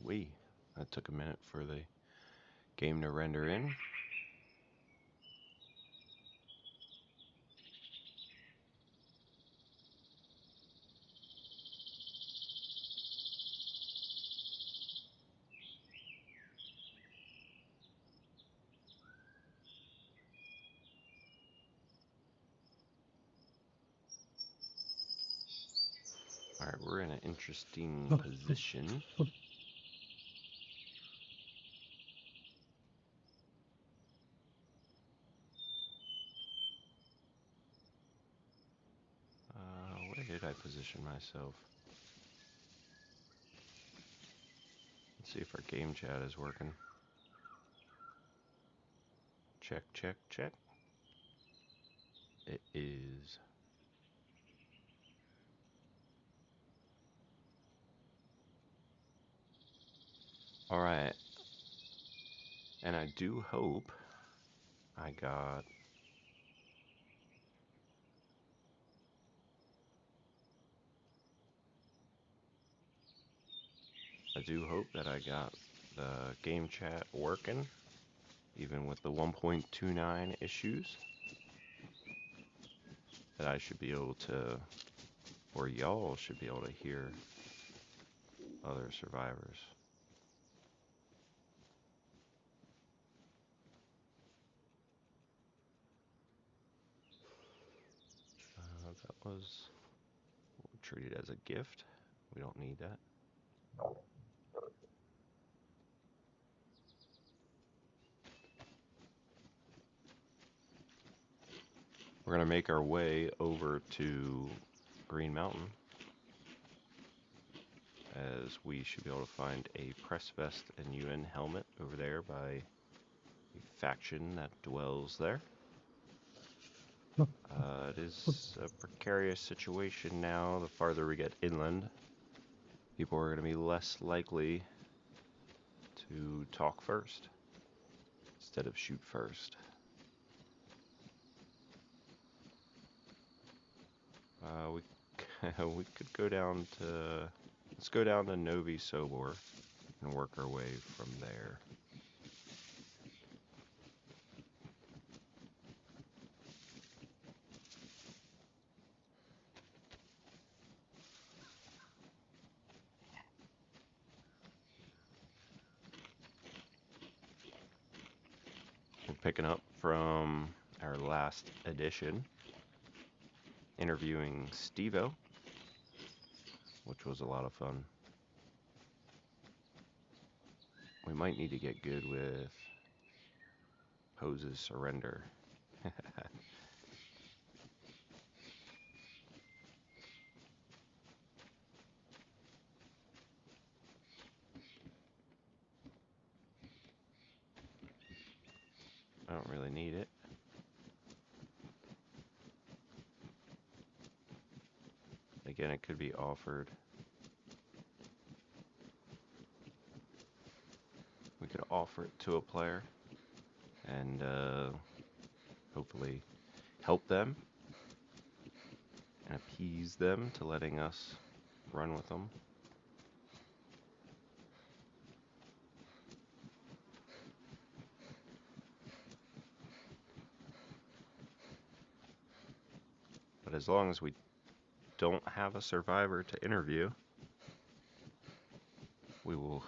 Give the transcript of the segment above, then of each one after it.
Wee. That took a minute for the game to render in. Alright, we're in an interesting position. Where did I position myself? Let's see if our game chat is working. Check, check, check. It is. Alright. And I do hope I got... I do hope that I got the game chat working, even with the 1.29 issues. That I should be able to, or y'all should be able to hear other survivors. That was treated as a gift. We don't need that. We're going to make our way over to Green Mountain, as we should be able to find a press vest and UN helmet over there by a faction that dwells there. It is a precarious situation now. The farther we get inland, people are going to be less likely to talk first instead of shoot first. We could go down to, let's go down to Novi Sobor and work our way from there. We're picking up from our last edition, interviewing Steve-O, which was a lot of fun. We might need to get good with poses surrender. I don't really need it. Again, it could be offered. We could offer it to a player and hopefully help them and appease them to letting us run with them. But as long as we don't have a survivor to interview, we will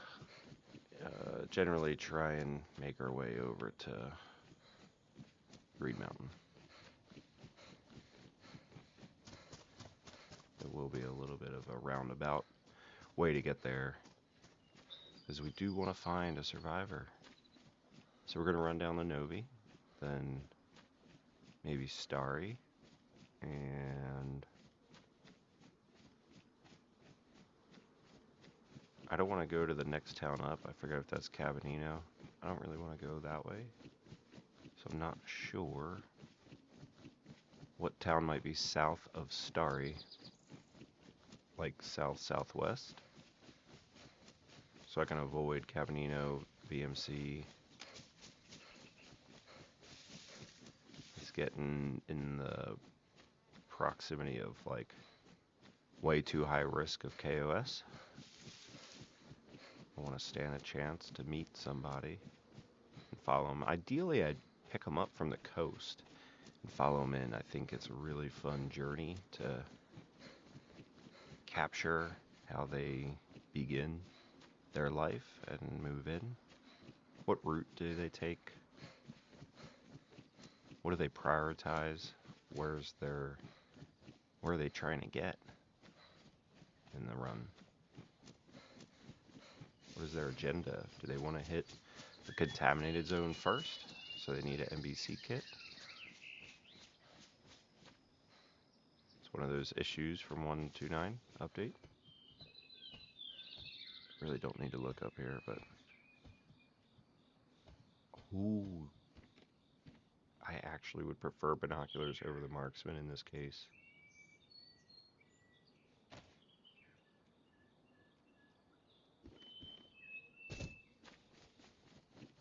generally try and make our way over to Green Mountain. It will be a little bit of a roundabout way to get there, because we do want to find a survivor. So we're going to run down the Novi, then maybe Starry, and I don't want to go to the next town up. I forget if that's Cabanino. I don't really want to go that way, so I'm not sure what town might be south of Starry, like south-southwest, so I can avoid Cabanino, VMC. It's getting in the proximity of like way too high risk of KOS. I want to stand a chance to meet somebody and follow them. Ideally, I'd pick them up from the coast and follow them in. I think it's a really fun journey to capture how they begin their life and move in. What route do they take? What do they prioritize? Where are they trying to get in the run? What is their agenda? Do they want to hit the contaminated zone first? So they need an NBC kit? It's one of those issues from 1.2.9 update. Really don't need to look up here, but... Ooh. I actually would prefer binoculars over the marksman in this case.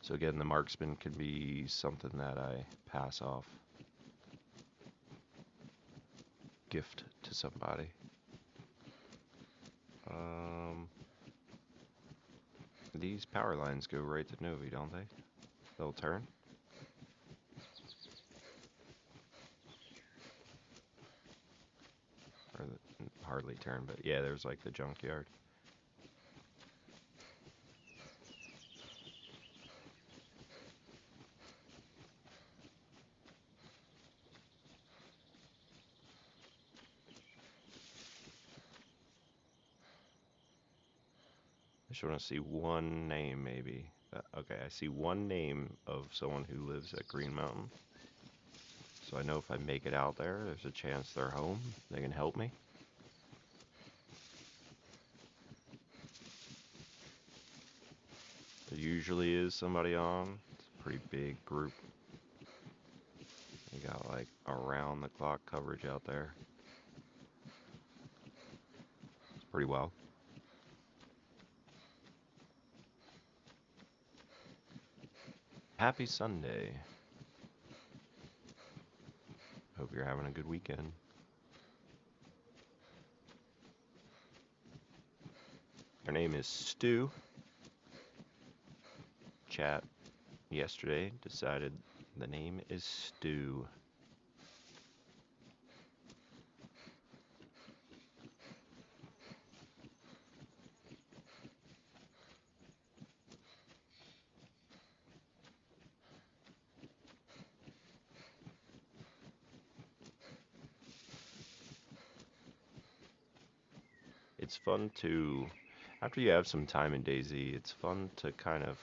So again, the marksman can be something that I pass off. Gift to somebody. These power lines go right to Novi, don't they? They'll turn. Or hardly turn, but yeah, there's like the junkyard. I just want to see one name, maybe. Okay, I see one name of someone who lives at Green Mountain. So I know if I make it out there, there's a chance they're home. They can help me. There usually is somebody on. It's a pretty big group. You got like around the clock coverage out there. It's pretty well. Happy Sunday. Hope you're having a good weekend. Her name is Stu. Chat yesterday decided the name is Stu. It's fun to, after you have some time in DayZ, it's fun to kind of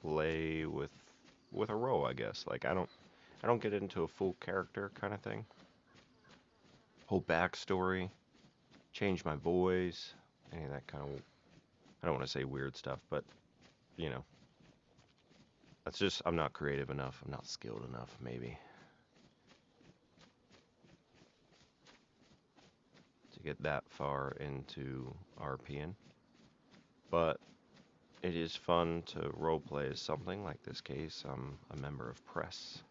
play with a role, I guess. Like I don't get into a full character kind of thing. Whole backstory, change my voice, any of that kind of, I don't want to say weird stuff, but you know, that's just, I'm not creative enough, I'm not skilled enough, maybe, to get that far into RPing. But it is fun to roleplay as something. Like this case, I'm a member of press.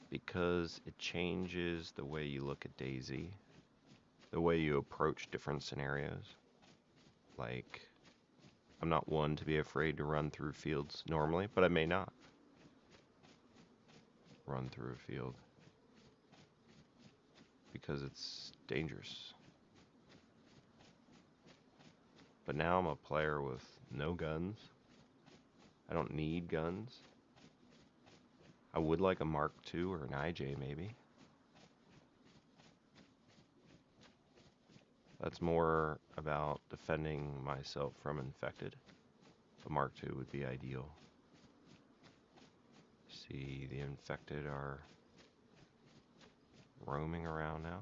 Because it changes the way you look at DayZ, the way you approach different scenarios. Like, I'm not one to be afraid to run through fields normally, but I may not run through a field because it's dangerous. But now I'm a player with no guns. I don't need guns. I would like a Mark II or an IJ maybe. That's more about defending myself from infected. A Mark II would be ideal. See, the infected are roaming around now.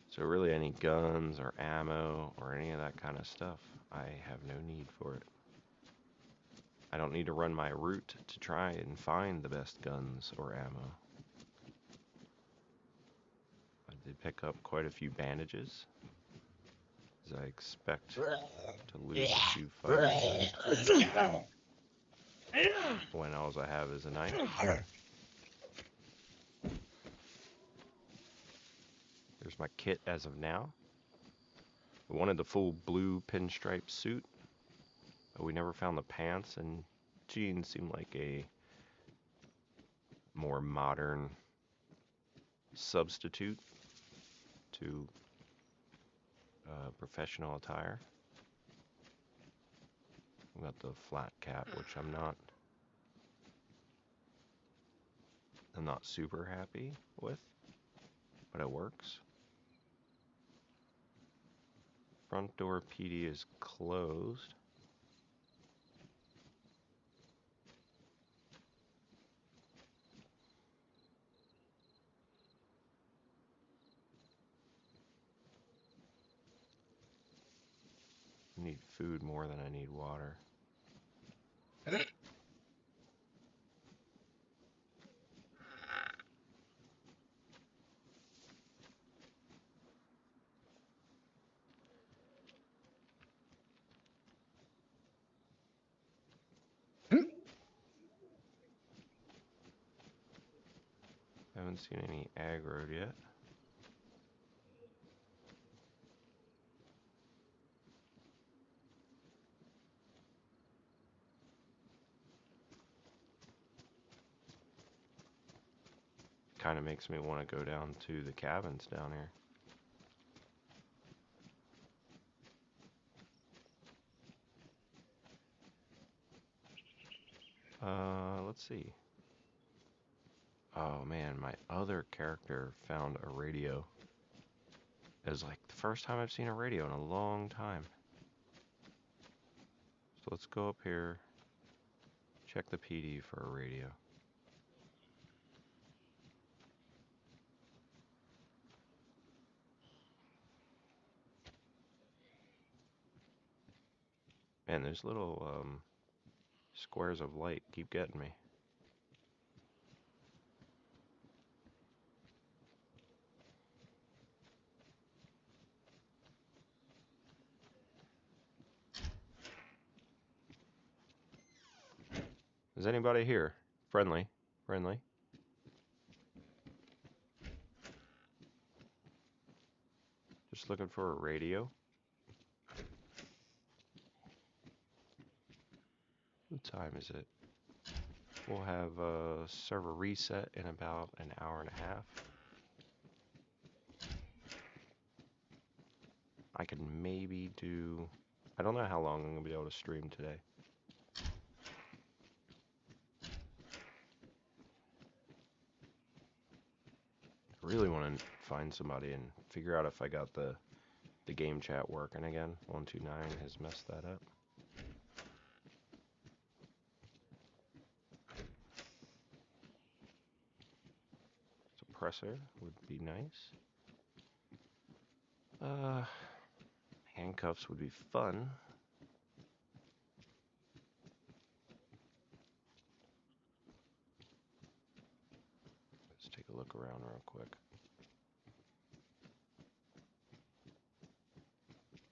So really any guns or ammo or any of that kind of stuff, I have no need for it. I don't need to run my route to try and find the best guns or ammo. I did pick up quite a few bandages, as I expect to lose a few fights when all I have is a knife. There's my kit as of now. I wanted the full blue pinstripe suit, but we never found the pants, and jeans seem like a more modern substitute to professional attire. We got the flat cap, which I'm not super happy with, but it works. Front door PD is closed. I need food more than I need water. Haven't seen any aggroed yet. Kind of makes me want to go down to the cabins down here. Let's see. Oh man, my other character found a radio. It was like the first time I've seen a radio in a long time. So let's go up here, check the PD for a radio. Man, those little squares of light keep getting me. Is anybody here? Friendly. Friendly. Just looking for a radio. What time is it? We'll have a server reset in about an hour and a half. I can maybe do... I don't know how long I'm going to be able to stream today. I really want to find somebody and figure out if I got the game chat working again. 129 has messed that up. Suppressor would be nice. Handcuffs would be fun. Let's take a look around real quick.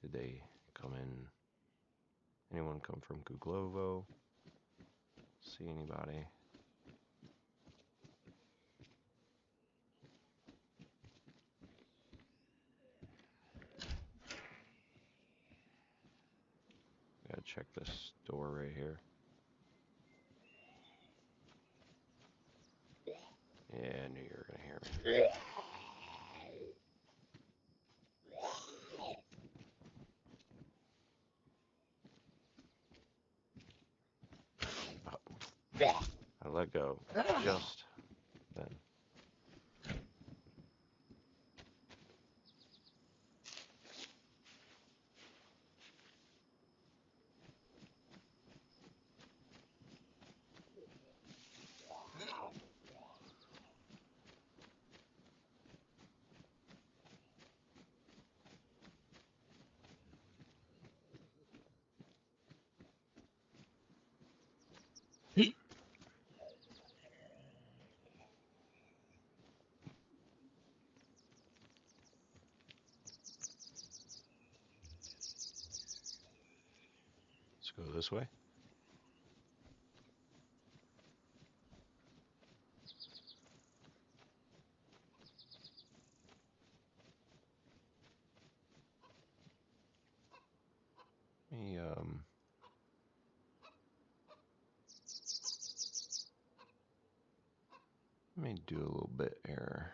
Did they come in? Anyone come from Guglovo? See anybody? Gotta check this door right here. Yeah, I knew you were gonna hear me. I let go just then. Let's go this way. me let me do a little bit here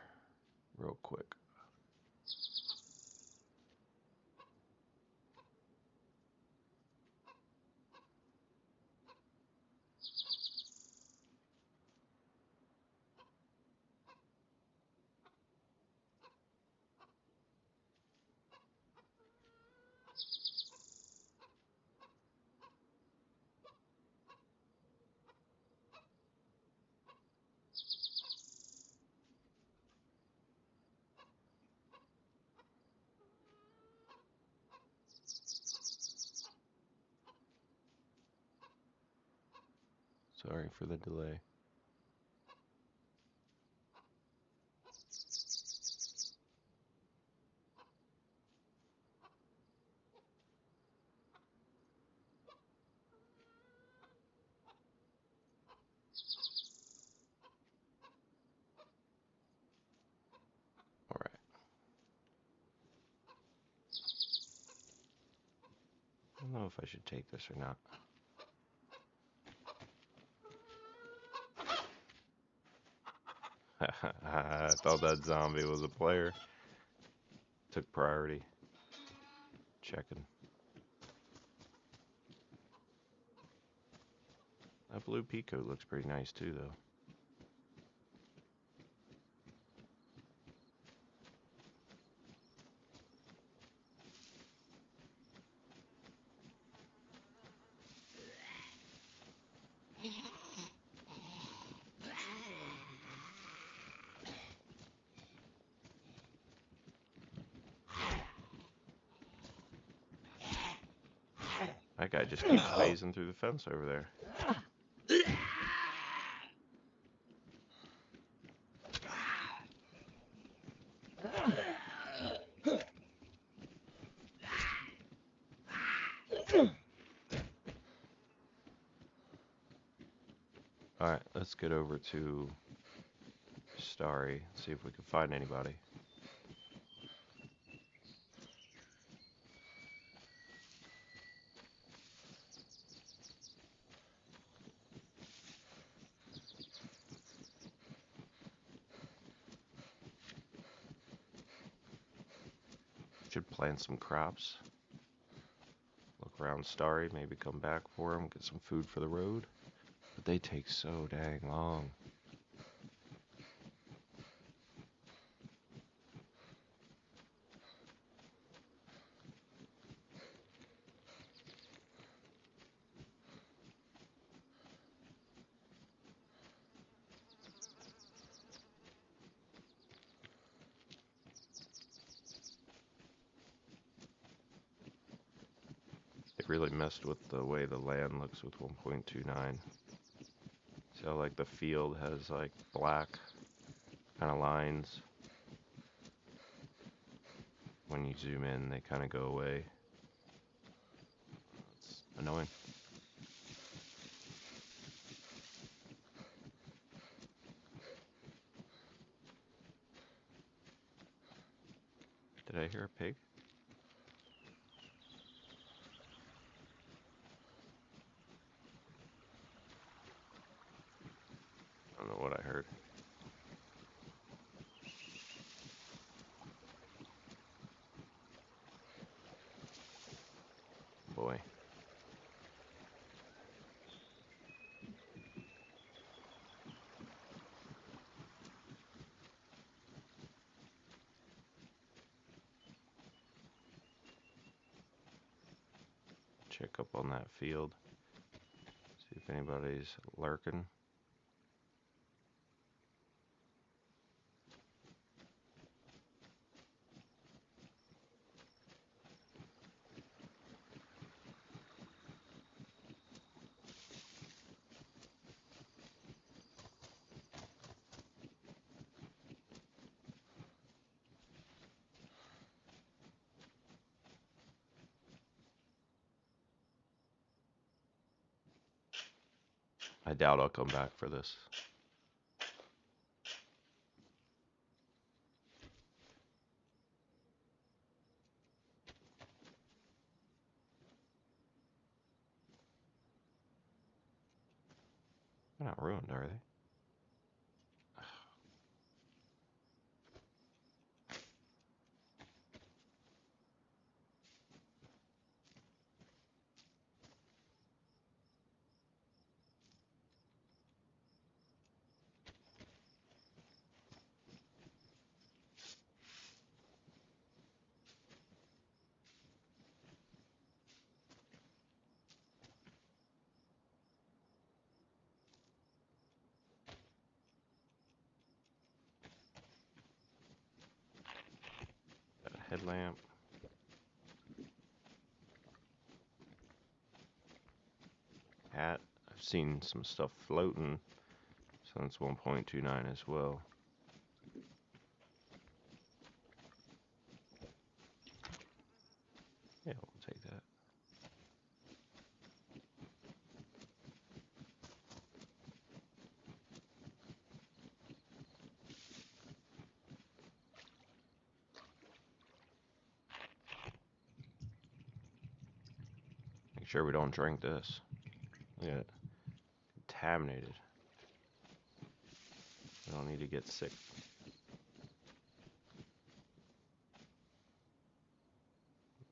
real quick. Sorry for the delay. All right. I don't know if I should take this or not. I thought that zombie was a player. Took priority. Checking. That blue peacoat looks pretty nice too, though. That guy just keeps phasing through the fence over there. Alright, let's get over to Starry, see if we can find anybody. Should plant some crops. Look around Starry, maybe come back for them, get some food for the road. But they take so dang long. They really messed with the way the land looks with 1.29. See how like the field has like black kind of lines. When you zoom in, they kind of go away. It's annoying. Did I hear a pig? I don't know what I heard. Boy. Check up on that field. See if anybody's lurking. I doubt I'll come back for this. They're not ruined, are they? Got a headlamp. Hat. I've seen some stuff floating since 1.29 as well. Yeah, we'll take that. Make sure we don't drink this. Look at it. Contaminated. We don't need to get sick.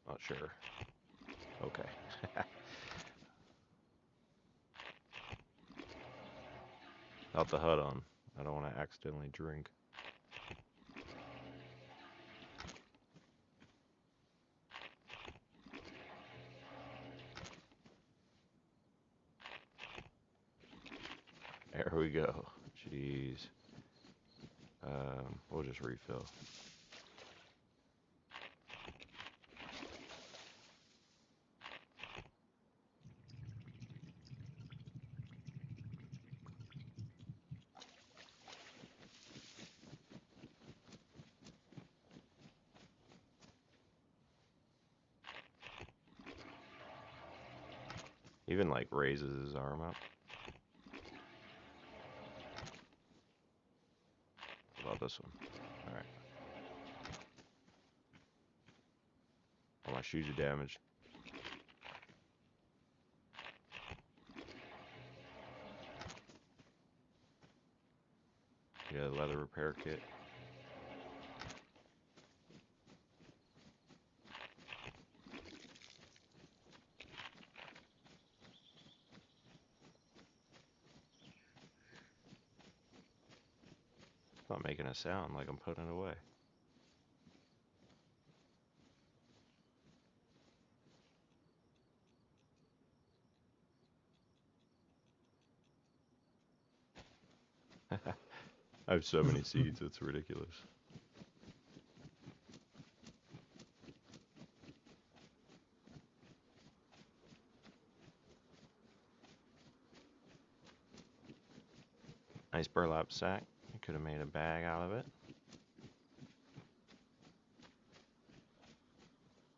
Not sure. Okay. Without the HUD on. I don't want to accidentally drink. There we go. Jeez. We'll just refill. Even like raises his arm up. What about this one? Alright. All my shoes are damaged. Yeah, leather repair kit. It's not making a sound like I'm putting it away. I have so many seeds, it's ridiculous. Nice burlap sack. You could have made a bag out of it.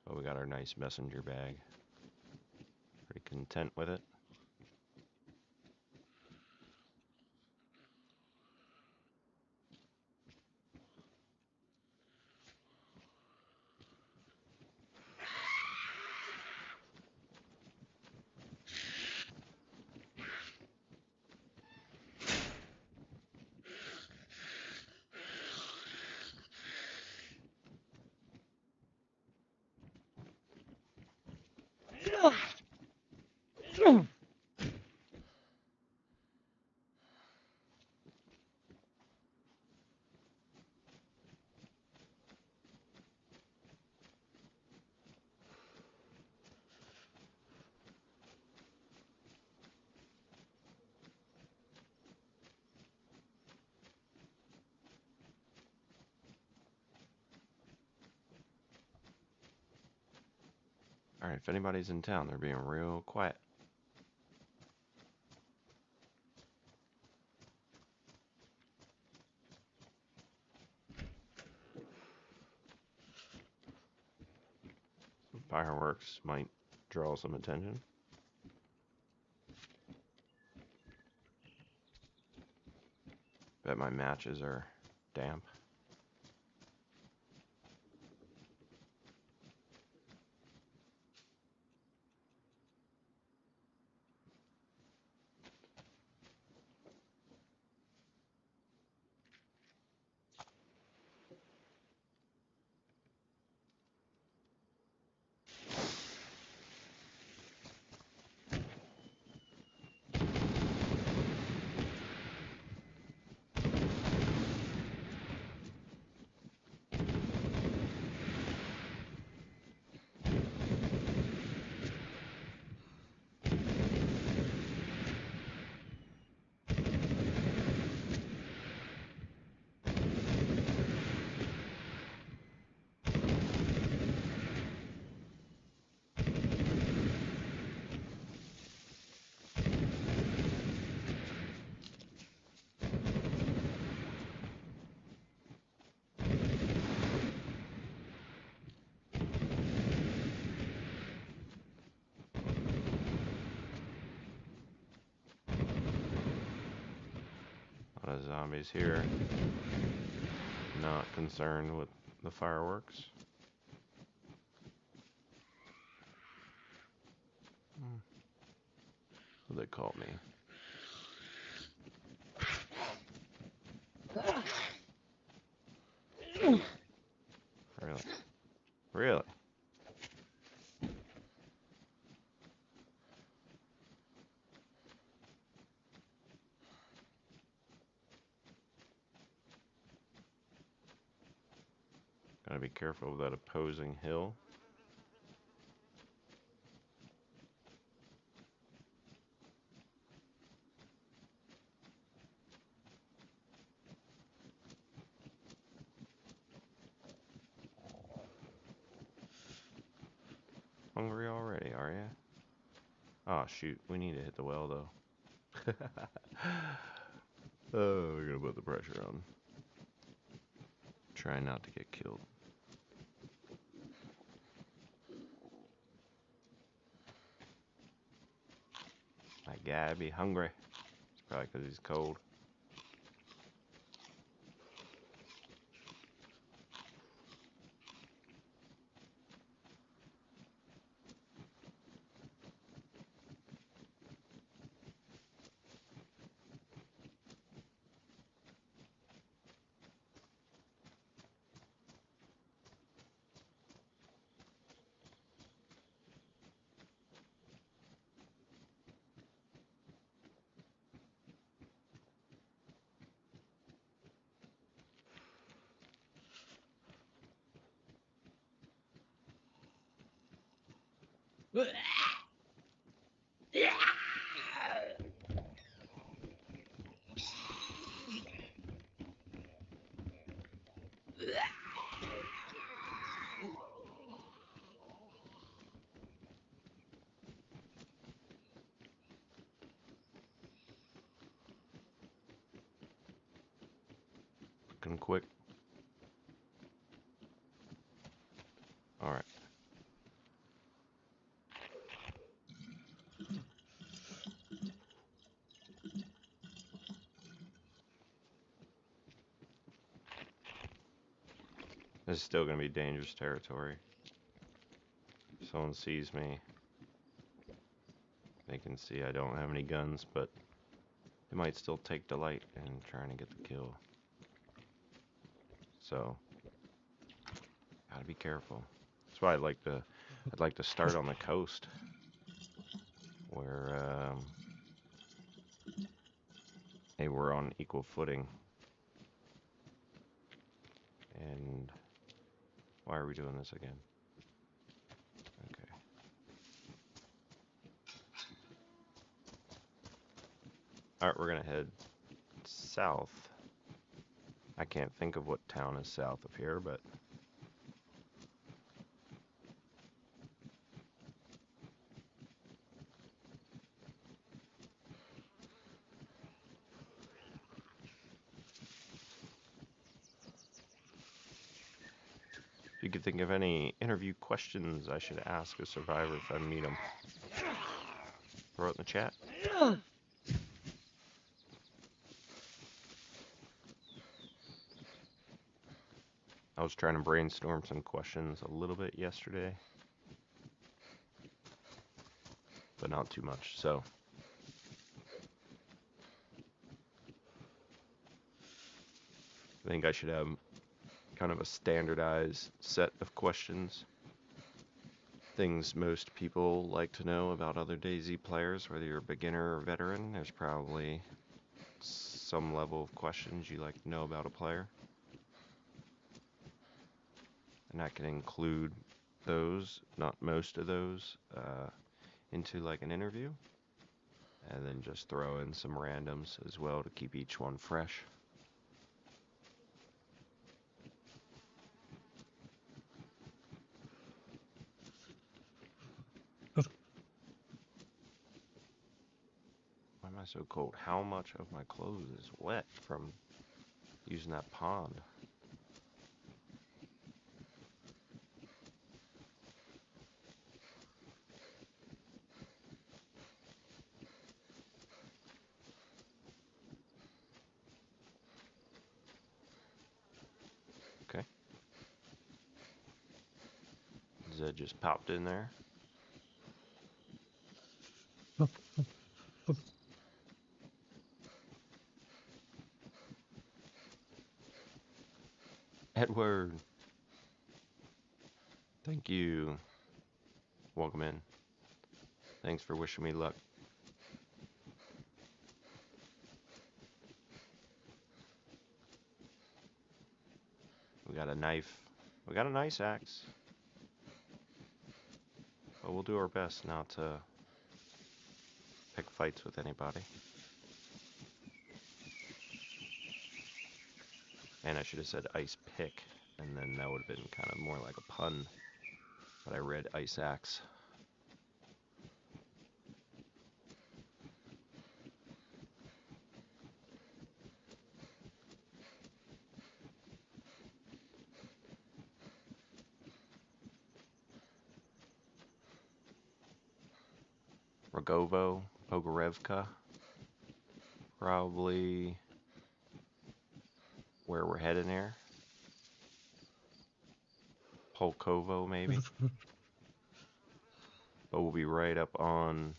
But we got our nice messenger bag. Pretty content with it. Alright, if anybody's in town, they're being real quiet. Some fireworks might draw some attention. Bet my matches are damp. A lot of zombies here. Not concerned with the fireworks. What do they call me? Really? Really? Gotta be careful of that opposing hill. Hungry already, are ya? Oh shoot, we need to hit the well though. Oh, we're gonna put the pressure on. Try not to get killed. My guy be hungry. It's probably because he's cold. Looking quick. Alright. This is still going to be dangerous territory. If someone sees me, they can see I don't have any guns, but they might still take delight in trying to get the kill. So, gotta be careful. That's why I'd like to start on the coast, where hey, we're on equal footing. And why are we doing this again? Okay. Alright, we're gonna head south. I can't think of what town is south of here, but if you could think of any interview questions I should ask a survivor if I meet them, throw it in the chat. I was trying to brainstorm some questions a little bit yesterday, but not too much, so. I think I should have kind of a standardized set of questions. Things most people like to know about other DayZ players, whether you're a beginner or veteran. There's probably some level of questions you like to know about a player. And I can include those, not most of those, into like an interview. And then just throw in some randoms as well to keep each one fresh. Why am I so cold? How much of my clothes is wet from using that pond? that just popped in there. Edward. Thank you. Welcome in. Thanks for wishing me luck. We got a knife. We got a nice axe. But we'll do our best not to pick fights with anybody. And I should have said ice pick, and then that would have been kind of more like a pun. But I read ice axe. Rogovo, Pogorevka. Probably where we're heading here. Polkovo, maybe. But we'll be right up on...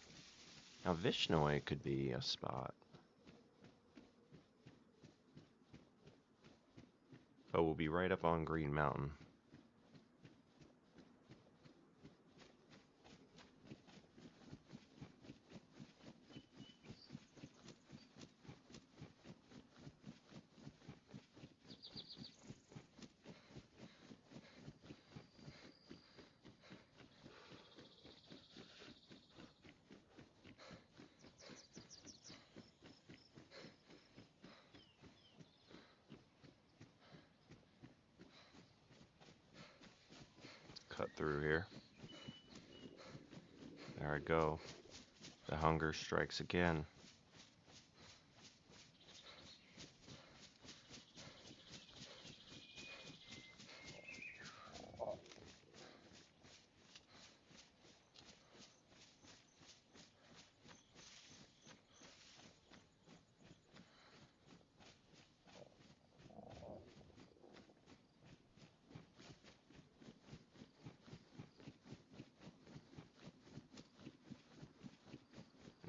Now, Vishnoi could be a spot. But we'll be right up on Green Mountain. Cut through here. There I go. The hunger strikes again.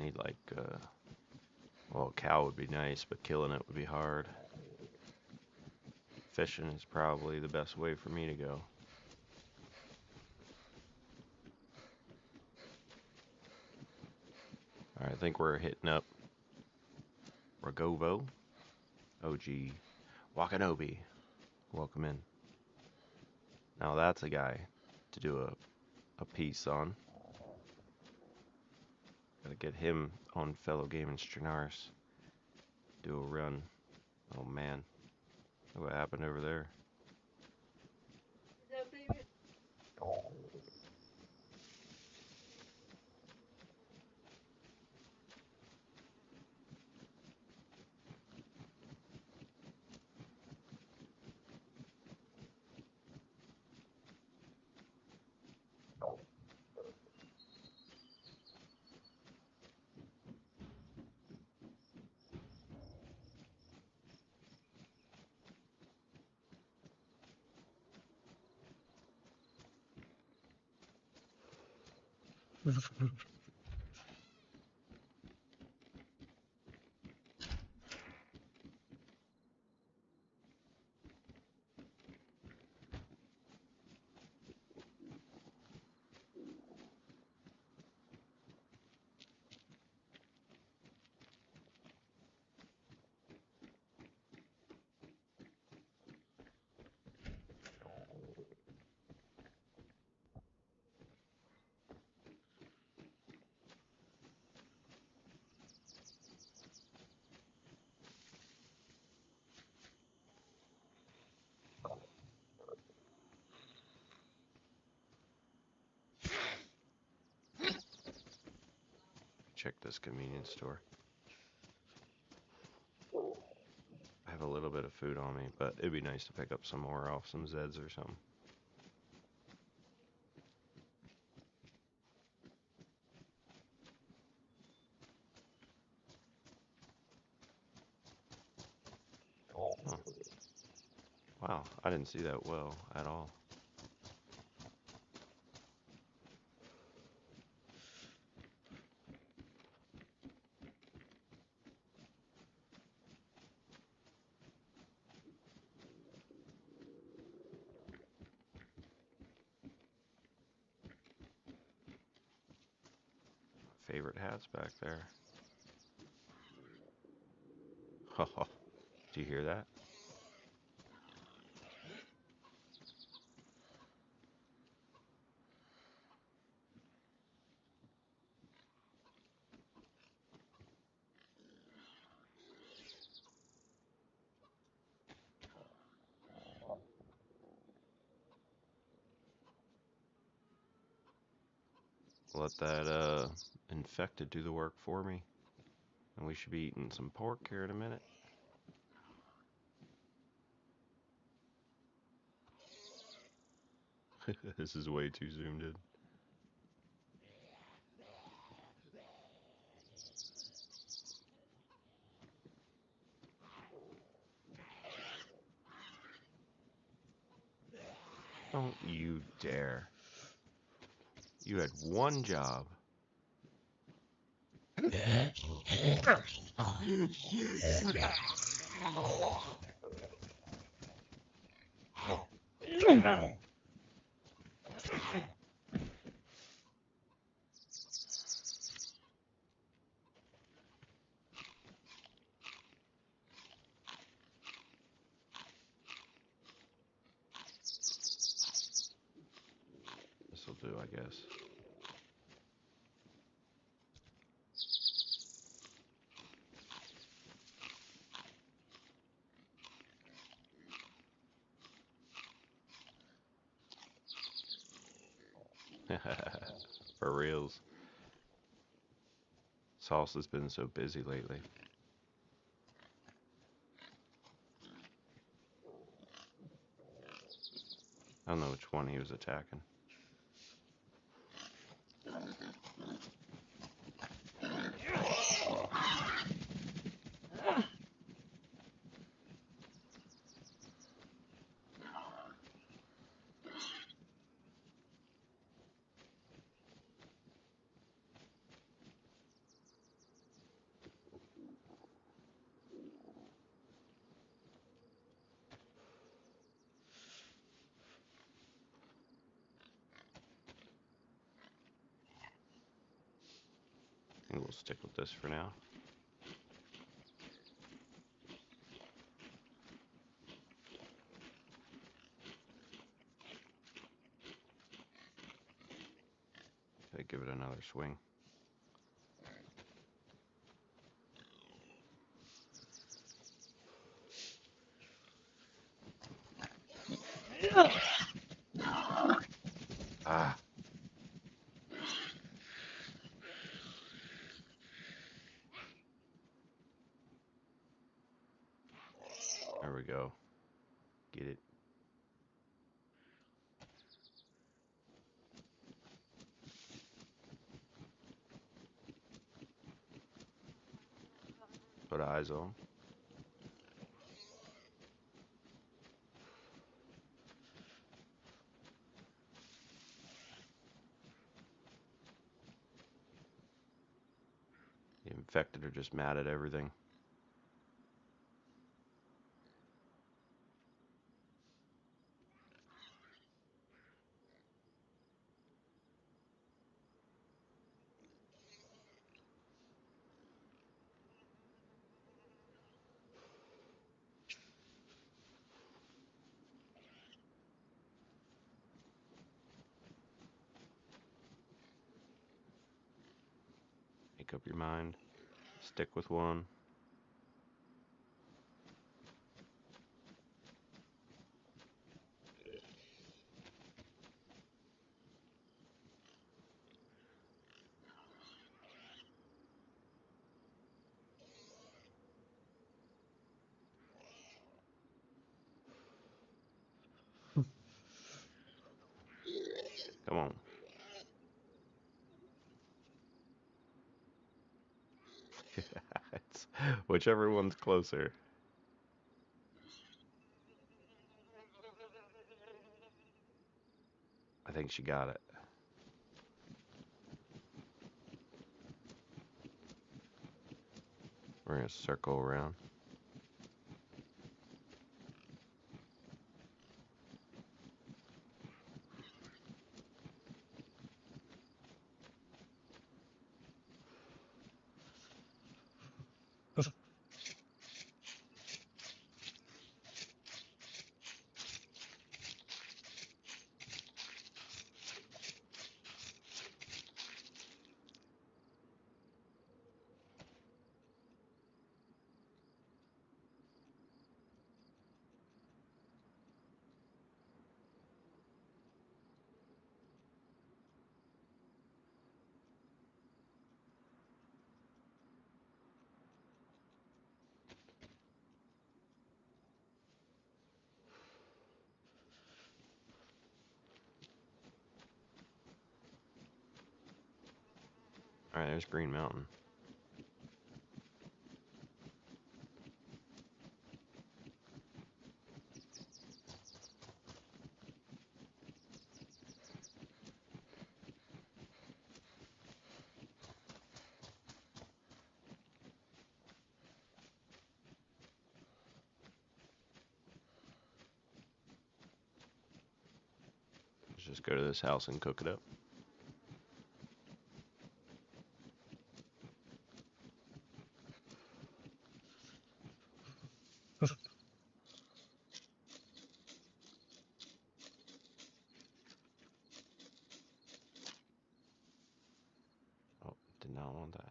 Need like, well, a cow would be nice, but killing it would be hard. Fishing is probably the best way for me to go. Alright, I think we're hitting up Rogovo. OG Wakanobi. Welcome in. Now that's a guy to do a piece on. Gotta get him on FellowGamin's Chernarus. Do a run. Oh man. Look what happened over there. Check this convenience store. I have a little bit of food on me, but it'd be nice to pick up some more off some Zeds or something. Huh. Wow, I didn't see that well at all. favorite hats back there. Oh, do you hear that? Let that infected do the work for me. And we should be eating some pork here in a minute. This is way too zoomed in. Don't you dare. You had one job. This'll do, I guess. For reals. Sauce has been so busy lately. I don't know which one he was attacking. I think we'll stick with this for now. Okay, give it another swing. Ah. There we go. Get it. Put eyes on. The infected are just mad at everything. Make up your mind. Stick with one. Come on. It's whichever one's closer. I think she got it. We're gonna circle around. Alright, there's Green Mountain. Let's just go to this house and cook it up. Oh, did not want that.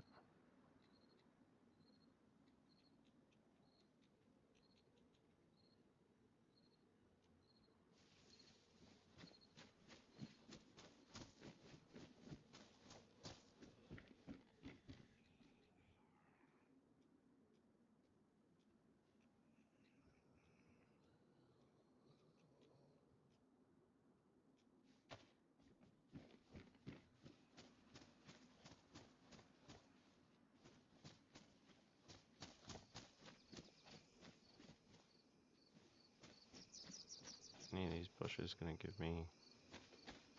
Any of these bushes gonna give me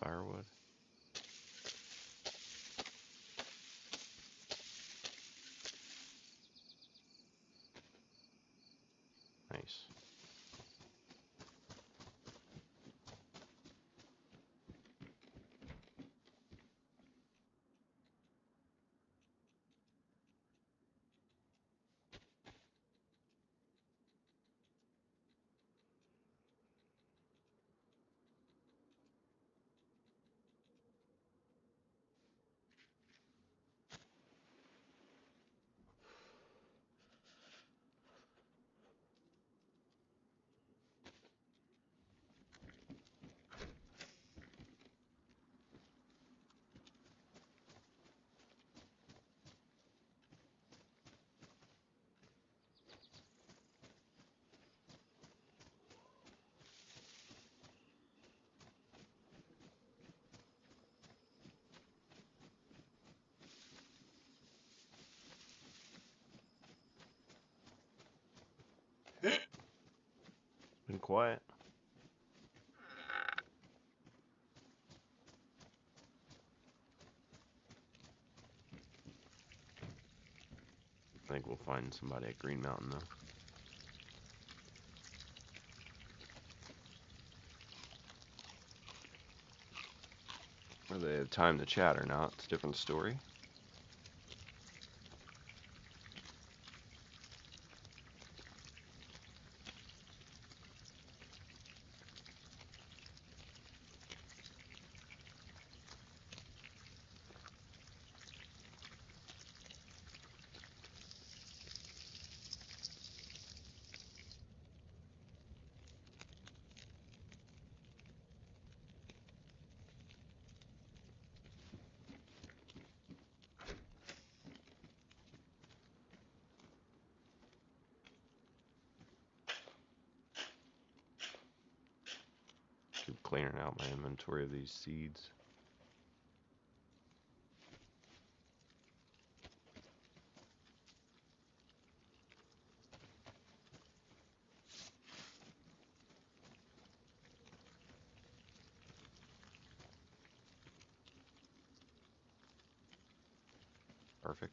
firewood? Nice. Been quiet. I think we'll find somebody at Green Mountain though. Whether they have time to chat or not, it's a different story. Keep clearing out my inventory of these seeds. Perfect.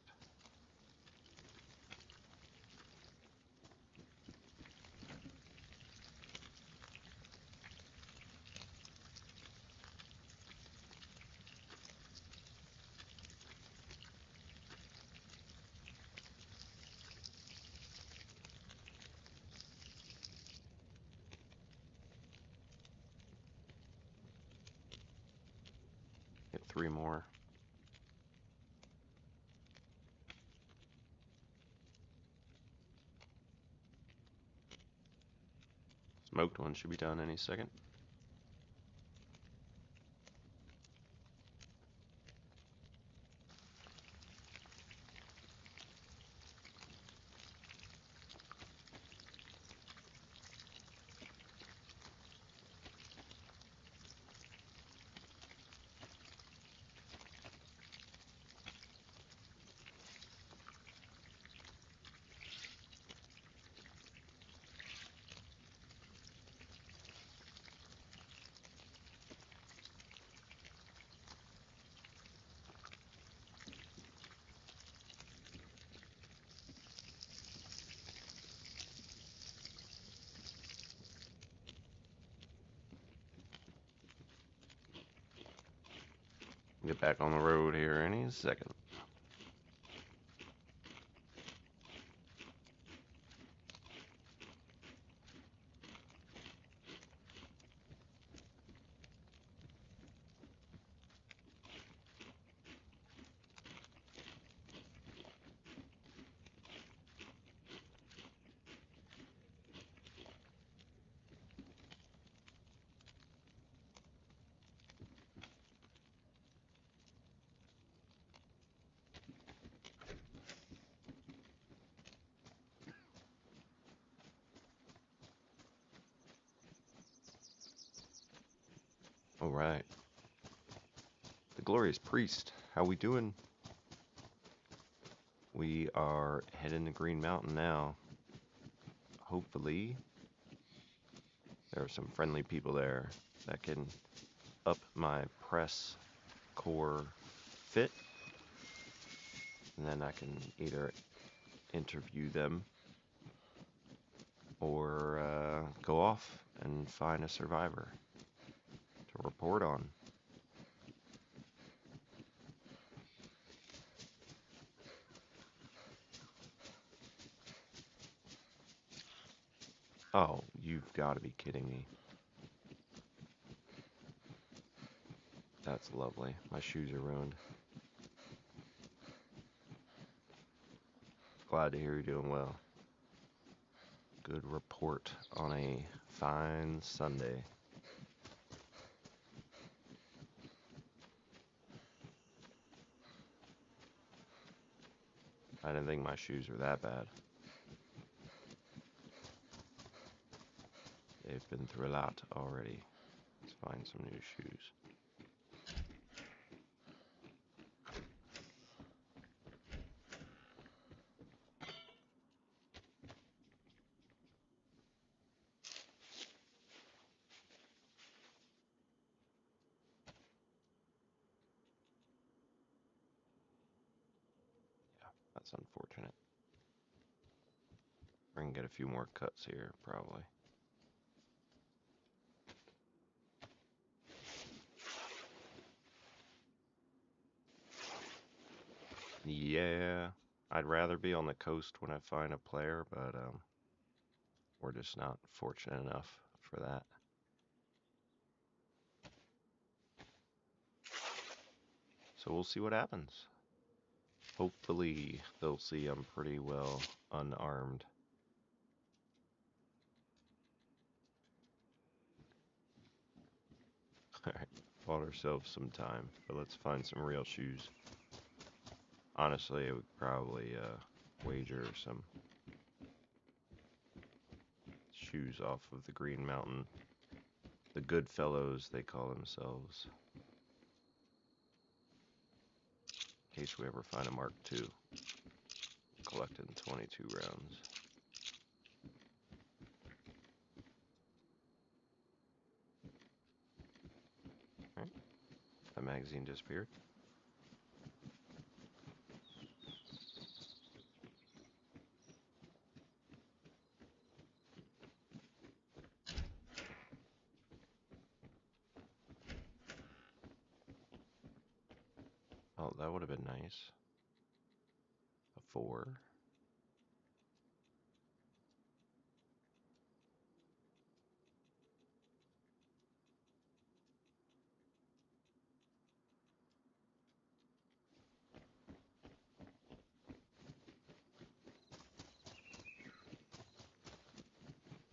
Get 3 more. Smoked one should be done any second. Get back on the road here any second. All right. The Glorious Priest, how we doing? We are heading to Green Mountain now. Hopefully, there are some friendly people there that can up my press core fit. And then I can either interview them or go off and find a survivor to report on. Oh, you've got to be kidding me. That's lovely. My shoes are ruined. Glad to hear you're doing well. Good report on a fine Sunday. I didn't think my shoes were that bad. They've been through a lot already. Let's find some new shoes. Yeah, that's unfortunate. We're gonna get a few more cuts here, probably. Yeah, I'd rather be on the coast when I find a player, but we're just not fortunate enough for that. So we'll see what happens. Hopefully they'll see I'm pretty well unarmed. Alright, bought ourselves some time, but let's find some real shoes. Honestly, I would probably wager some shoes off of the Green Mountain. The Good Fellows, they call themselves. In case we ever find a Mark II. Collecting 22 rounds. Alright, the magazine disappeared. Oh, that would have been nice. A 4.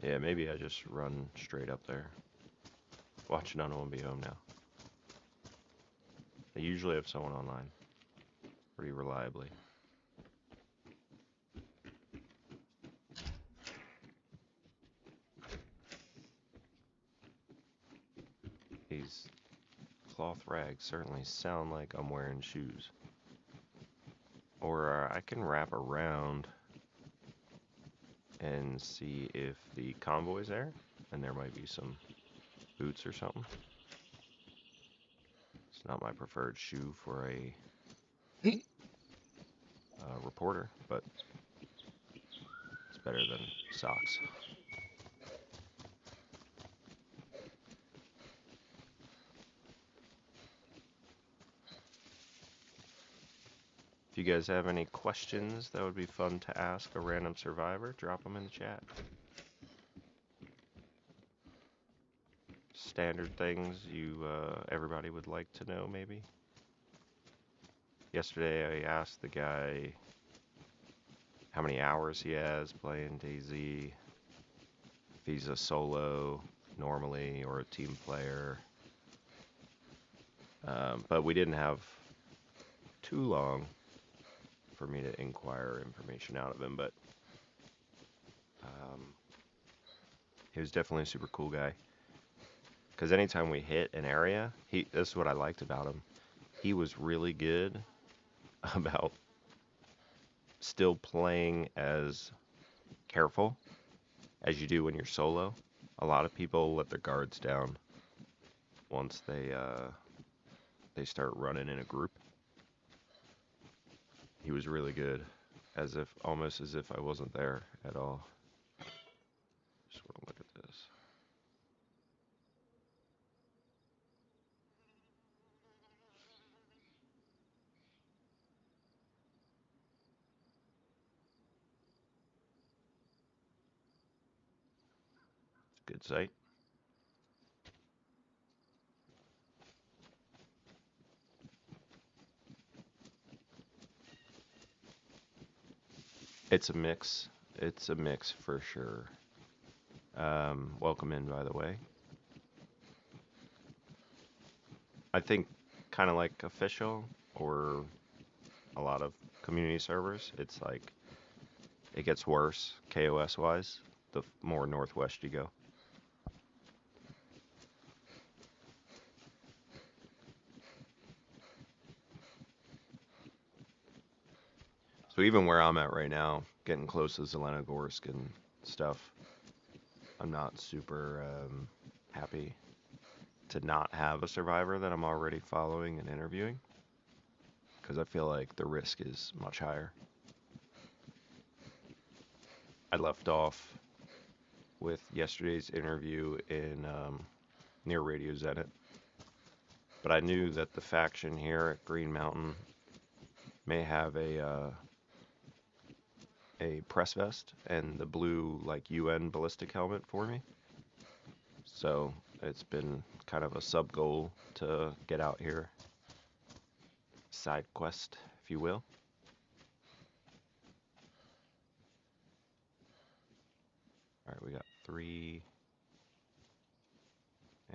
Yeah, maybe I just run straight up there. Watch none of them be home now. They usually have someone online. Pretty reliably. These cloth rags certainly sound like I'm wearing shoes. Or I can wrap around and see if the convoy's there, and there might be some boots or something. It's not my preferred shoe for a reporter, but it's better than socks. If you guys have any questions that would be fun to ask a random survivor, drop them in the chat. Standard things everybody would like to know, maybe. Yesterday I asked the guy how many hours he has playing DayZ, if he's a solo normally or a team player. But we didn't have too long for me to inquire information out of him, but he was definitely a super cool guy. Because anytime we hit an area, this is what I liked about him. He was really good about still playing as careful as you do when you're solo. A lot of people let their guards down once they start running in a group. He was really good, almost as if I wasn't there at all. Just want to look at this. Good site. It's a mix. It's a mix for sure. Welcome in, by the way. I think kind of like official or a lot of community servers, it's like it gets worse KOS wise the more northwest you go. So even where I'm at right now, getting close to Zelenogorsk and stuff, I'm not super happy to not have a survivor that I'm already following and interviewing, because I feel like the risk is much higher. I left off with yesterday's interview in near Radio Zenit, but I knew that the faction here at Green Mountain may have a press vest and the blue like UN ballistic helmet for me. So it's been kind of a sub goal to get out here. Side quest, if you will. Alright, we got 3.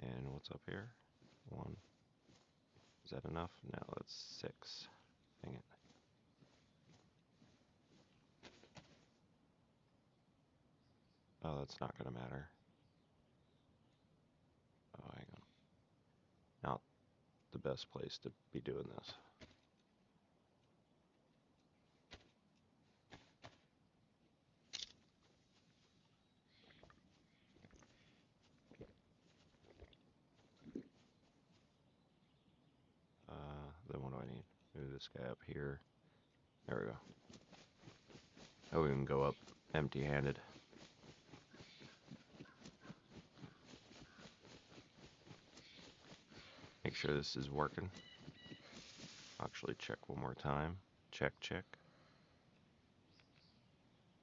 And what's up here? 1. Is that enough? No, that's 6. Dang it. Oh, that's not gonna matter. Oh, hang on. Not the best place to be doing this. Then what do I need? Move this guy up here. There we go. Oh, we can go up empty-handed. Make sure this is working. Actually check one more time. Check, check.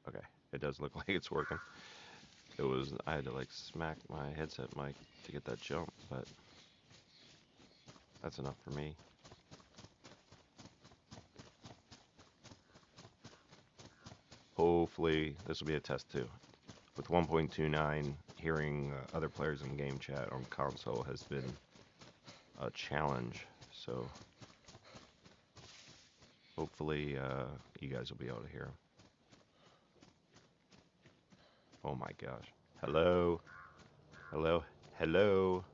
Okay, it does look like it's working. I had to like smack my headset mic to get that jump, but that's enough for me. Hopefully this will be a test too. With 1.29, hearing other players in game chat on console has been a challenge, so hopefully you guys will be able to hear them. Oh my gosh. Hello? Hello? Hello?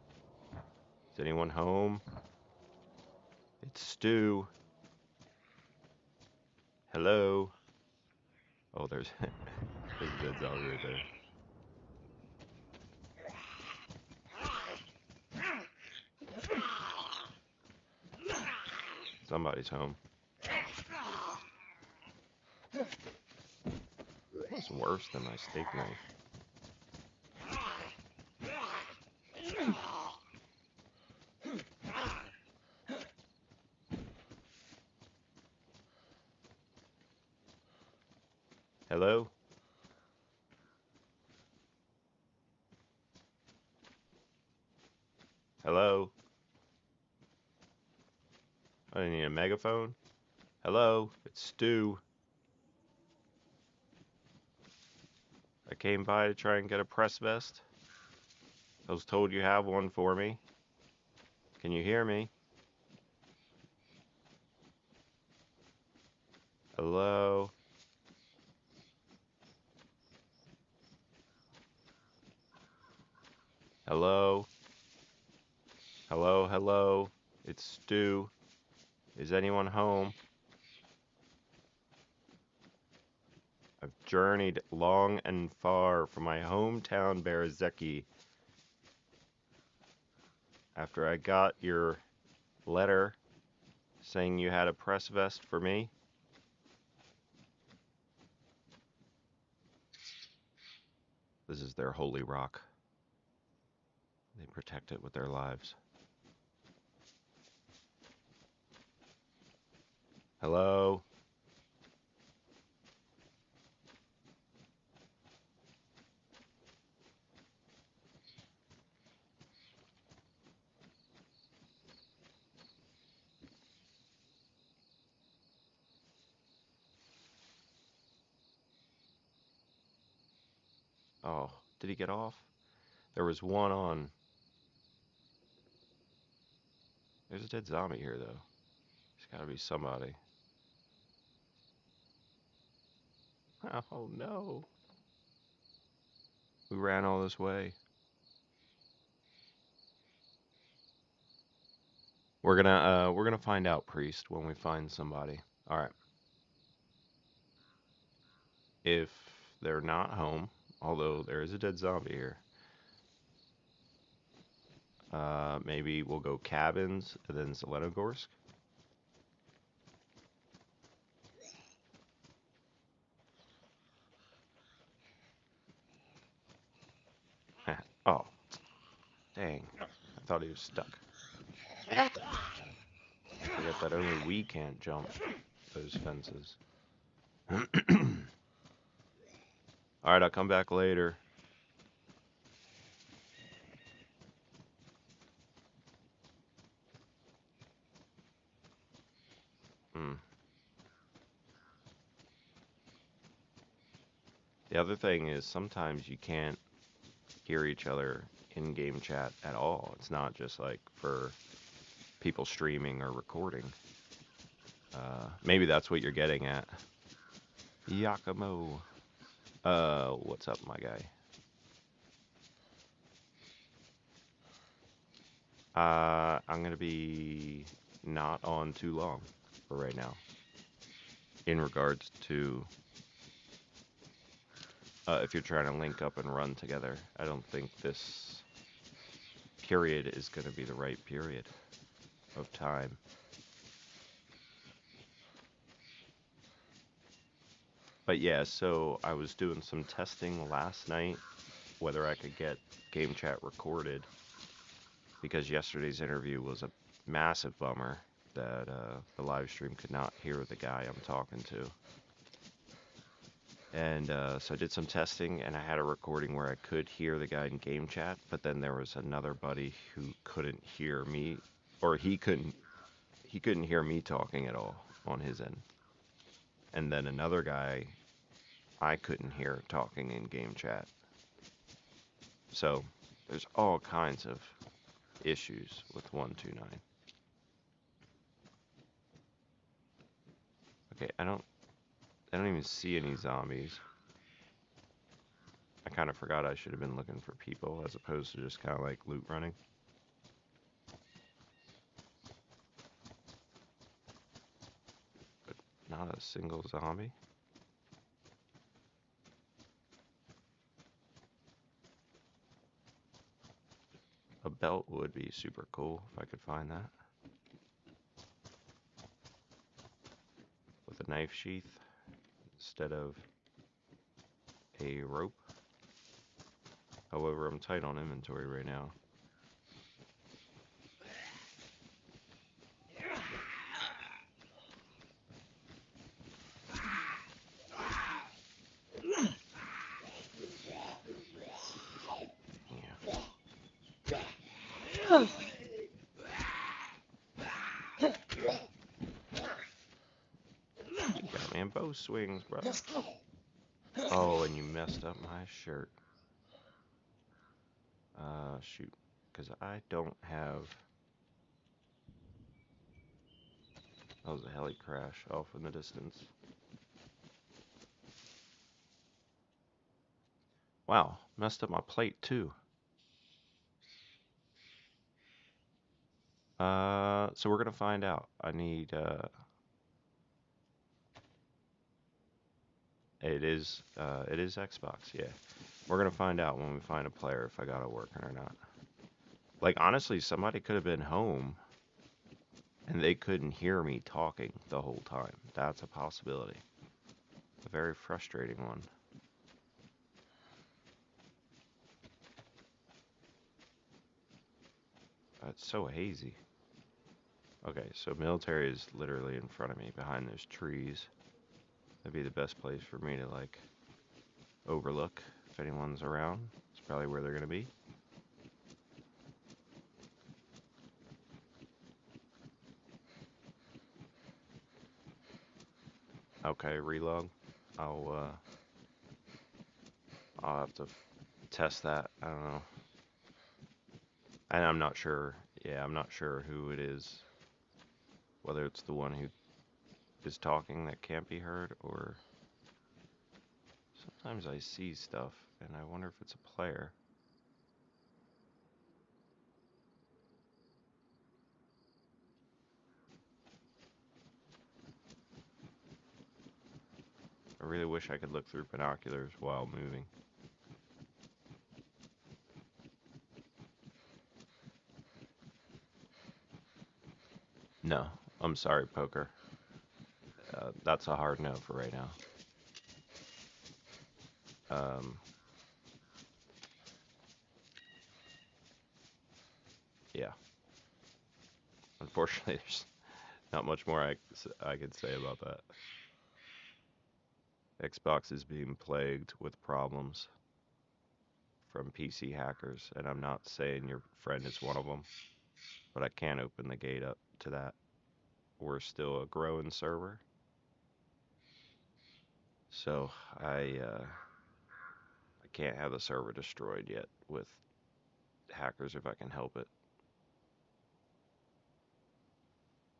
Is anyone home? It's Stu. Hello? Oh, there's a dead dog right there. Somebody's home. That's worse than my steak knife. Hello? Hello? I need a megaphone. Hello? It's Stu. I came by to try and get a press vest. I was told you have one for me. Can you hear me? Hello? Hello? Hello, hello? It's Stu. Is anyone home? I've journeyed long and far from my hometown, Berzeki. After I got your letter saying you had a press vest for me. This is their holy rock. They protect it with their lives. Hello? Oh, did he get off? There was one on. There's a dead zombie here, though. There's gotta be somebody. Oh, no. We ran all this way. We're gonna find out, priest, when we find somebody. All right. If they're not home, although there is a dead zombie here, maybe we'll go cabins and then Zelenogorsk. Oh, dang. I thought he was stuck. Forget that only we can't jump those fences. Alright, I'll come back later. The other thing is sometimes you can't hear each other in game chat at all. It's not just like for people streaming or recording. Maybe that's what you're getting at. Yakumo. What's up, my guy? I'm gonna be not on too long for right now. In regards to if you're trying to link up and run together, I don't think this period is gonna be the right period of time. But yeah, so I was doing some testing last night whether I could get game chat recorded because yesterday's interview was a massive bummer that the live stream could not hear the guy I'm talking to. And so I did some testing and I had a recording where I could hear the guy in game chat, but then there was another buddy who couldn't hear me, or he couldn't hear me talking at all on his end. And then another guy I couldn't hear talking in game chat. So there's all kinds of issues with 129. Okay, I don't even see any zombies. I kind of forgot I should have been looking for people as opposed to just kind of like loot running. But not a single zombie. A belt would be super cool if I could find that. With a knife sheath instead of a rope. However, I'm tight on inventory right now. Got me in both swings, bro. Oh, and you messed up my shirt. Shoot. Because I don't have... That was a heli crash off in the distance. Wow, messed up my plate too. So we're gonna find out. I need, it is Xbox, yeah. We're gonna find out when we find a player if I got it working or not. Like, honestly, somebody could have been home and they couldn't hear me talking the whole time. That's a possibility. A very frustrating one. It's so hazy. Okay, so military is literally in front of me behind those trees. That'd be the best place for me to, like, overlook if anyone's around. It's probably where they're gonna be. Okay, relog. I'll have to test that. I don't know. And I'm not sure. Yeah, I'm not sure who it is. Whether it's the one who is talking that can't be heard, or sometimes I see stuff and I wonder if it's a player. I really wish I could look through binoculars while moving. No, I'm sorry, Poker. That's a hard no for right now. Yeah. Unfortunately, there's not much more I could say about that. Xbox is being plagued with problems from PC hackers, and I'm not saying your friend is one of them, but I can't open the gate up to that. We're still a growing server, so I can't have the server destroyed yet with hackers if I can help it.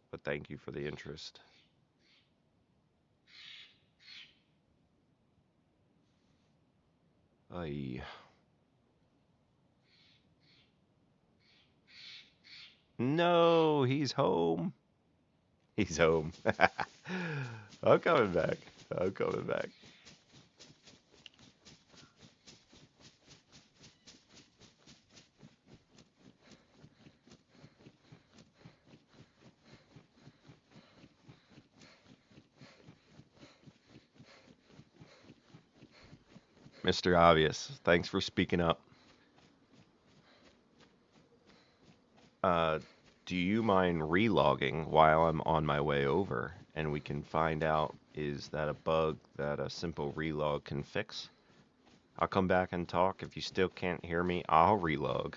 But thank you for the interest. Aye. No, he's home. He's home. I'm coming back. I'm coming back. Mr. Obvious, thanks for speaking up. Uh, do you mind relogging while I'm on my way over? And we can find out, is that a bug that a simple relog can fix? I'll come back and talk. If you still can't hear me, I'll relog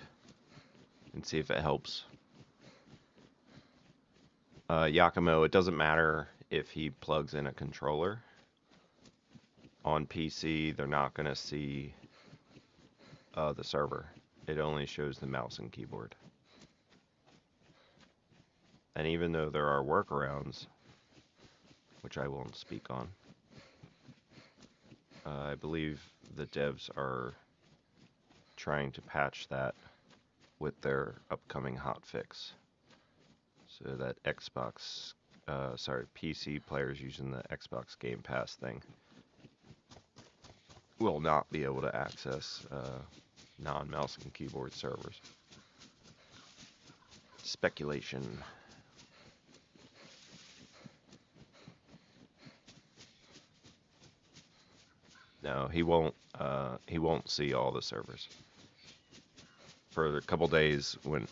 and see if it helps. Yakumo, it doesn't matter if he plugs in a controller. On PC, they're not going to see the server. It only shows the mouse and keyboard. And even though there are workarounds, which I won't speak on, I believe the devs are trying to patch that with their upcoming hotfix, so that PC players using the Xbox Game Pass thing will not be able to access non-mouse and keyboard servers. Speculation. No, he won't see all the servers. For a couple days when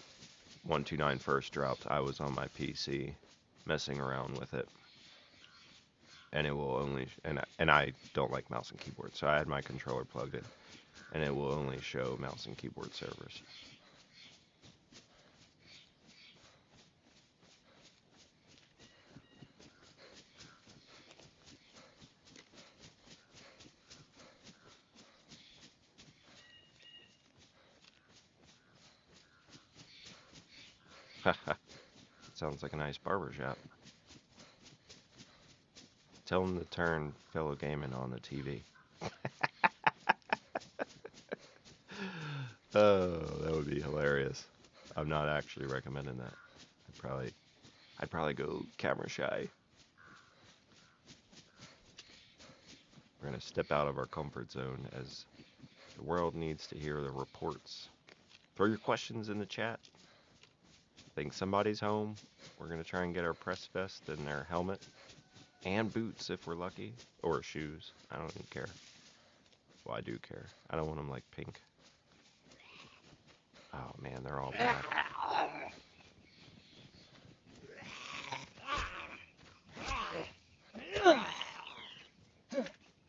129 first dropped, I was on my PC messing around with it, and it will only and I don't like mouse and keyboard, so I had my controller plugged in, and it will only show mouse and keyboard servers. Sounds like a nice barber shop. Tell them to turn FellowGamin on the TV. Oh, that would be hilarious. I'm not actually recommending that. I'd probably go camera shy. We're gonna step out of our comfort zone as the world needs to hear the reports. Throw your questions in the chat. Think somebody's home. We're gonna try and get our press vest and our helmet and boots if we're lucky, or shoes. I don't even care. Well, I do care. I don't want them like pink. Oh man, they're all bad.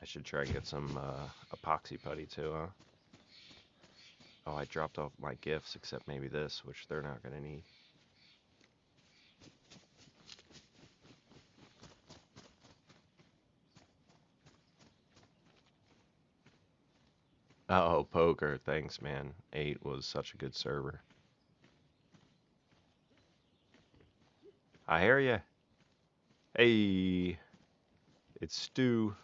I should try and get some epoxy putty too, huh? Oh, I dropped off my gifts, except maybe this, which they're not gonna need. Oh, poker. Thanks, man. 8 was such a good server. I hear ya. Hey, it's Stu.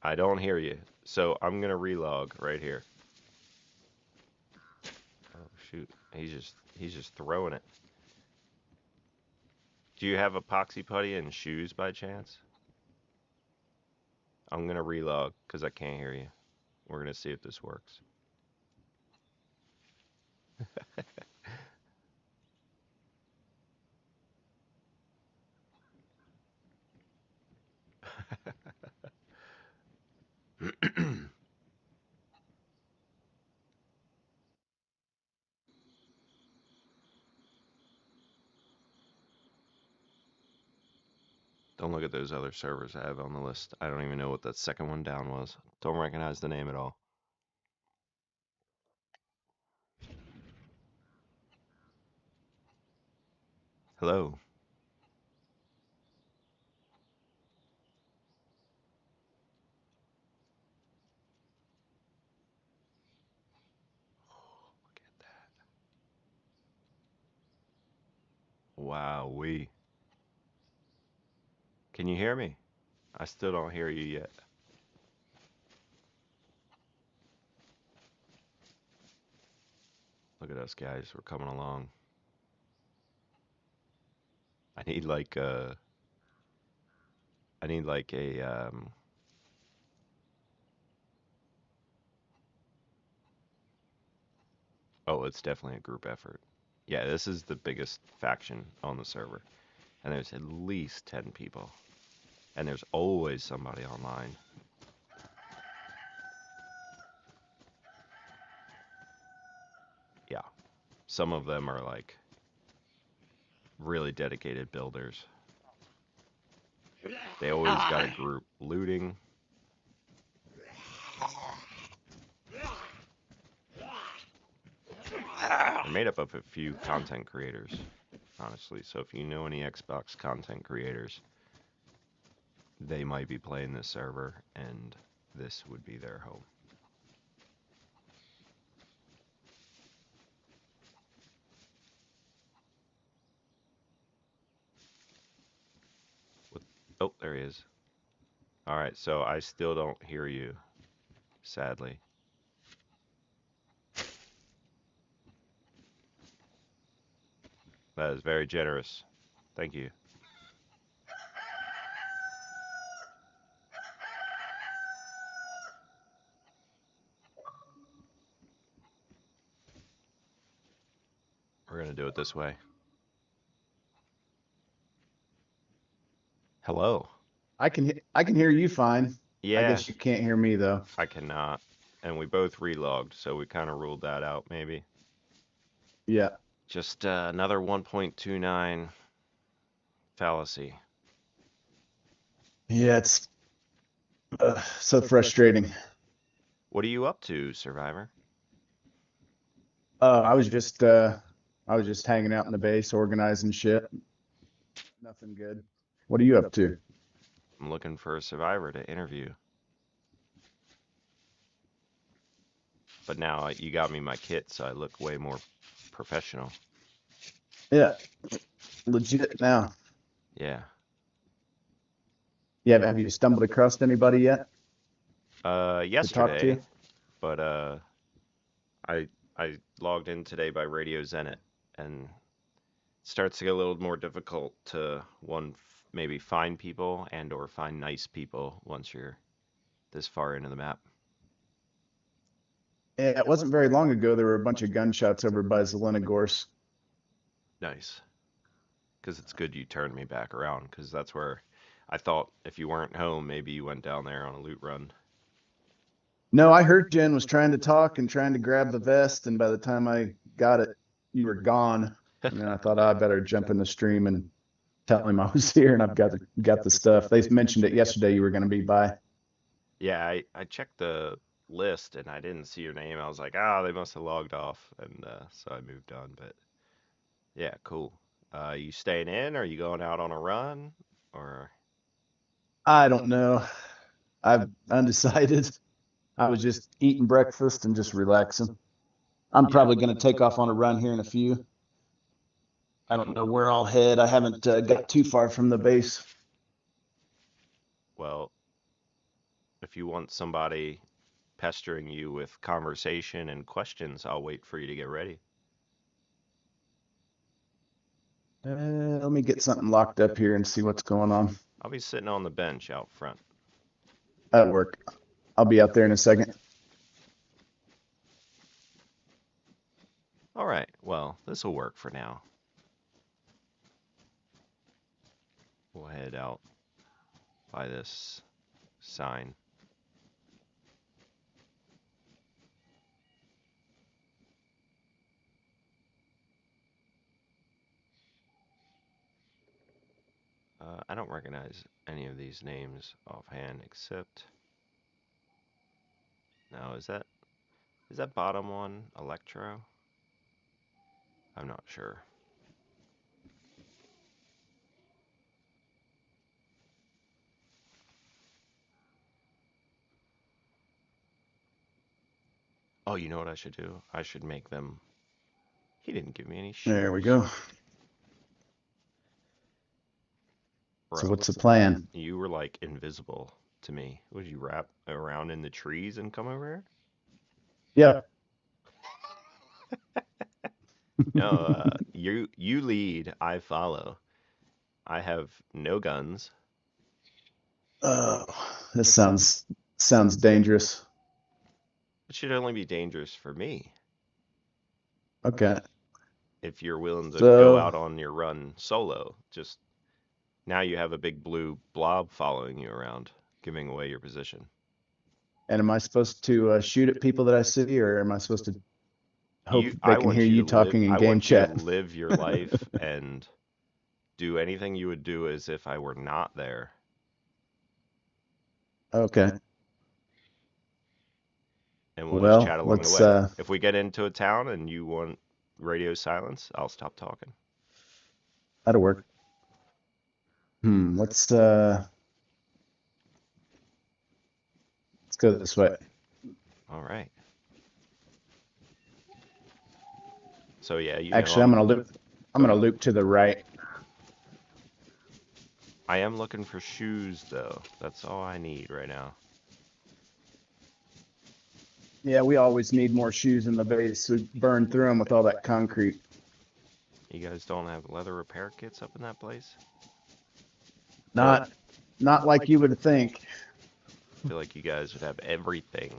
I don't hear you, so I'm gonna relog right here. Oh shoot, he's just throwing it. Do you have epoxy putty and shoes by chance? I'm gonna relog because I can't hear you. We're gonna see if this works. Don't look at those other servers I have on the list. I don't even know what that second one down was. Don't recognize the name at all. Hello. Oh, look at that. Wow-wee. Can you hear me? I still don't hear you yet. Look at us guys, we're coming along. I need like a oh, it's definitely a group effort. Yeah, this is the biggest faction on the server. And there's at least 10 people. And there's always somebody online. Yeah. Some of them are like really dedicated builders. They always got a group looting. They're made up of a few content creators, honestly. So if you know any Xbox content creators, they might be playing this server, and this would be their home. What? Oh, there he is. All right, so I still don't hear you, sadly. That is very generous. Thank you. We're gonna do it this way. Hello. I can hear you fine. I Yeah, guess you can't hear me though. I cannot. And we both relogged, so we kind of ruled that out, maybe. Yeah. Just another 1.29 fallacy. Yeah, it's so frustrating. What are you up to, Survivor? I was just hanging out in the base, organizing shit. Nothing good. What are you up to? I'm looking for a Survivor to interview. but now you got me my kit, so I look way more professional. Yeah, legit now. Yeah. Yeah, have you stumbled across anybody yet to talk Yesterday, to? but I I logged in today by Radio Zenit, and it starts to get a little more difficult to maybe find people and or find nice people once you're this far into the map. Yeah, it wasn't very long ago. There were a bunch of gunshots over by Zelenogorsk. Nice, because it's good you turned me back around, because that's where I thought if you weren't home, maybe you went down there on a loot run. No, I heard Jen was trying to talk and trying to grab the vest, and by the time I got it, you were gone. And then I thought, I better jump in the stream and tell him I was here and I've got the stuff. They mentioned it yesterday you were going to be by. Yeah, I checked the list and I didn't see your name. I was like, ah, they must have logged off, and so I moved on. But yeah, cool. You staying in? Or are you going out on a run? Or I don't know. I'm undecided. I was just eating breakfast and just relaxing. I'm probably going to take off on a run here in a few. I don't know where I'll head. I haven't got too far from the base. well, if you want somebody pestering you with conversation and questions, I'll wait for you to get ready. Let me get something locked up here and see what's going on. I'll be sitting on the bench out front. That'll work. I'll be out there in a second. All right, well, this will work for now. We'll head out by this sign. I don't recognize any of these names offhand, except no, is that bottom one Electro? I'm not sure. Oh, you know what I should do? I should make them. He didn't give me any There we shoes. go. So Bro, what's the plan? you were like invisible to me. Would you wrap around in the trees and come over here? Yeah. No, you lead, I follow. I have no guns. Oh, this sounds dangerous. It should only be dangerous for me Okay. if you're willing to go So, out on your run solo. Just now you have a big blue blob following you around, giving away your position. and am I supposed to shoot at people that I see, or am I supposed to hope they I can hear want you you to live. talking in I game want you to chat? live your life and do anything you would do as if I were not there. Okay. And we'll just Well, chat along the let's way. If we get into a town and you want radio silence, I'll stop talking. that'll work. Let's go this way. All right. So yeah, Actually, I'm gonna loop to the right. I am looking for shoes though. That's all I need right now. Yeah, we always need more shoes in the base. We burn through them with all that concrete. You guys don't have leather repair kits up in that place? Not not like you would think. I feel like you guys would have everything.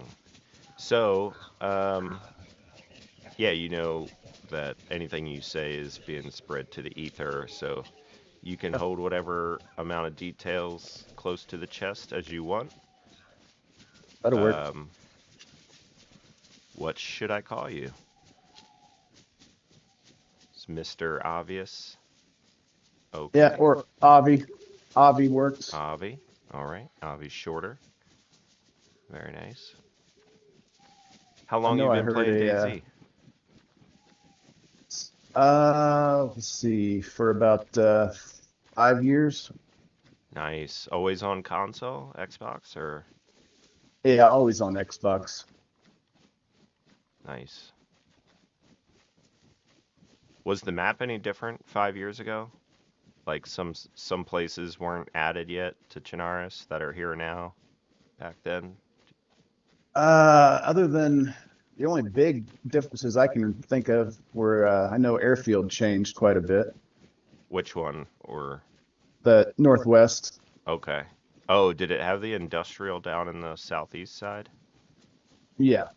So, yeah, you know that anything you say is being spread to the ether, so you can hold whatever amount of details close to the chest as you want. That'll work. Um, what should I call you? It's Mr. Obvious. Okay. Yeah, or Avi. Avi works. Avi. All right. Avi's shorter. Very nice. How I long know you I been heard playing a DayZ? let's see, for about 5 years. Nice. Always on console, Xbox, or Yeah, always on Xbox. Nice. Was the map any different 5 years ago? Like some places weren't added yet to Chernarus that are here now back then? Other than the only big differences I can think of were I know airfield changed quite a bit. Which one? Or The Northwest. okay. Oh, did it have the industrial down in the southeast side? Yeah.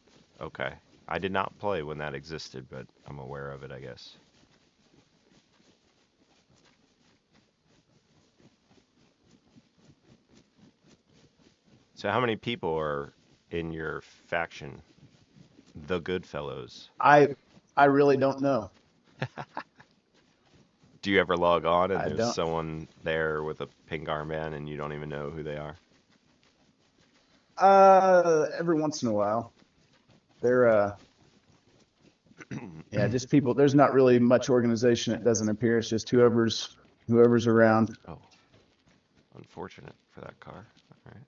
Okay. I did not play when that existed, but I'm aware of it, I guess. So how many people are in your faction? The Good Fellows. I really don't know. Do you ever log on and I there's don't. someone there with a pink armband and you don't even know who they are? Every once in a while. They're yeah, just people. There's not really much organization. It doesn't appear. It's just whoever's around. Oh, unfortunate for that car. All right.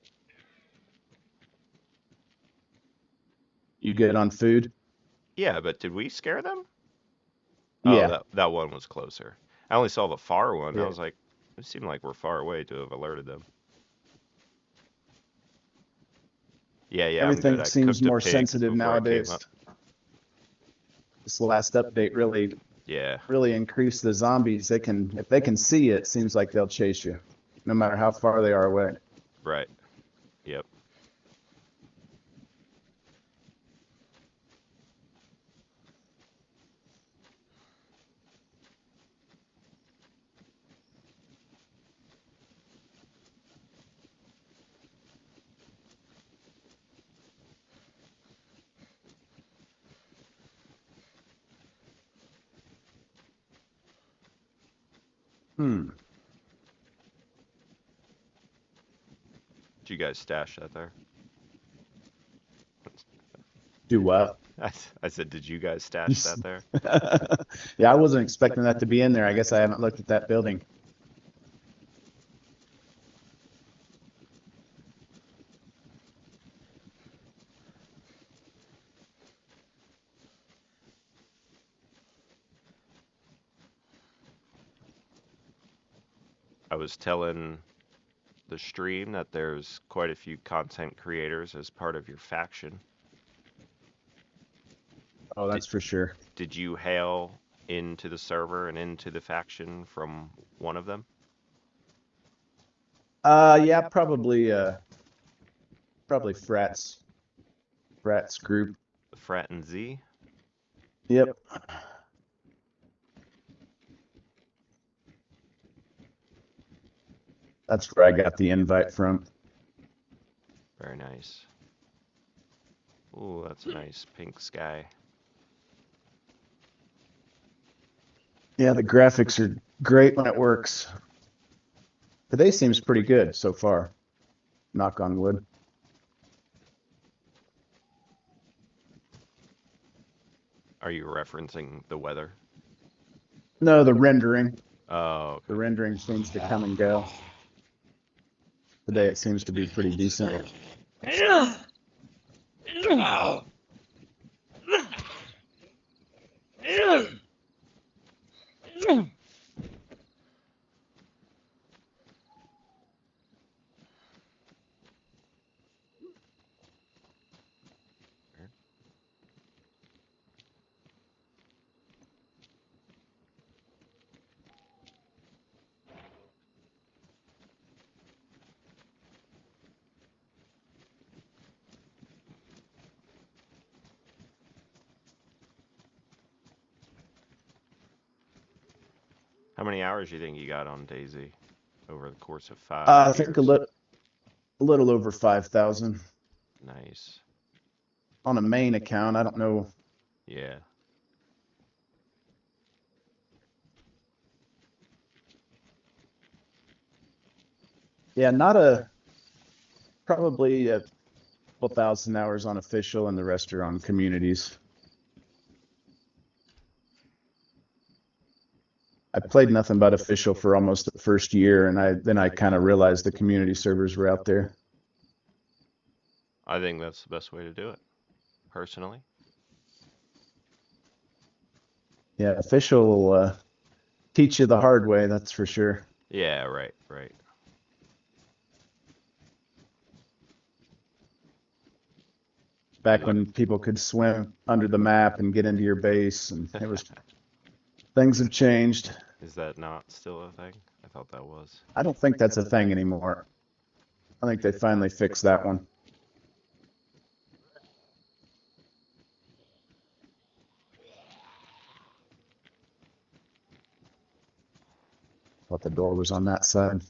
You get on food. Yeah, but did we scare them? Oh, Yeah. that one was closer. I only saw the far one. I Yeah. was like, it seemed like we're far away to have alerted them. Yeah, yeah, I'm good. Everything I seems cooked a more pig sensitive before I came nowadays. up. This last update Yeah, really increased the zombies. If they can see it, seems like they'll chase you, no matter how far they are away. right. Yep. Hmm. Did you guys stash that there? Do what? I said, did you guys stash that there? Yeah, I wasn't expecting that to be in there. I guess I haven't looked at that building. I was telling the stream that there's quite a few content creators as part of your faction. Oh, Did that's for sure. did you hail into the server and into the faction from one of them? Yeah, probably frats group. The Frat and Z? Yep. That's where I got the invite from. Very nice. Ooh, that's a nice pink sky. Yeah, the graphics are great when it works. Today seems pretty good so far. Knock on wood. Are you referencing the weather? No, the rendering. Oh, The okay. rendering seems to come and go. Today it seems to be pretty decent. How many hours do you think you got on DayZ over the course of I 5 think years? a little over 5,000 Nice. on a main account. I don't know. Yeah. Yeah, probably a couple thousand hours on official, and the rest are on communities. I played nothing but official for almost the first year, and I kind of realized the community servers were out there. I think that's the best way to do it, personally. Yeah, official will teach you the hard way, that's for sure. Yeah, right, right. You Back look. when people could swim under the map and get into your base, and it was things have changed. Is that not still a thing? I thought that was. I don't think that's a thing anymore. I think they finally fixed that one. Thought the door was on that side.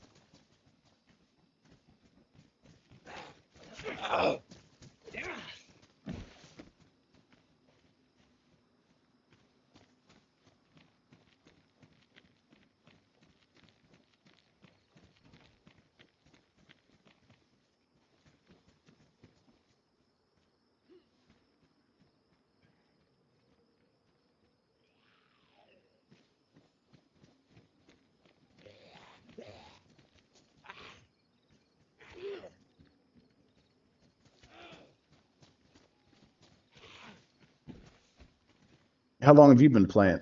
How long have you been playing?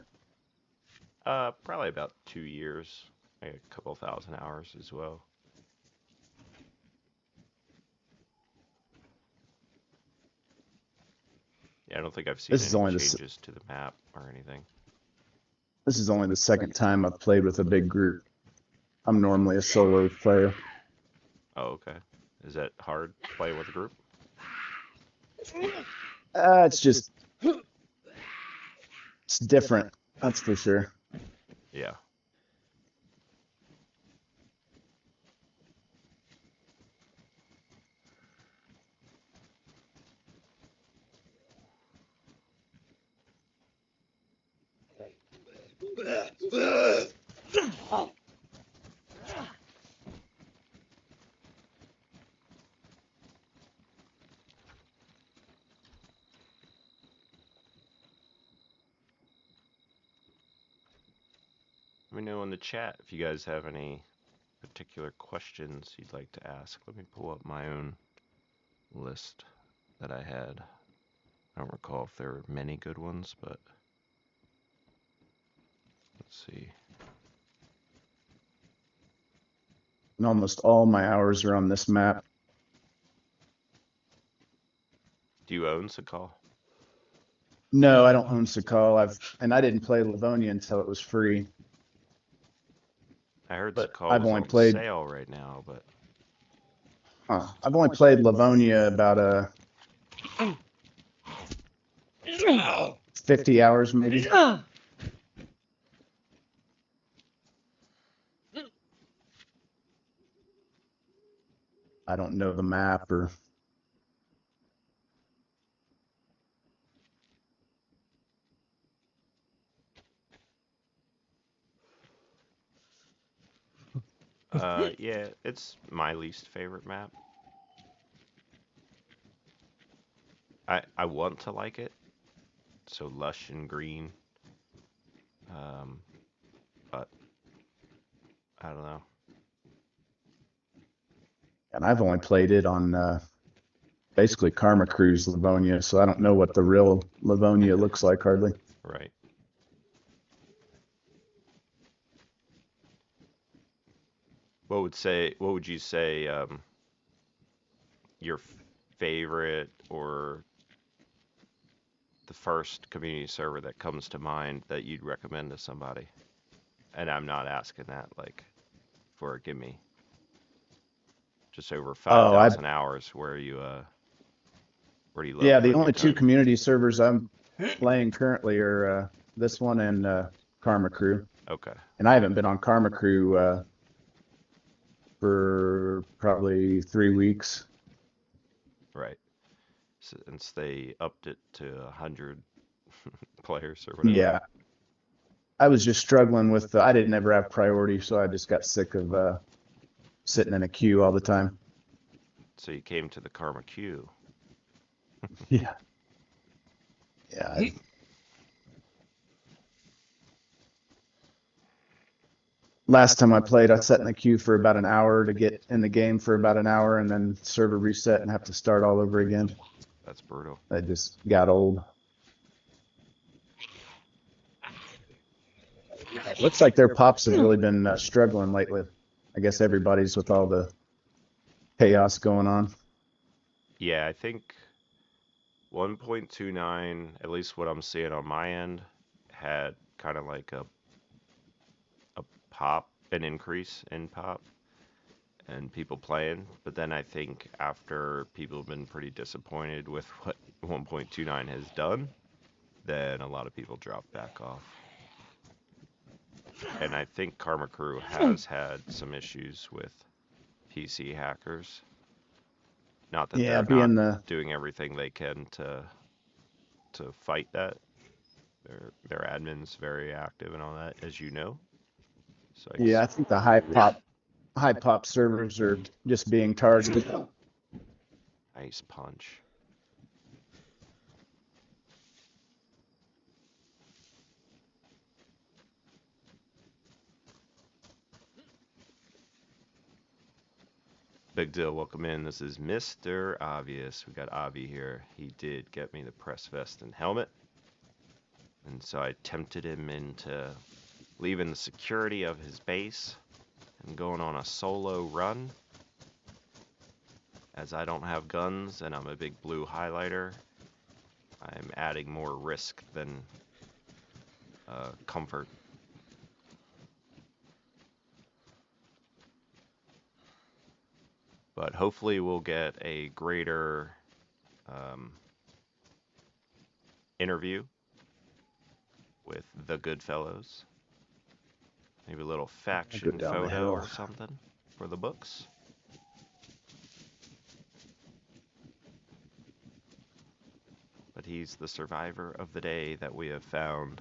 Probably about 2 years. Like a couple thousand hours as well. Yeah, I don't think I've seen This is any only changes to the map or anything. this is only the second time I've played with a big group. I'm normally a solo player. Oh, okay. Is that hard playing with a group? It's just it's different, that's for sure. Yeah. Let me know in the chat if you guys have any particular questions you'd like to ask. Let me pull up my own list that I had. I don't recall if there were many good ones, but let's see. And almost all my hours are on this map. Do you own Sakal? No, I don't own Sakal. I didn't play Livonia until it was free. I heard But Sakal I've was only on played sale right now, but I've only played Livonia about 50 hours maybe. I don't know the map or yeah, it's my least favorite map. I want to like it, so lush and green. Um, but I don't know. and I've only played it on basically Karma Cruise Livonia, so I don't know what the real Livonia looks like hardly. Right. What would you say your favorite or the first community server that comes to mind that you'd recommend to somebody? And I'm not asking that like for a gimme. Just over Oh, I 5,000 hours. Where do you love yeah, the putting your only two time? community servers I'm playing currently are this one and Karma Crew. Okay. And I haven't been on Karma Crew for probably 3 weeks. Right. Since they upped it to 100 players or whatever. Yeah, I was just struggling with I didn't ever have priority, so I just got sick of sitting in a queue all the time. So you came to the Karma Q. Yeah, yeah. Last time I played, I sat in the queue for about an hour to get in the game for about an hour, and then server reset and have to start all over again. That's brutal. I just got old. Looks like their pops have really been struggling lately. I guess everybody's with all the chaos going on. Yeah, I think 1.29, at least what I'm seeing on my end, had kind of like a pop, an increase in pop and people playing. But then I think after people have been pretty disappointed with what 1.29 has done, then a lot of people drop back off. And I think Karma Crew has had some issues with PC hackers. Not that Yeah, they're not being the doing everything they can to fight that. Their admin's very active and all that, as you know. So yeah, I think the high pop servers are just being targeted. ice punch. Big deal, welcome in. This is Mr. Obvious. We got Obvi here. He did get me the press vest and helmet. And so I tempted him into leaving the security of his base and going on a solo run. As I don't have guns and I'm a big blue highlighter, I'm adding more risk than comfort. But hopefully we'll get a greater interview with the Goodfellows. Maybe a little faction down the photo hill. or something for the books. But he's the survivor of the day that we have found.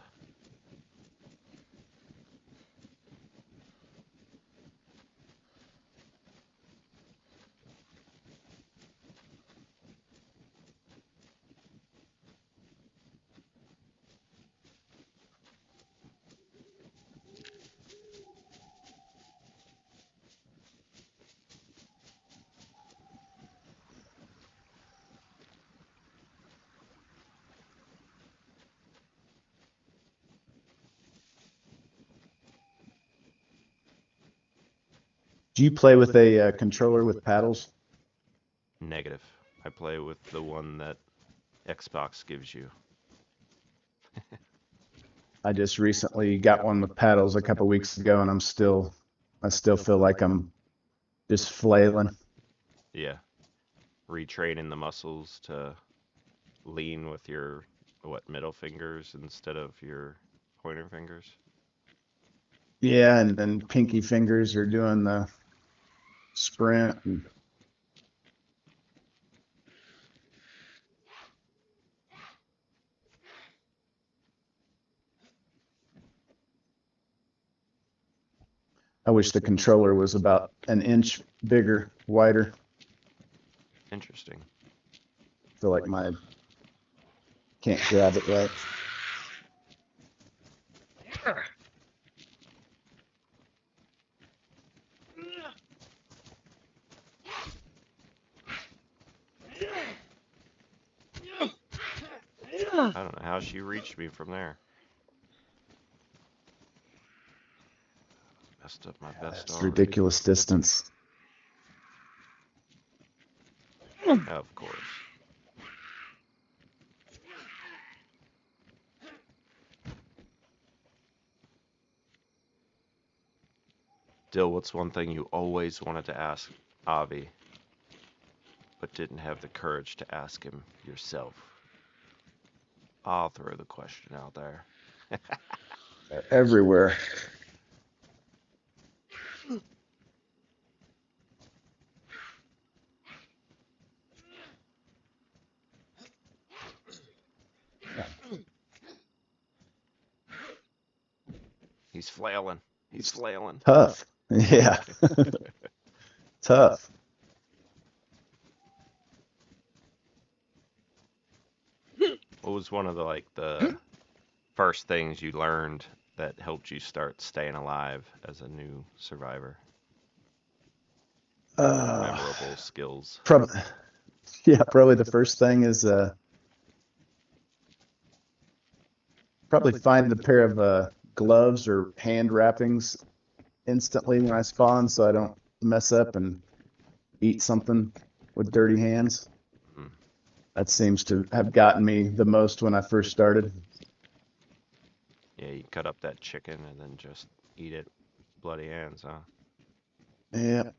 Do you play with a controller with paddles? Negative. I play with the one that Xbox gives you. I just recently got one with paddles a couple weeks ago, and I still feel like I'm just flailing. Yeah. Retraining the muscles to lean with your, middle fingers instead of your pointer fingers. Yeah, and then pinky fingers are doing the sprint. I wish the controller was about an inch bigger, wider. Interesting. I feel like my can't grab it right. I don't know how she reached me from there. Messed up my best That's already. ridiculous distance. Of course. Dill, what's one thing you always wanted to ask Avi, but didn't have the courage to ask him yourself? I'll throw the question out there. Everywhere. He's flailing. He's flailing. Tough. Yeah. Tough. What was one of the first things you learned that helped you start staying alive as a new survivor? Memorable skills. Probably the first thing is probably find a pair of gloves or hand wrappings instantly when I spawn, so I don't mess up and eat something with dirty hands. Mm. That seems to have gotten me the most when I first started. Yeah, you cut up that chicken and then just eat it bloody hands, huh? Yeah.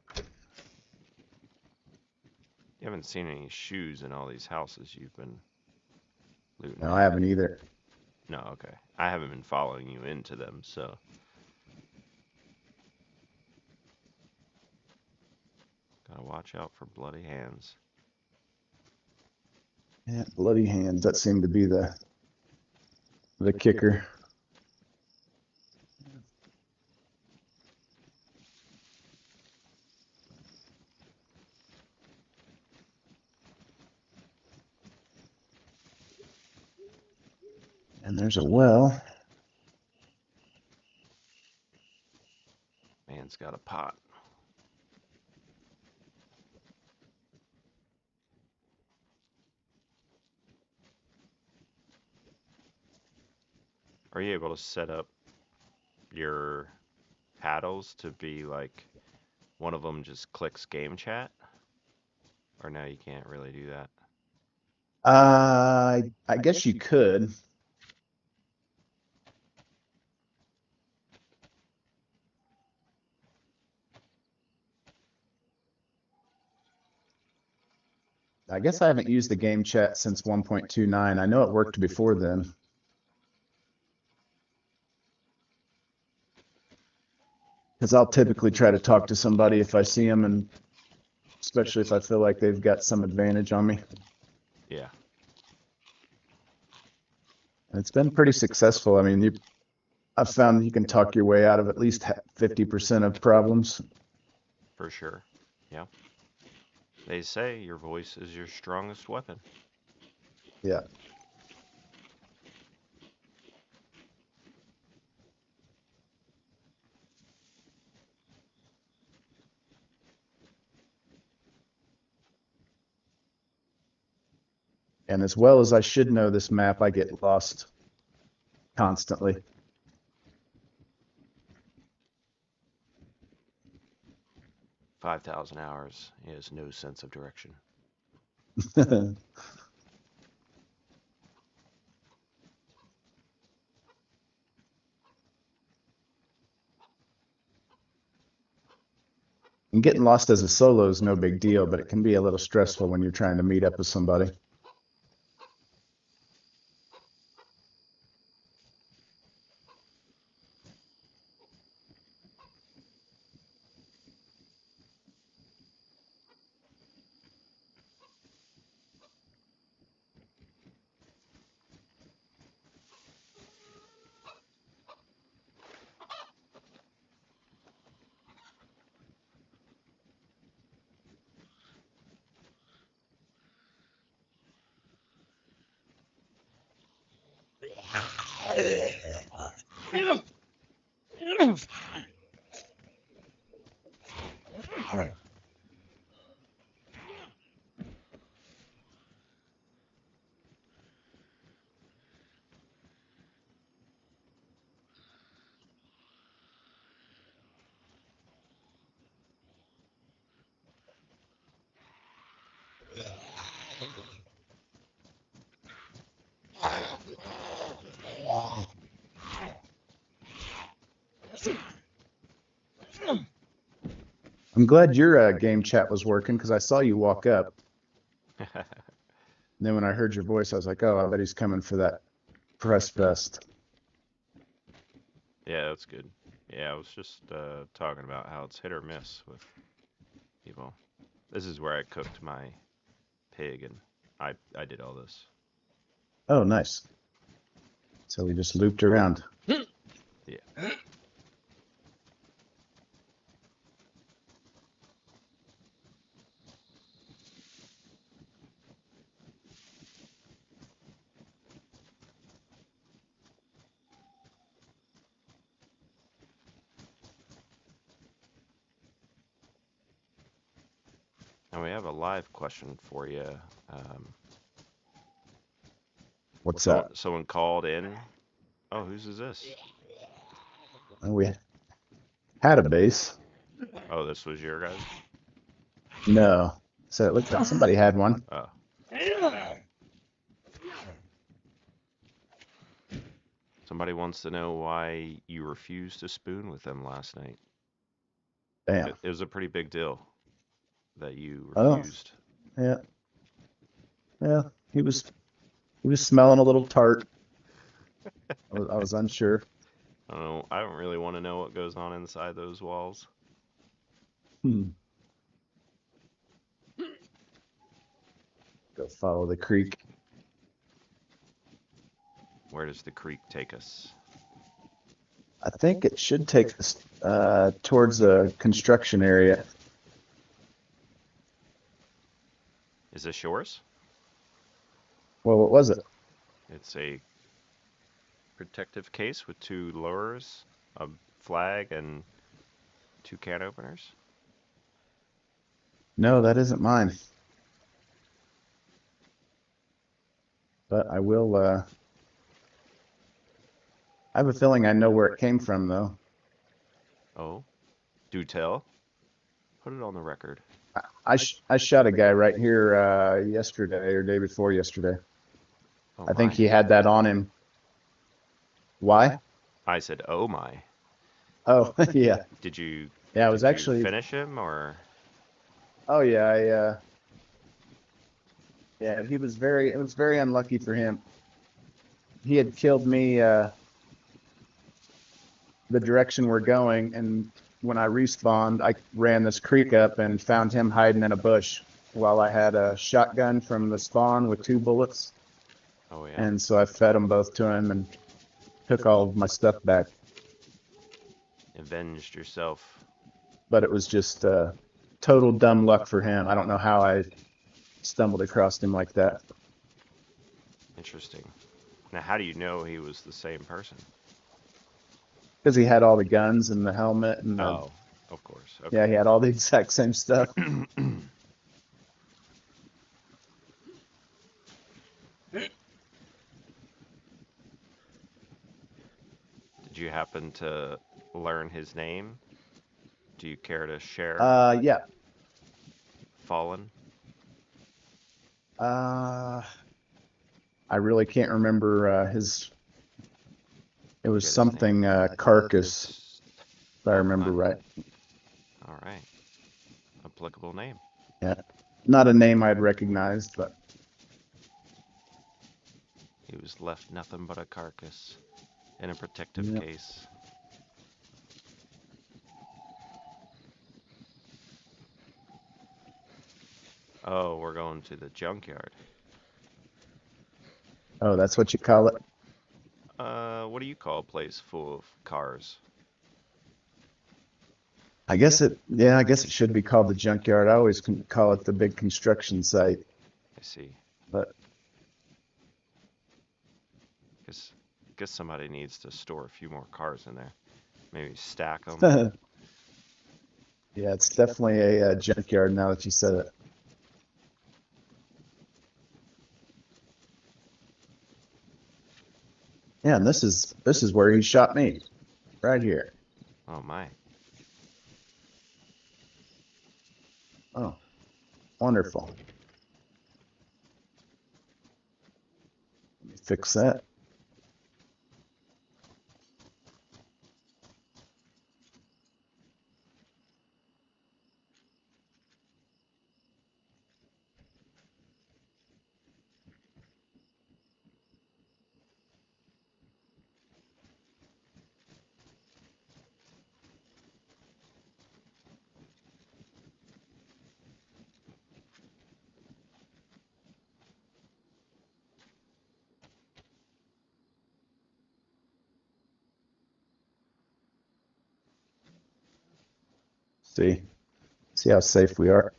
You haven't seen any shoes in all these houses you've been looting. No, I haven't either. No, okay. I haven't been following you into them, so. Gotta watch out for bloody hands. Yeah, bloody hands. That seemed to be the kicker. And there's a well. Man's got a pot. Are you able to set up your paddles to be like one of them just clicks game chat? Or no, you can't really do that. I guess you could. I guess I haven't used the game chat since 1.29. I know it worked before then. Because I'll typically try to talk to somebody if I see them, and especially if I feel like they've got some advantage on me. Yeah. And it's been pretty successful. I mean, I've found you can talk your way out of at least 50% of problems. For sure. Yeah. They say your voice is your strongest weapon. Yeah. And as well as I should know this map, I get lost constantly. 5,000 hours. He has no sense of direction. And getting lost as a solo is no big deal, but it can be a little stressful when you're trying to meet up with somebody. I'm glad your game chat was working because I saw you walk up. And then when I heard your voice, I was like, oh, I bet he's coming for that press fest. Yeah, that's good. Yeah, I was just talking about how it's hit or miss with people. This is where I cooked my pig, and I did all this. Oh, nice. So we just looped around. Yeah. And we have a live question for you. What's that? Someone called in. Oh, whose is this? And we had a base. Oh, this was your guys? No. So it looked like somebody had one. Oh. Somebody wants to know why you refused to spoon with them last night. Damn. It was a pretty big deal that you Oh, refused. yeah. Yeah. He was smelling a little tart. I was unsure. I don't know. I don't really want to know what goes on inside those walls. Hmm. Go follow the creek. Where does the creek take us? I think it should take us towards a construction area. Is this yours? Well, what was it? It's a protective case with 2 lures, a flag, and 2 can openers. No, that isn't mine. But I will. I have a feeling I know where it came from, though. Oh, do tell. Put it on the record. I shot a guy right here yesterday or day before yesterday. Oh I think my. he had that on him. Why? I said, oh my. Oh, yeah. Did you Yeah, it was did you actually. finish him or? Oh, yeah. Yeah, he was very. It was very unlucky for him. He had killed me the direction we're going, and when I respawned, I ran this creek up and found him hiding in a bush while I had a shotgun from the spawn with 2 bullets. Oh yeah. And so I fed them both to him and took all of my stuff back. Avenged yourself. But it was just total dumb luck for him. I don't know how I stumbled across him like that. Interesting. Now, how do you know he was the same person? Because he had all the guns and the helmet and Oh, of course. Okay. yeah, he had all the exact same stuff. Did you happen to learn his name? Do you care to share? Yeah. Fallen? I really can't remember his. It was Forget his something carcass, if I remember right. All right. Applicable name. Yeah, not a name I'd recognize, but He was left nothing but a carcass in a protective yeah. case. Oh, we're going to the junkyard. Oh, that's what you call it. What do you call a place full of cars? I guess it. Yeah, I guess it should be called the junkyard. I always call it the big construction site, I see. but Guess somebody needs to store a few more cars in there. Maybe stack them. yeah, it's definitely a junkyard now that you said it. Yeah, and this is where he shot me, right here. Oh my. Oh, wonderful. Let me fix that. See how safe we are.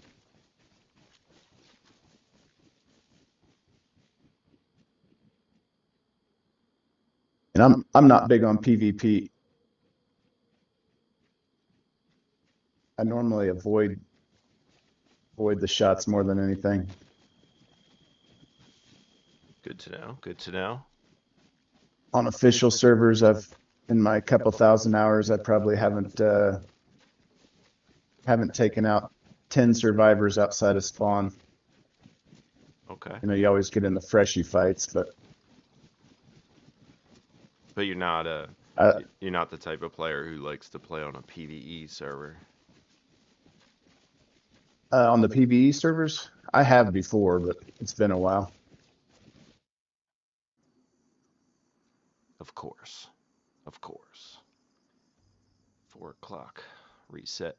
And I'm not big on PvP. I normally avoid the shots more than anything. Good to know. Good to know. On official servers, I've in my couple thousand hours, I probably haven't taken out 10 survivors outside of spawn. Okay. You know, you always get in the freshy fights, but you're not uh, you're not the type of player who likes to play on a PvE server. on the PvE servers, I have before, but it's been a while. Of course. Of course. 4 o'clock. Reset.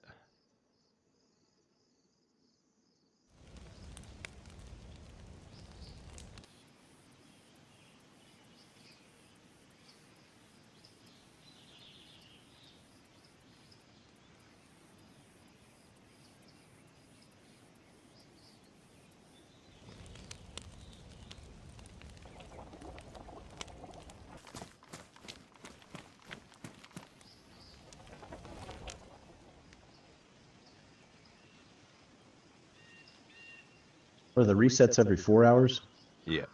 Are the resets every 4 hours? Yeah.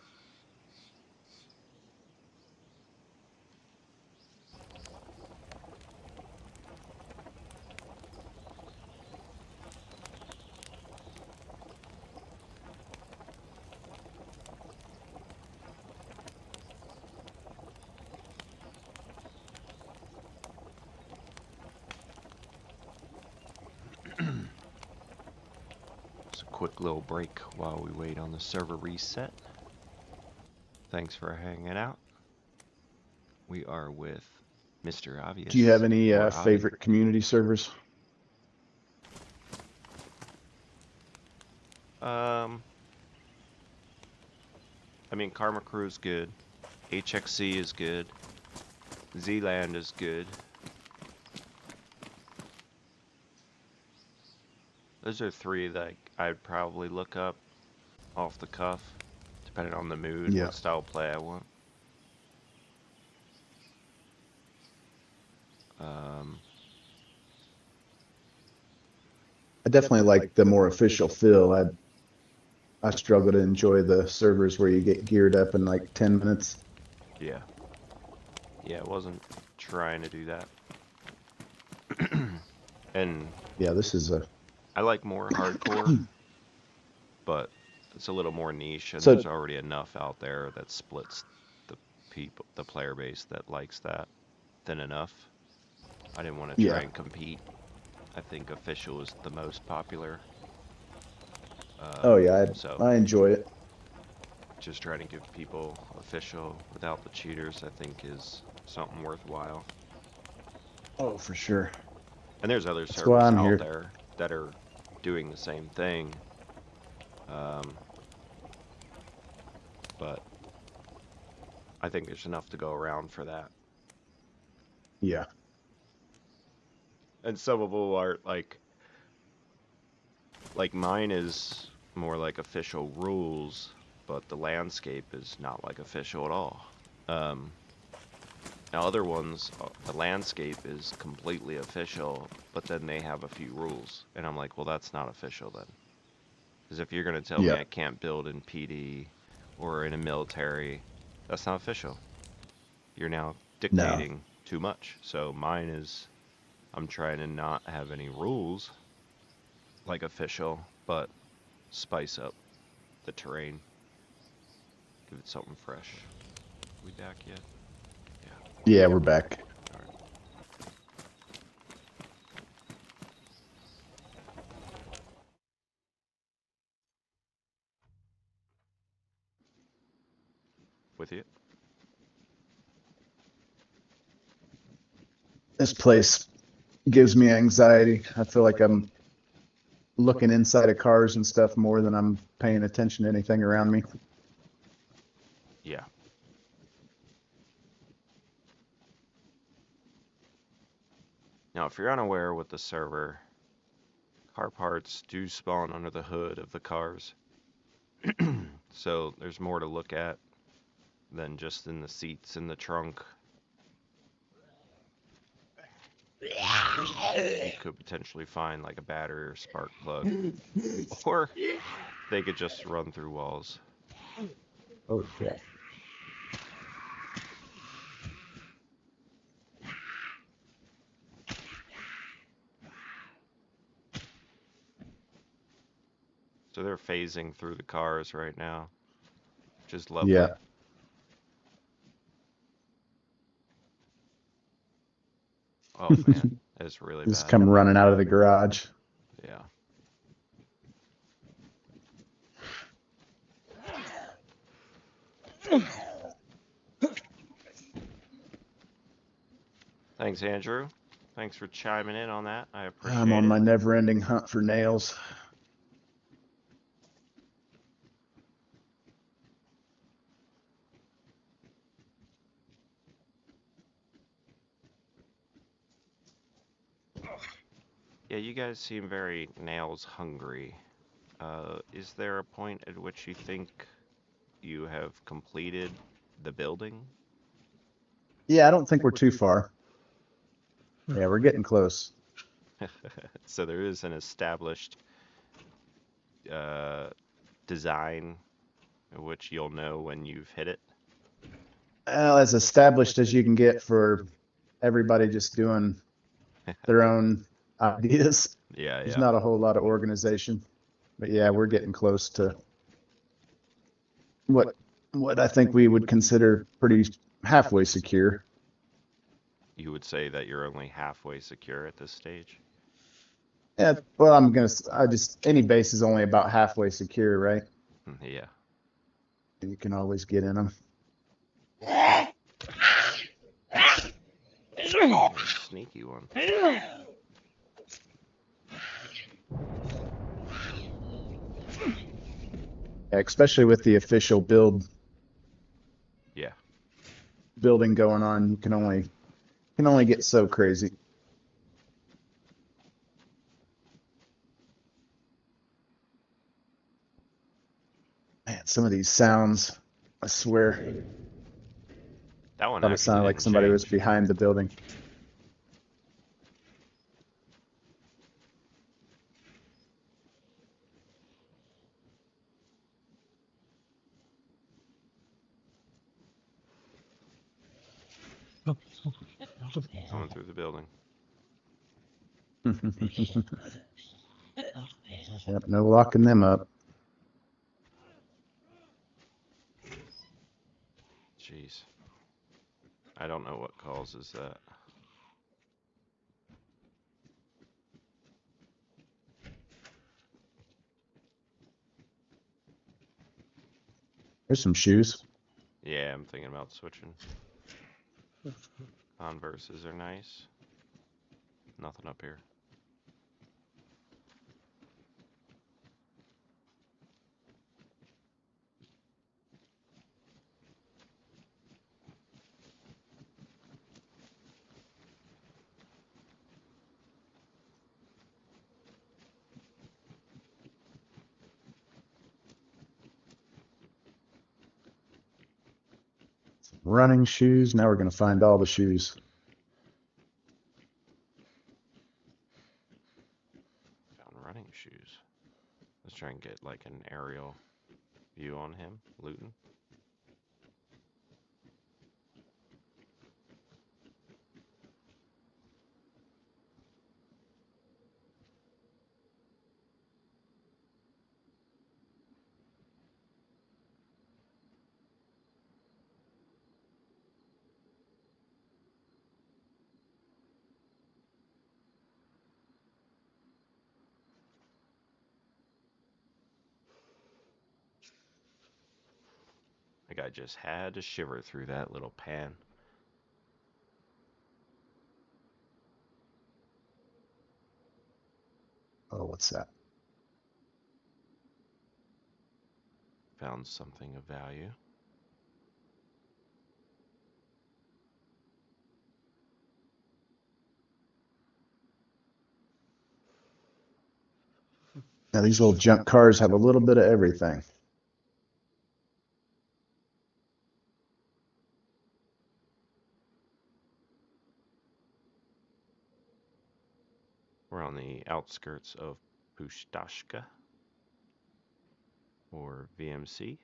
It's a quick little break while we wait on the server reset. Thanks for hanging out. We are with Mr. Obvious. Do you have any or Obvi. favorite community servers? I mean, Karma Crew's good. HXC is good. Z-Land is good. Those are 3 that I'd probably look up off the cuff, depending on the mood, Yeah. what style play I want. I definitely like the more official feel. I struggle to enjoy the servers where you get geared up in like 10 minutes. Yeah. Yeah, I wasn't trying to do that. And yeah, this is a... I like more hardcore, but it's a little more niche, and So- there's already enough out there that splits the player base that likes that thin enough. I didn't want to try Yeah. and compete. I think official is the most popular. Oh yeah, So I enjoy it. just trying to give people official without the cheaters, I think, is something worthwhile. Oh, for sure. And there's other That's why servers I'm out here. there that are doing the same thing. But I think there's enough to go around for that. Yeah. And some of them are like mine is more like official rules, but the landscape is not like official at all. Now other ones, the landscape is completely official, but then they have a few rules, and I'm like, well, that's not official then. Because if you're gonna tell me I can't build in PD or in a military, that's not official. You're now dictating too much. So mine is, I'm trying to not have any rules like official, but spice up the terrain. Give it something fresh. We back yet? Yeah, we're back. All right. With you? This place gives me anxiety. I feel like I'm looking inside of cars and stuff more than I'm paying attention to anything around me. Yeah. Now, if you're unaware with the server, car parts do spawn under the hood of the cars. So there's more to look at than just in the seats in the trunk. You could potentially find like a battery or spark plug. Or they could just run through walls. Oh shit. So they're phasing through the cars right now, which is lovely. Yeah. Oh man, it's really Just bad. come running out of the garage. Yeah. Thanks, Andrew. Thanks for chiming in on that. I I'm appreciate on it. my never-ending hunt for nails. Yeah, you guys seem very nails hungry. Is there a point at which you think you have completed the building? Yeah, I don't think we're too far. Yeah, we're getting close. So there is an established uh, design which you'll know when you've hit it. Well, as established as you can get for everybody just doing their own ideas. Yeah, There's yeah. not a whole lot of organization. But yeah, we're getting close to what I think we would consider pretty halfway secure. You would say that you're only halfway secure at this stage? Yeah, well, any base is only about halfway secure, right? Yeah. You can always get in them. Sneaky one. Especially with the official Yeah. building going on, you can only get so crazy. Man, some of these sounds, I swear, That one thought it actually sounded like didn't somebody was change. behind the building. Coming through the building. Yep, no locking them up. Jeez. I don't know what causes that. There's some shoes. Yeah, I'm thinking about switching. Converses are nice. Nothing up here. Running shoes. Now we're going to find all the shoes. Found running shoes. Let's try and get like an aerial view on him, looting. The guy just had to shiver through that little pan. Oh, what's that? Found something of value. Now these little junk cars have a little bit of everything. We're on the outskirts of Pustashka, or VMC.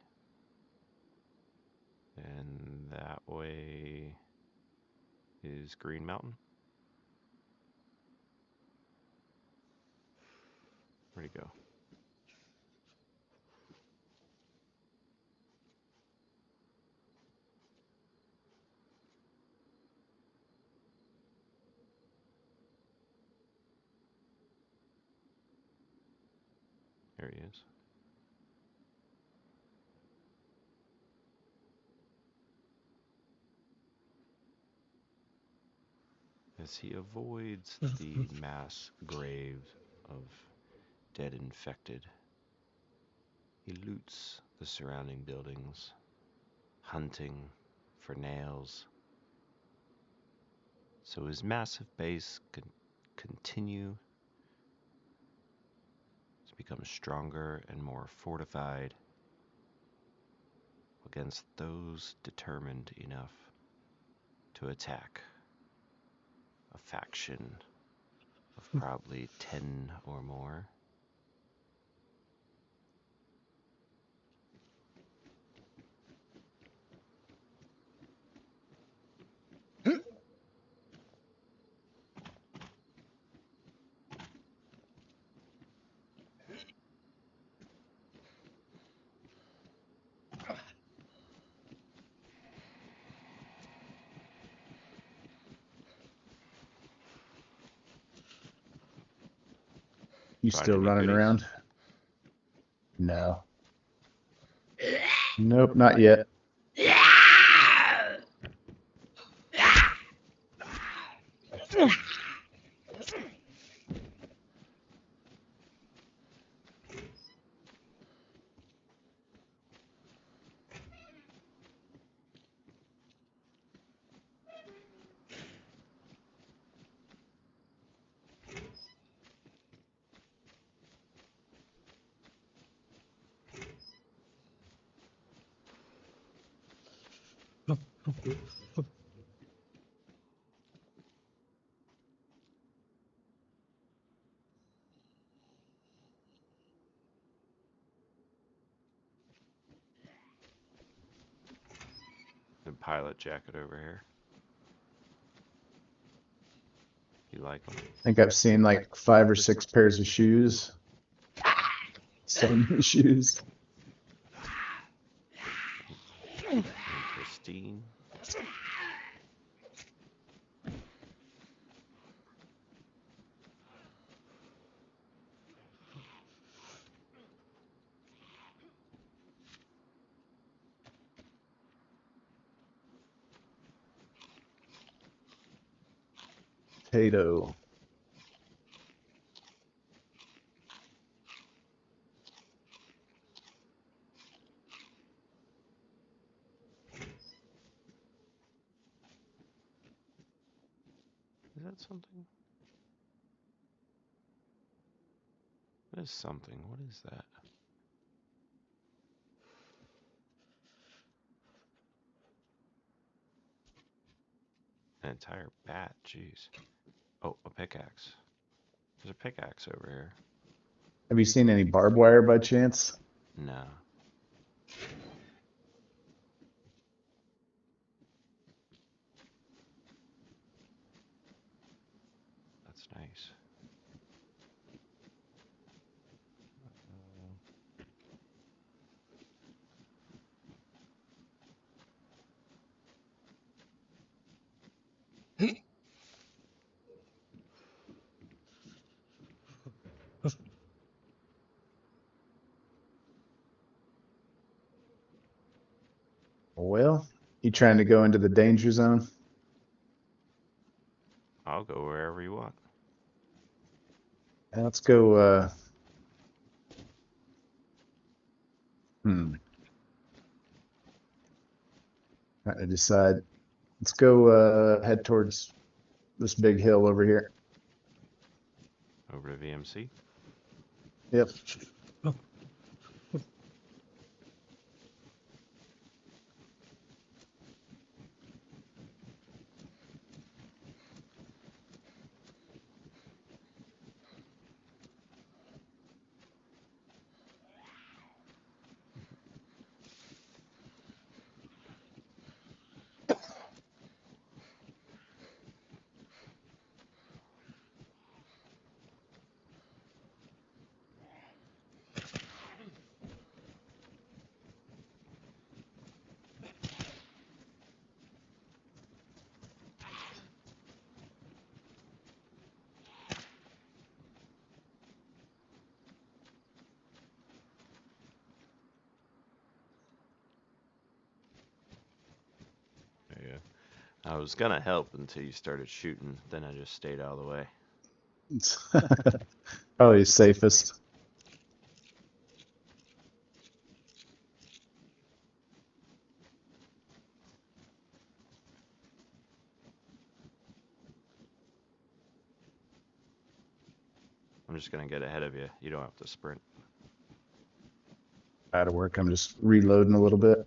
And that way is Green Mountain. Where'd he go? There he is. As he avoids the mass grave of dead infected, he loots the surrounding buildings, hunting for nails, so his massive base can continue to become stronger and more fortified against those determined enough to attack a faction of probably 10 or more. You Find still any running goodies? around? No. Nope, not yet. The pilot jacket over here. You like them? I think I've seen like 5 or 6 pairs of shoes. So many shoes. And pristine. Potato. Is that something? That is something. What is that? An entire bat. Jeez. Oh, a pickaxe. There's a pickaxe over here. Have you seen any barbed wire by chance? No. That's nice. Well, you trying to go into the danger zone? I'll go wherever you want. Let's go, trying to decide. Let's go, head towards this big hill over here. Over to VMC. Yep. I was gonna help until you started shooting, then I just stayed out of the way. It's probably safest. I'm just gonna get ahead of you. You don't have to sprint. Out of work. I'm just reloading a little bit.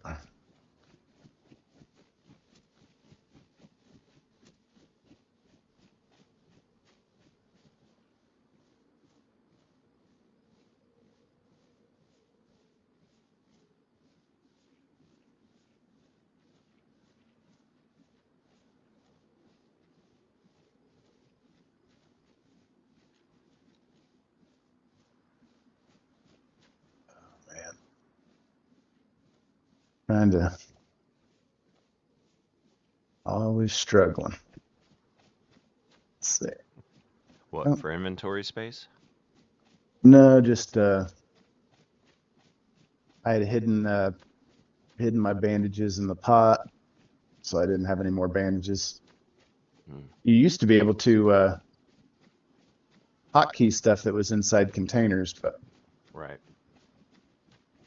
Man, trying to always struggling. Let's see. What, Oh, for inventory space? no, just I had hidden my bandages in the pot, so I didn't have any more bandages. Hmm. You used to be able to hotkey stuff that was inside containers, but Right.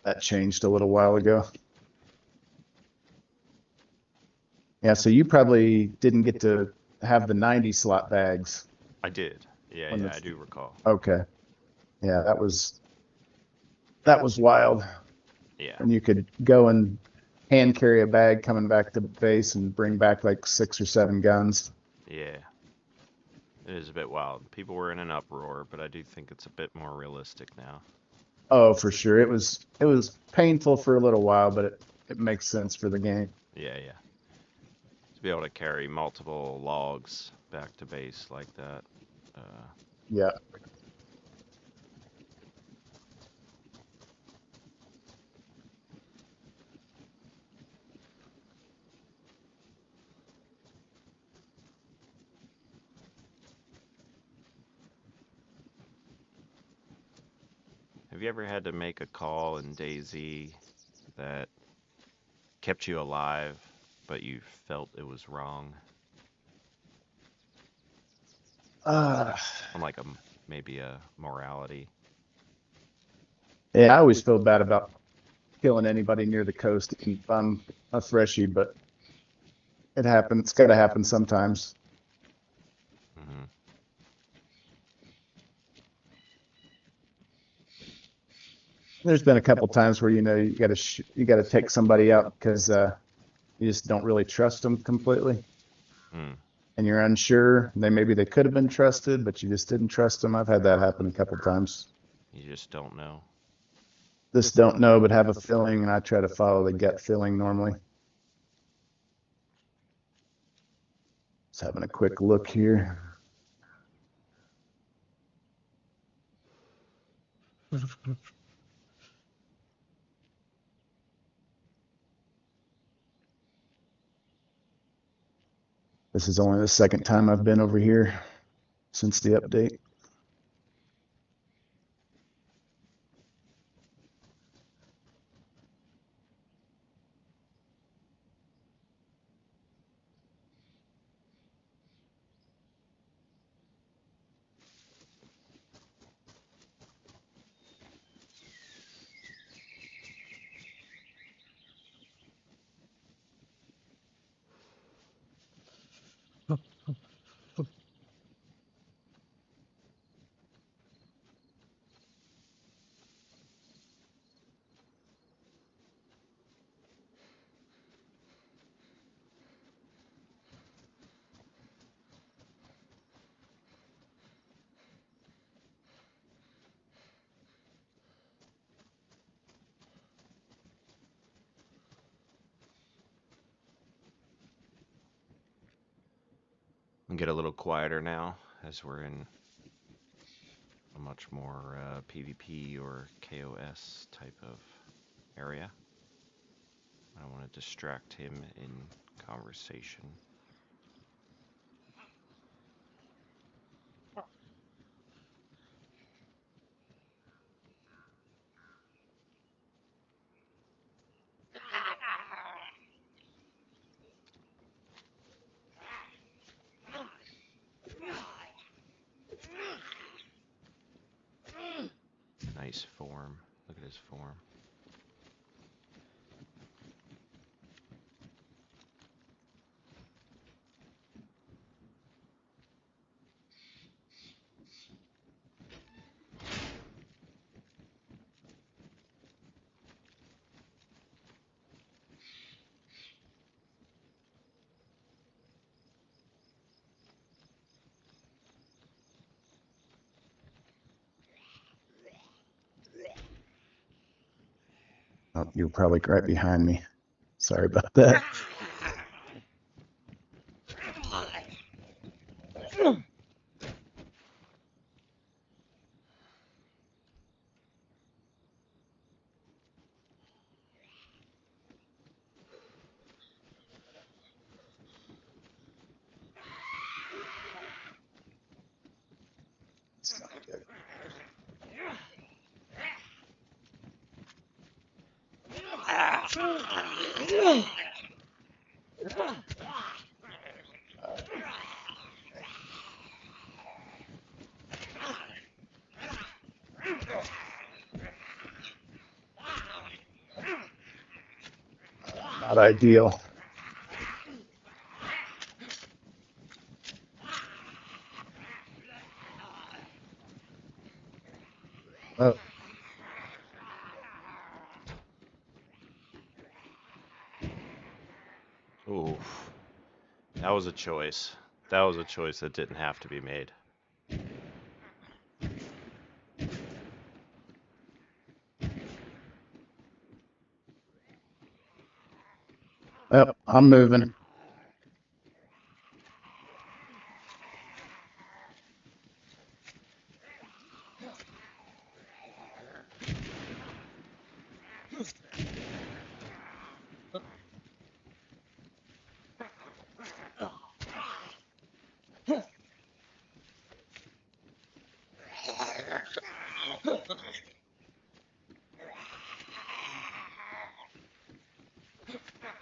that changed a little while ago. Yeah, so you probably didn't get to have the 90 slot bags I did. Yeah, when yeah, the I do recall. okay. Yeah, that was wild. Yeah, And you could go and hand carry a bag coming back to base and bring back like 6 or 7 guns. yeah. It is a bit wild. People were in an uproar, but I do think it's a bit more realistic now. Oh, for sure. It was painful for a little while, but it makes sense for the game. Yeah, yeah. To be able to carry multiple logs back to base like that. Uh, Yeah. have you ever had to make a call in DayZ that kept you alive, but you felt it was wrong? Uh, On like maybe a morality. yeah, I always feel bad about killing anybody near the coast if I'm a freshie, but it happens. It's got to happen sometimes. Hmm. There's been a couple times where you got to take somebody out because you just don't really trust them completely, Mm. and you're unsure. Maybe they could have been trusted, but you just didn't trust them. I've had that happen a couple times. You just don't know. Just don't know, but have a feeling, and I try to follow the gut feeling normally. Just having a quick look here. This is only the second time I've been over here since the update. And get a little quieter now as we're in a much more PvP or KOS type of area. I don't want to distract him in conversation. nice form. Look at his form. Oh, you're probably right behind me. Sorry about that. It's not good. Not ideal. Oh, Oof. That was a choice. That was a choice that didn't have to be made. well, I'm moving.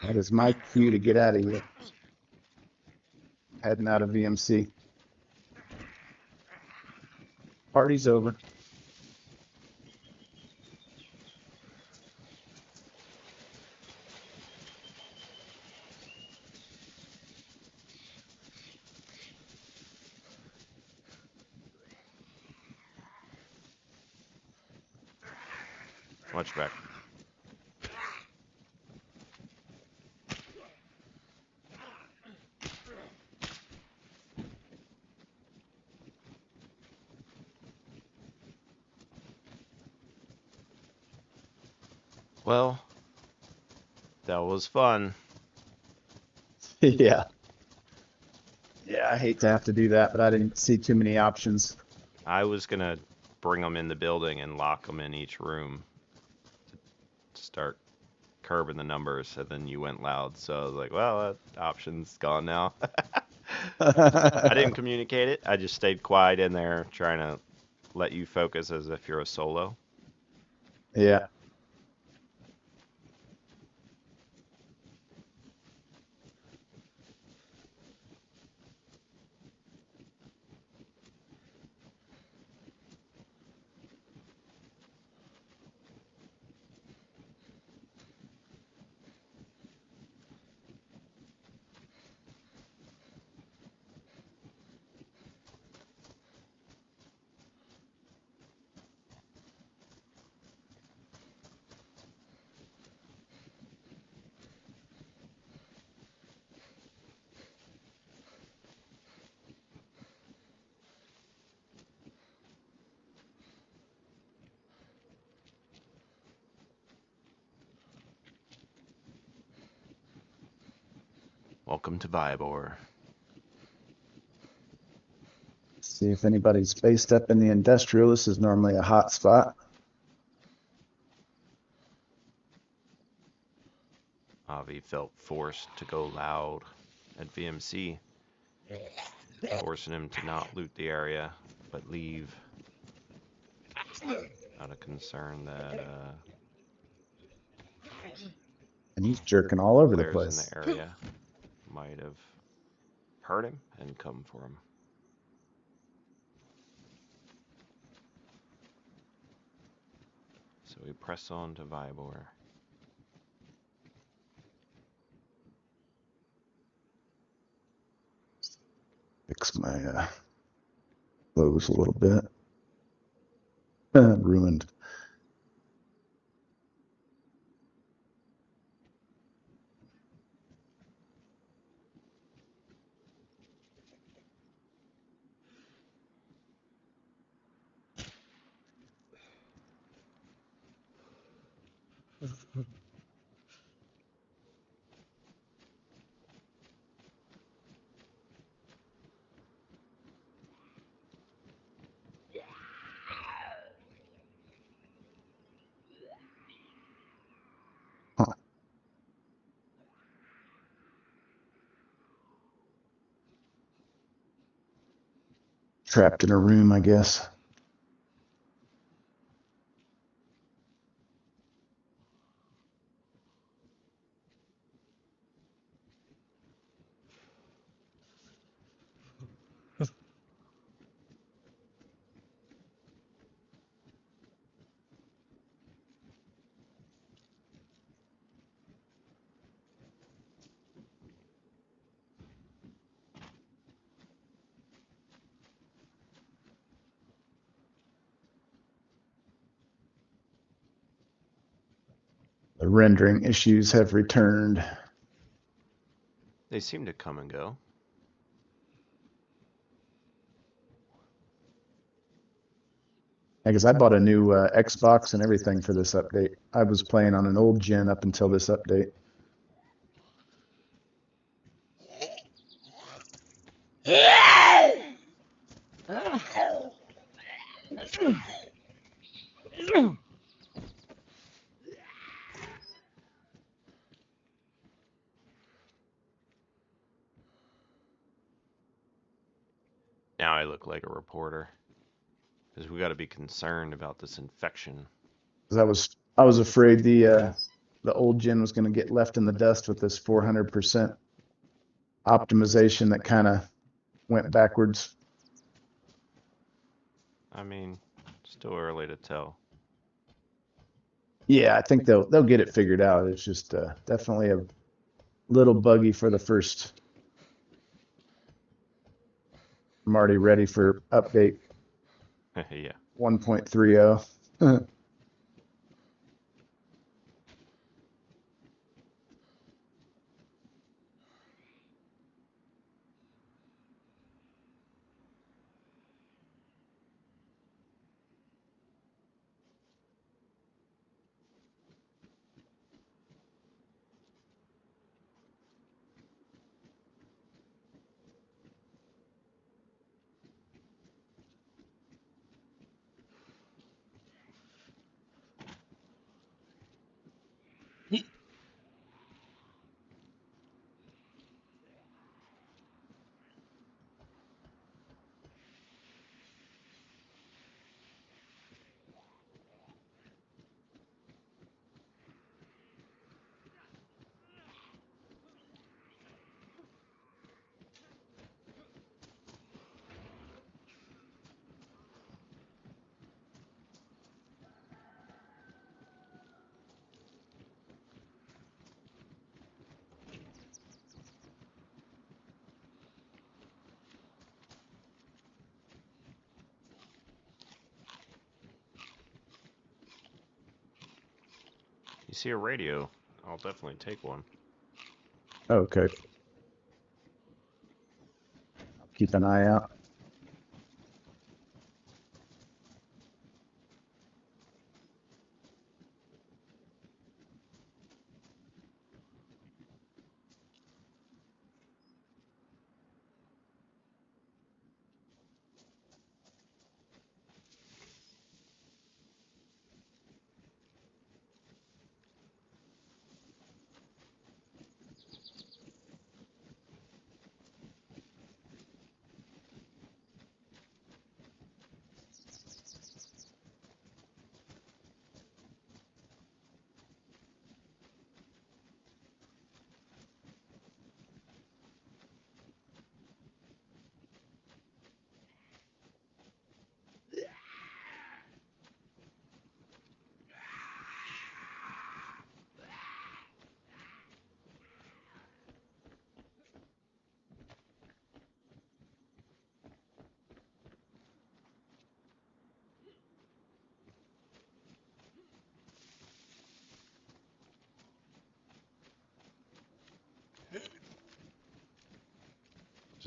That is my cue to get out of here. Heading out of VMC. Party's over. Watch back. Well, that was fun. Yeah. Yeah, I hate to have to do that, but I didn't see too many options. I was gonna bring them in the building and lock them in each room to start curbing the numbers, and then you went loud, so I was like, well, that option's gone now. I didn't communicate it. I just stayed quiet in there, trying to let you focus as if you're a solo. Yeah. Welcome to Vibor. See if anybody's based up in the industrial. This is normally a hot spot. Avi felt forced to go loud at VMC, forcing him to not loot the area, but leave out of concern that And he's jerking all over the players in place. the area might have heard him and come for him. So we press on to Vybor. Fix my clothes a little bit. Ruined. Huh. Trapped in a room, I guess. The rendering issues have returned. They seem to come and go. Because I bought a new Xbox and everything for this update. I was playing on an old gen up until this update. Now I look like a reporter. Because we got to be concerned about this infection. Because I was afraid the old gen was going to get left in the dust with this 400% optimization that kind of went backwards. I mean, still early to tell. Yeah, I think they'll get it figured out. It's just definitely a little buggy for the first. I'm already ready for update Yeah. 1.30. You see a radio, I'll definitely take one. Okay. I'll keep an eye out.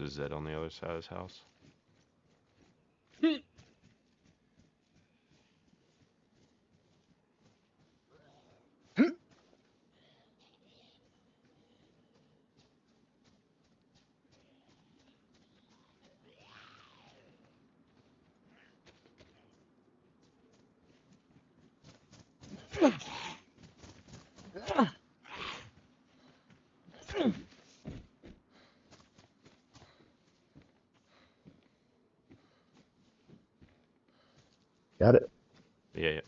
a Z on the other side of his house. Got it. Yeah.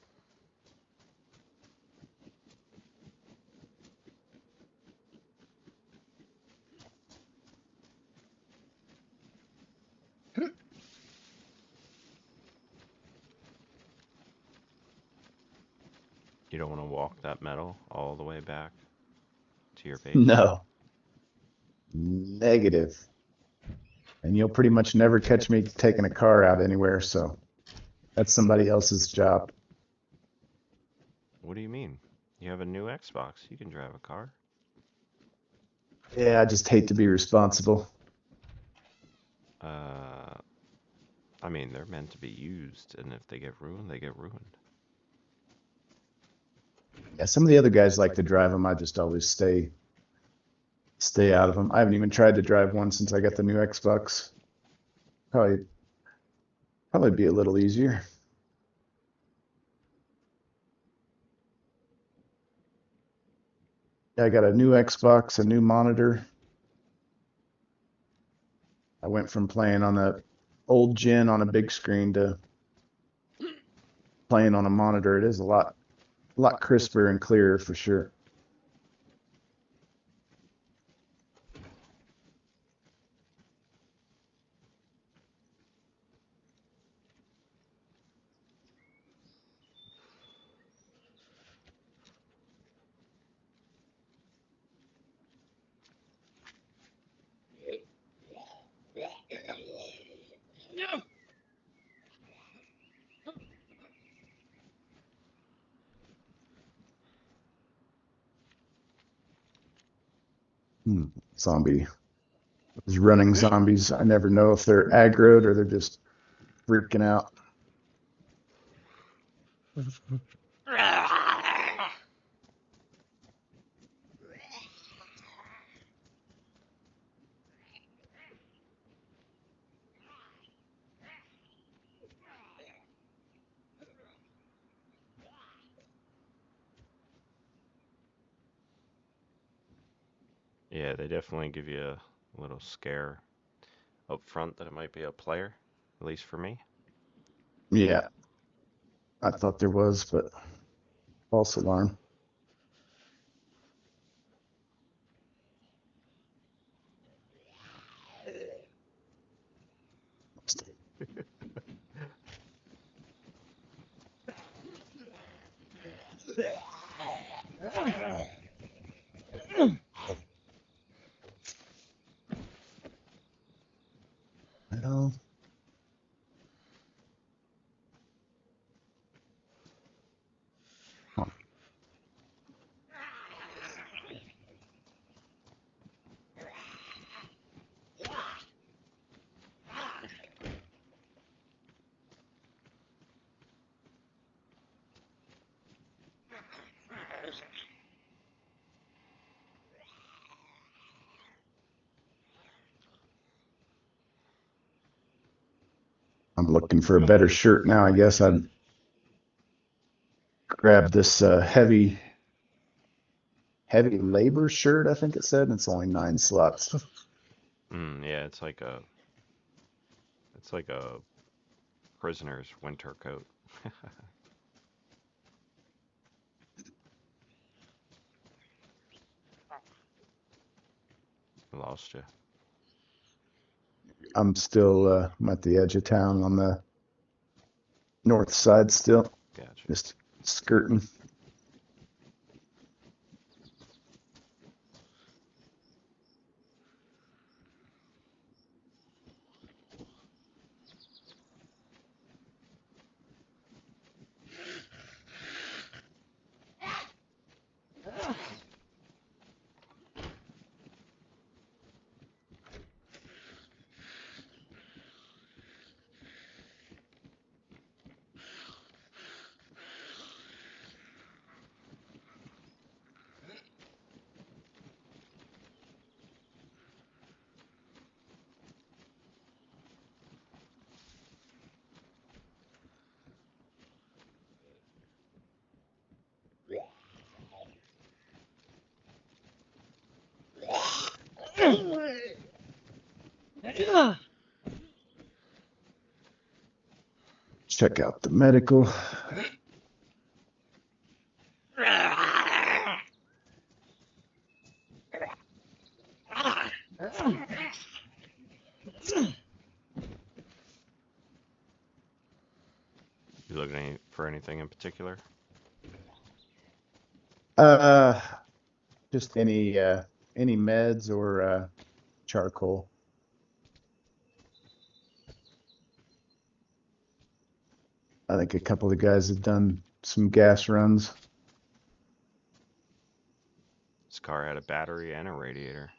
You don't want to walk that metal all the way back to your base? No. Negative. And you'll pretty much never catch me taking a car out anywhere, so that's somebody else's job. What do you mean? You have a new Xbox. You can drive a car. Yeah, I just hate to be responsible. I mean, they're meant to be used, and if they get ruined, they get ruined. Yeah, some of the other guys like to drive them. I just always stay out of them. I haven't even tried to drive one since I got the new Xbox. Probably be a little easier. Yeah, I got a new Xbox, a new monitor. I went from playing on the old gen on a big screen to playing on a monitor. It is a lot crisper and clearer for sure. Zombie. Those running zombies, I never know if they're aggroed or they're just freaking out. Yeah, they definitely give you a little scare up front that it might be a player, at least for me. Yeah, I thought there was, but false alarm. Well, I'm looking for a better shirt now. I guess I'd grab this heavy labor shirt. I think it said, and it's only 9 slots. Yeah, it's like a prisoner's winter coat. I lost you. I'm still I'm at the edge of town on the north side still, Gotcha. just skirting. Check out the medical. You looking for anything in particular? Just any meds or charcoal. I think a couple of the guys have done some gas runs. This car had a battery and a radiator.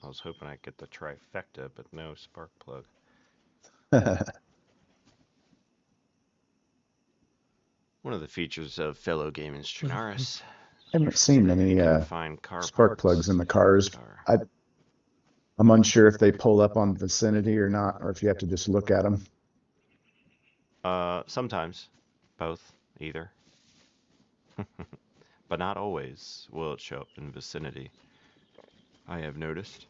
I was hoping I'd get the trifecta, but no spark plug. One of the features of FellowGamin's Chernarus. I haven't seen any find car spark plugs in the cars. I'm unsure if they pull up on the vicinity or not, or if you have to just look at them. Sometimes. Both. Either. But not always will it show up in vicinity. I have noticed.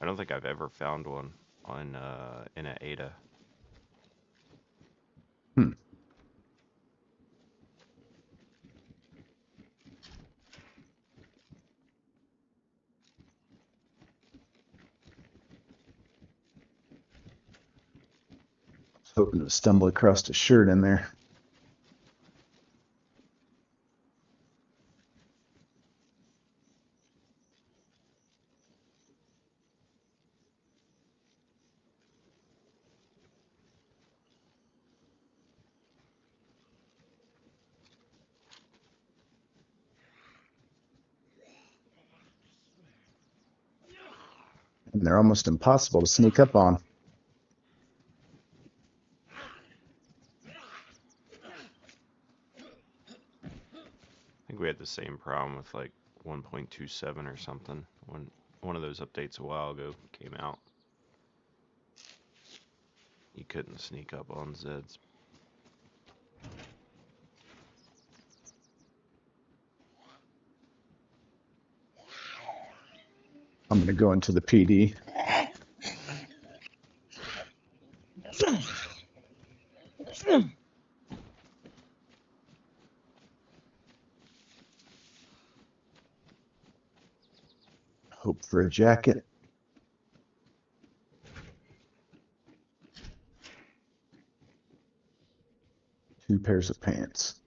I don't think I've ever found one on in an ADA. Hoping to stumble across a shirt in there. And they're almost impossible to sneak up on. I think we had the same problem with like 1.27 or something when one of those updates a while ago came out. You couldn't sneak up on Zeds. I'm going to go into the PD. Hope for a jacket. Two pairs of pants.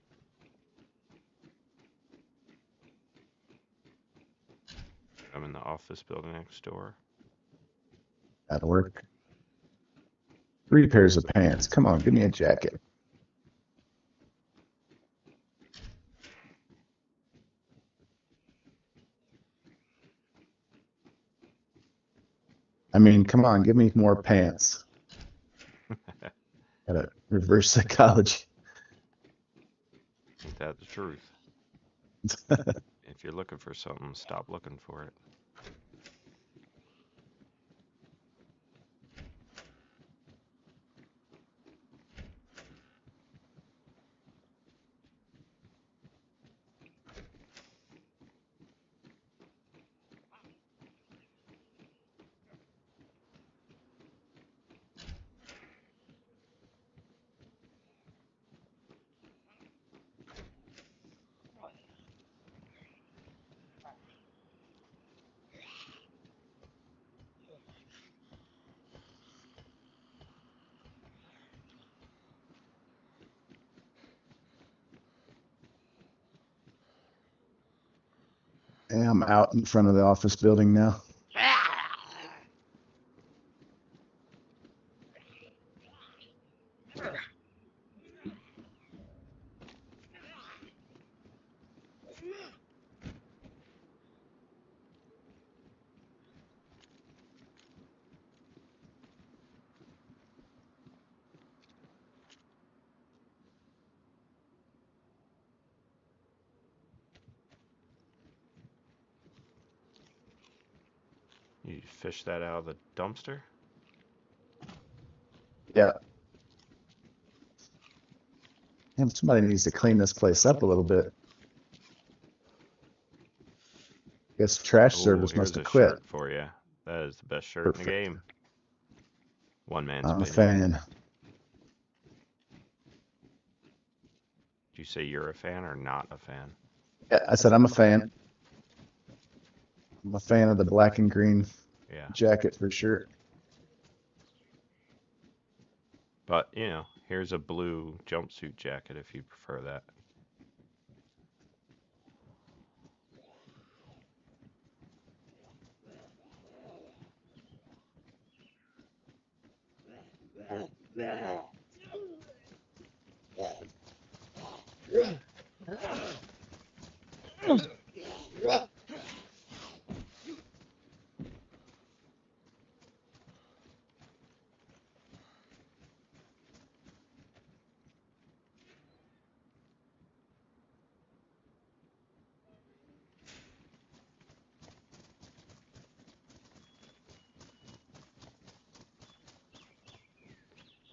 I'm in the office building next door. That'll work. 3 pairs of pants. Come on, give me a jacket. I mean, come on, give me more pants. Gotta reverse psychology. Ain't that the truth? If you're looking for something, stop looking for it. Yeah, I'm out in front of the office building now. You fish that out of the dumpster? Yeah. Damn, somebody needs to clean this place up a little bit. Guess trash Oh, service here's must a have quit. shirt for you. That is the best shirt in the Perfect. game. One man's I'm a opinion. fan. Did you say you're a fan or not a fan? Yeah, I said I'm a fan. I'm a fan of the black and green Yeah. jacket for sure. But, you know, here's a blue jumpsuit jacket if you prefer that.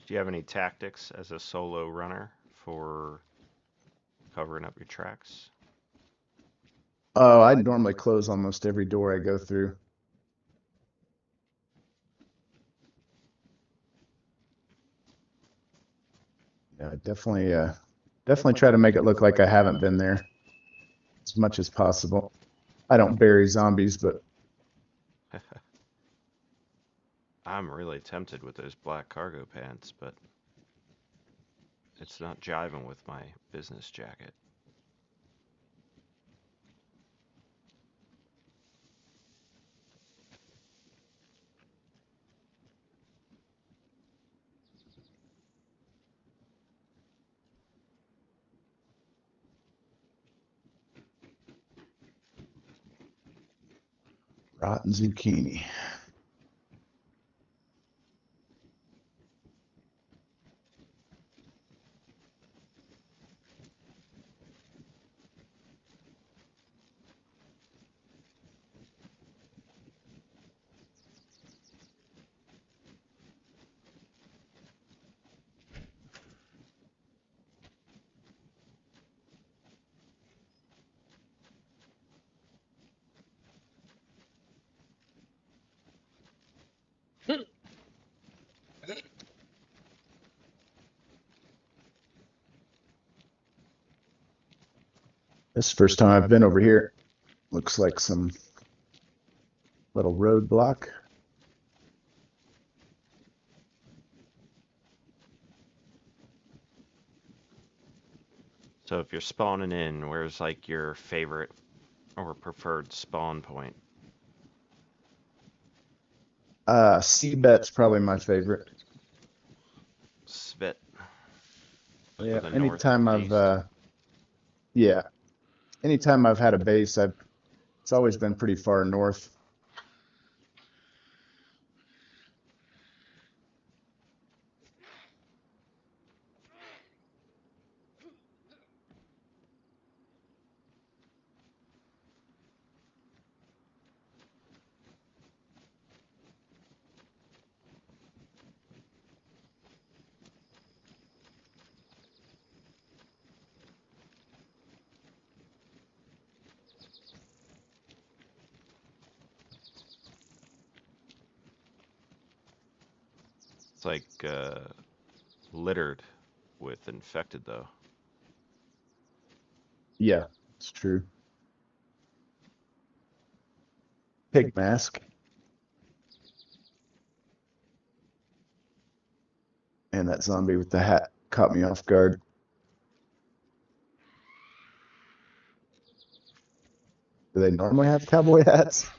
Do you have any tactics as a solo runner for covering up your tracks? Oh, I normally close almost every door I go through. Yeah, definitely try to make it look like I haven't been there as much as possible. I don't bury zombies, but I'm really tempted with those black cargo pants, but it's not jiving with my business jacket. rotten zucchini. This is the first time I've been over here. Looks like some little roadblock. So if you're spawning in, where's like your favorite or preferred spawn point? Seabet's probably my favorite. Spit. Yeah, The anytime northeast. yeah, anytime I've had a base, it's always been pretty far north. It's like littered with infected though. Yeah, it's true. Pig mask. And that zombie with the hat caught me off guard. Do they normally have cowboy hats?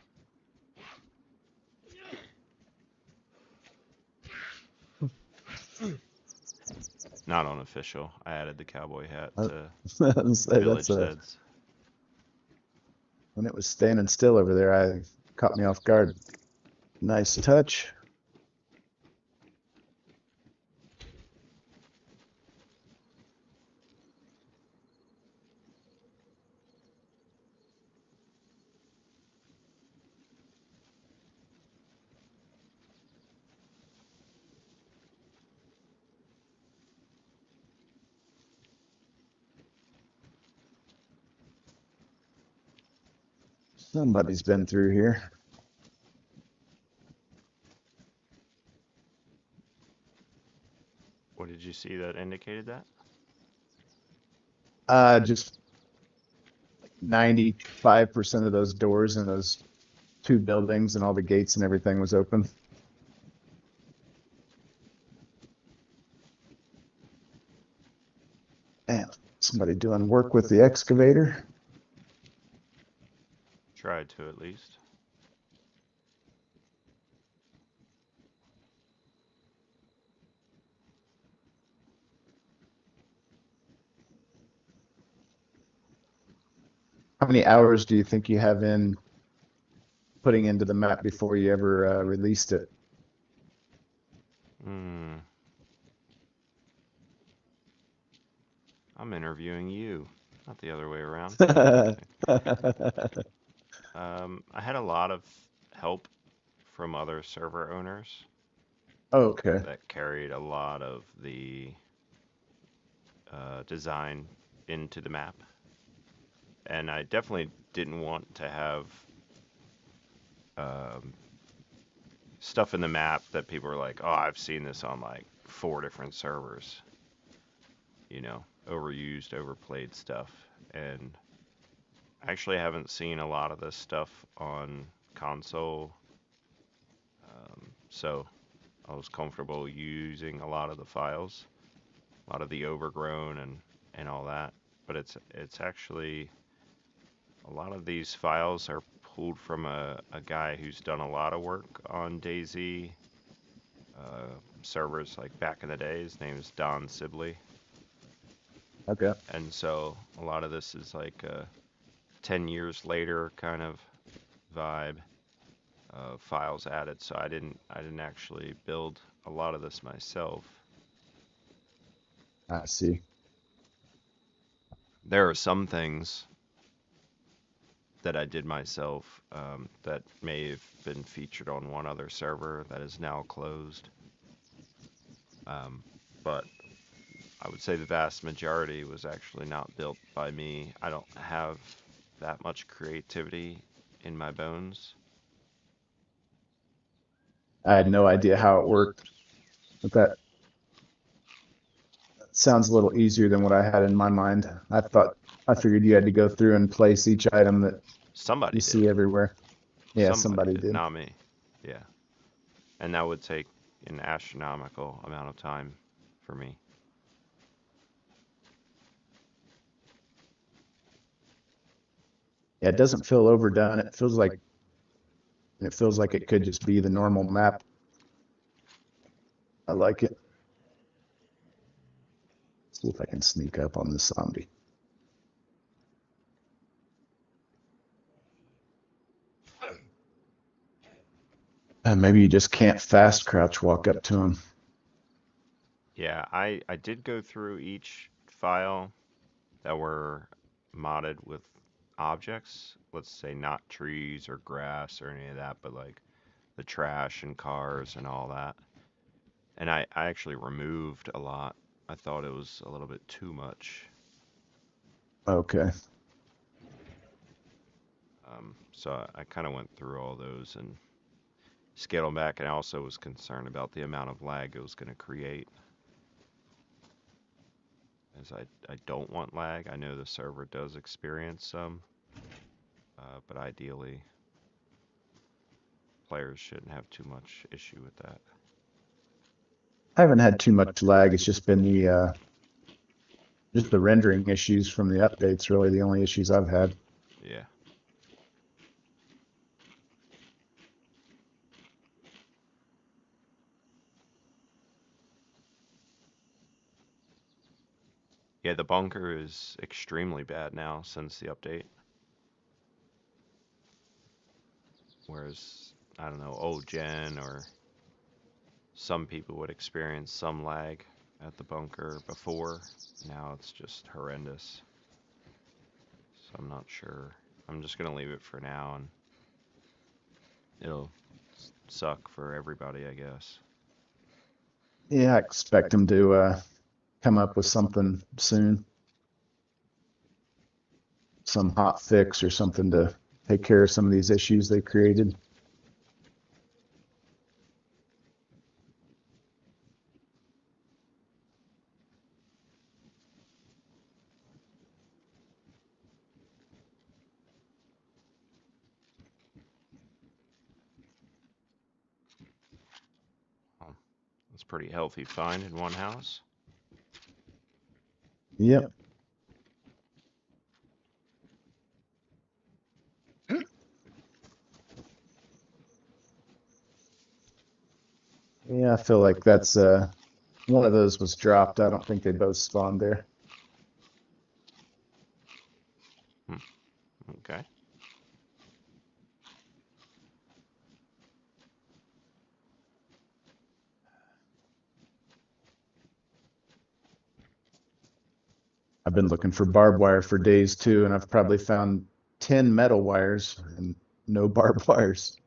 Not unofficial. I added the cowboy hat I to was say, village Zeds. when it was standing still over there, I caught me off guard. Nice touch. Somebody's been through here. What did you see that indicated that? Just 95% of those doors in those two buildings and all the gates and everything was open. And somebody doing work with the excavator. Tried to at least. How many hours do you think you have in putting into the map before you ever released it? I'm interviewing you, not the other way around. I had a lot of help from other server owners Okay. that carried a lot of the design into the map. And I definitely didn't want to have stuff in the map that people were like, oh, I've seen this on like 4 different servers. You know, overused, overplayed stuff. And I actually haven't seen a lot of this stuff on console. So I was comfortable using a lot of the files, a lot of the overgrown and all that. But it's actually a lot of these files are pulled from a guy who's done a lot of work on DayZ servers like back in the day. His name is Don Sibley. Okay. And so a lot of this is like a 10 years later kind of vibe. Files added, so I didn't actually build a lot of this myself. I see. There are some things that I did myself that may have been featured on one other server that is now closed. But I would say the vast majority was actually not built by me. I don't have that much creativity in my bones. I had no idea how it worked, but that sounds a little easier than what I had in my mind. I figured you had to go through and place each item that Somebody you did. see everywhere. Yeah, Somebody somebody did, did. not me. Yeah. And that would take an astronomical amount of time for me. Yeah, it doesn't feel overdone. It feels like it could just be the normal map. I like it. See if I can sneak up on this zombie. Maybe you just can't fast crouch walk up to him. Yeah, I did go through each file that were modded with objects. Let's say not trees or grass or any of that, but like the trash and cars and all that. And I actually removed a lot. I thought it was a little bit too much. Okay. So I kind of went through all those and scaled them back, and I also was concerned about the amount of lag it was going to create. As I don't want lag. I know the server does experience some, but ideally players shouldn't have too much issue with that. I haven't had too much lag. It's just been the rendering issues from the updates, really the only issues I've had. Yeah. Yeah, the bunker is extremely bad now since the update. Whereas, I don't know, old gen or some people would experience some lag at the bunker before. Now it's just horrendous. So I'm not sure. I'm just going to leave it for now, and it'll suck for everybody, I guess. Yeah, I expect them to come up with something soon. Some hot fix or something to take care of some of these issues they created. That's pretty healthy find in one house. Yep. Yeah, I feel like that's one of those was dropped. I don't think they both spawned there. Okay. I've been looking for barbed wire for days too, and I've probably found 10 metal wires and no barbed wires.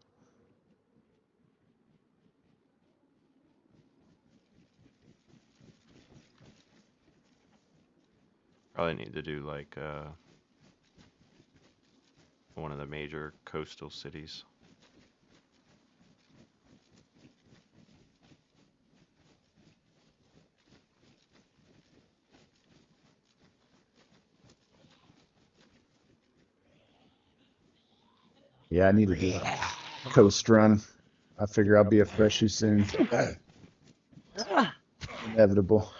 Probably need to do like one of the major coastal cities. Yeah, I need to do a coast run. I figure I'll be a freshie soon. Inevitable.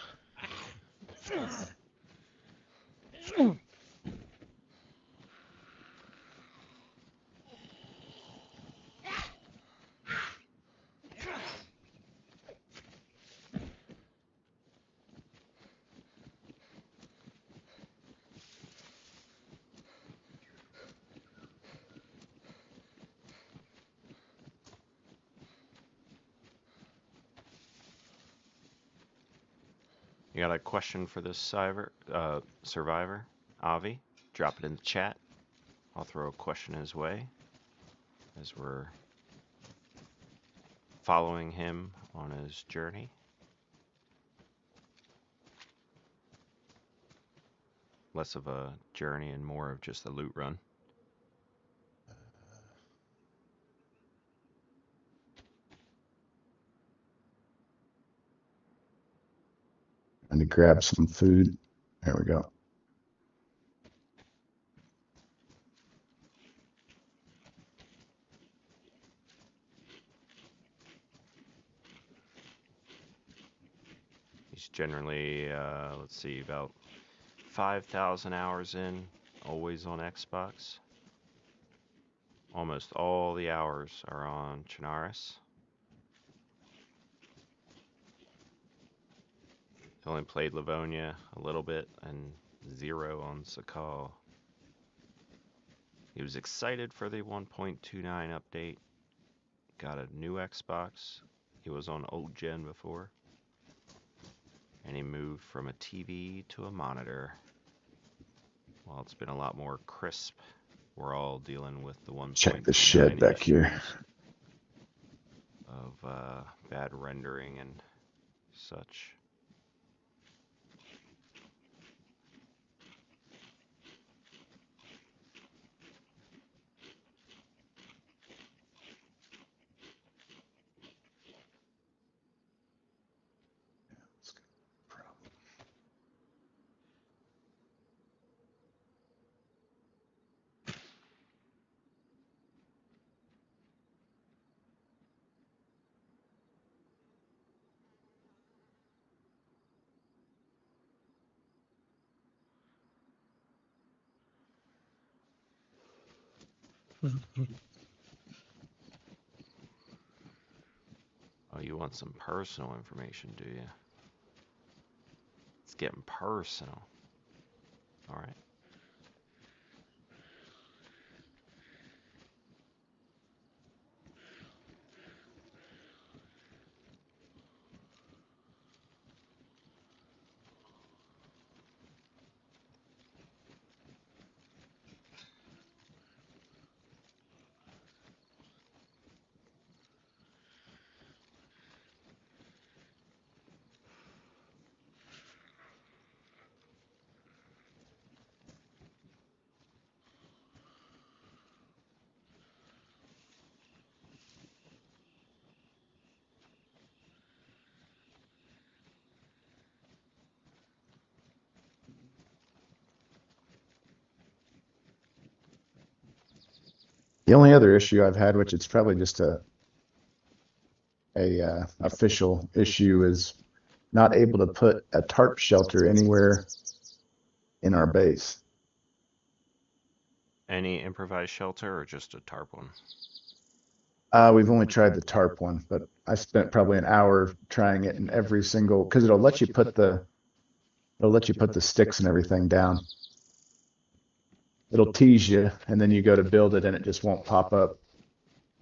You got a question for this survivor, Avi? Drop it in the chat. I'll throw a question his way as we're following him on his journey. Less of a journey and more of just a loot run. And to grab some food. There we go. He's generally, let's see, about 5,000 hours in, always on Xbox. Almost all the hours are on Chernarus. Only played Livonia a little bit and 0 on Sakal. He was excited for the 1.29 update. Got a new Xbox. He was on old gen before. And he moved from a TV to a monitor. Well, it's been a lot more crisp. We're all dealing with the 1.29 Check the shed back here. Of bad rendering and such. Oh, you want some personal information, do you? It's getting personal. All right. The only other issue I've had, which it's probably just a official issue, is not able to put a tarp shelter anywhere in our base. Any improvised shelter or just a tarp one? We've only tried the tarp one, but I spent probably an hour trying it in every single, because it'll let you put the sticks and everything down. It'll tease you, and then you go to build it, and it just won't pop up.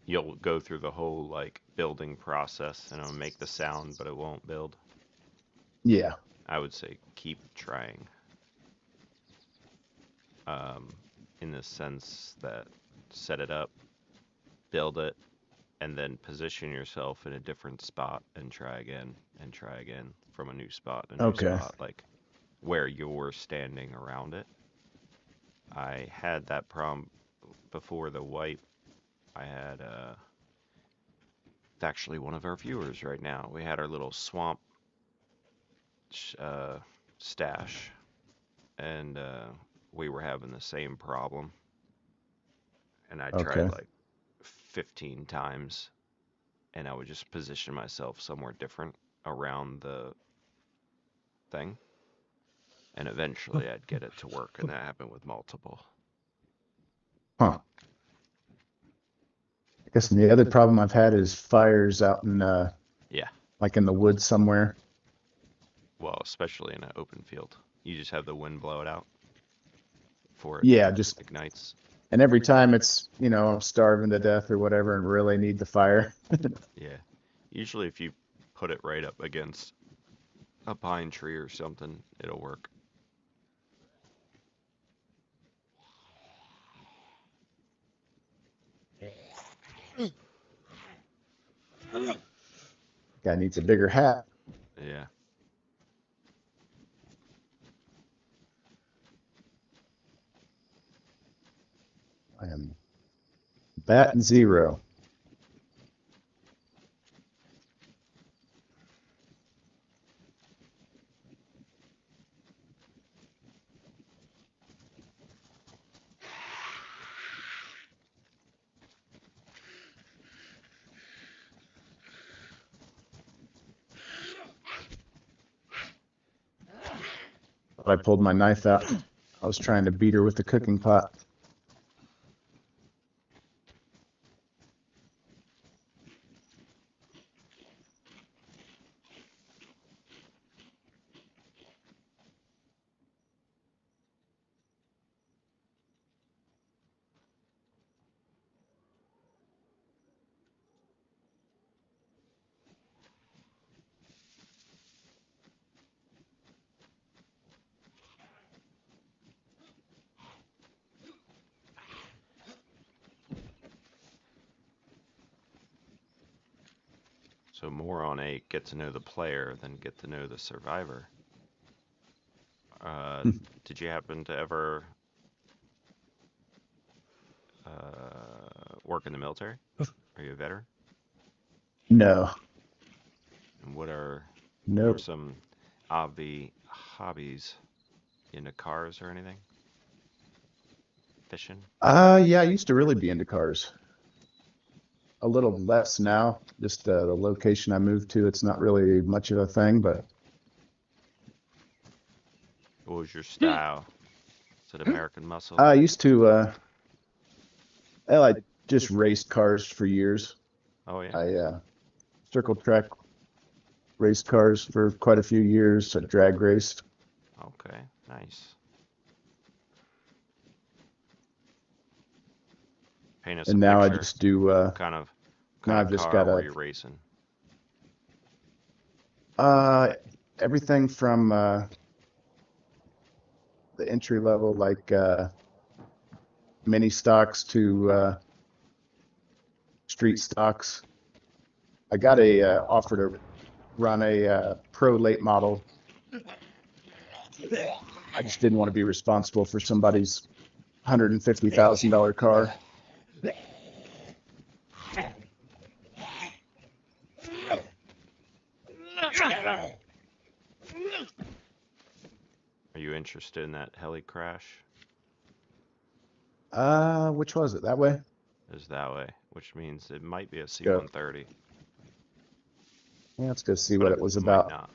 You'll go through the whole like building process and it'll make the sound, but it won't build. Yeah. I would say keep trying. Um, in the sense that set it up, build it, and then position yourself in a different spot and try again from a new spot, Okay. like where you're standing around it. I had that problem before the wipe. I had it's actually one of our viewers right now. We had our little swamp uh, stash, and we were having the same problem. And I tried Okay. like 15 times, and I would just position myself somewhere different around the thing, and eventually I'd get it to work, and that happened with multiple. Huh. I guess the other problem I've had is fires out in Yeah, like in the woods somewhere. well, especially in an open field. You just have the wind blow it out before it Yeah, just ignites. and every time it's, I'm starving to death or whatever and really need the fire. Yeah. Usually if you put it right up against a pine tree or something, it'll work. Guy needs a bigger hat. Yeah. I am batting zero. I pulled my knife out. I was trying to beat her with the cooking pot. So more on a get to know the player than get to know the survivor. Uh, did you happen to ever work in the military? Are you a veteran? No, And what are nope. some Obvi hobbies? Into cars or anything? Fishing? Yeah, I used to really be into cars. A little less now. Just the location I moved to, it's not really much of a thing, but What was your style? Is it American muscle? I used to, well, I just raced cars for years. Oh yeah. I circle track raced cars for quite a few years. I drag raced. Okay, nice. Paint us a And now I picture. just do, What kind of now I've just car got were a, you racing? uh, everything from, the entry level, like, mini stocks to, street stocks. I got a, offer to run a, pro late model. I just didn't want to be responsible for somebody's $150,000 car. Are you interested in that heli crash? Which was it? That way? is that way, which means it might be a Let's go. C-130, Yeah, let's go see but what it it was might about. not.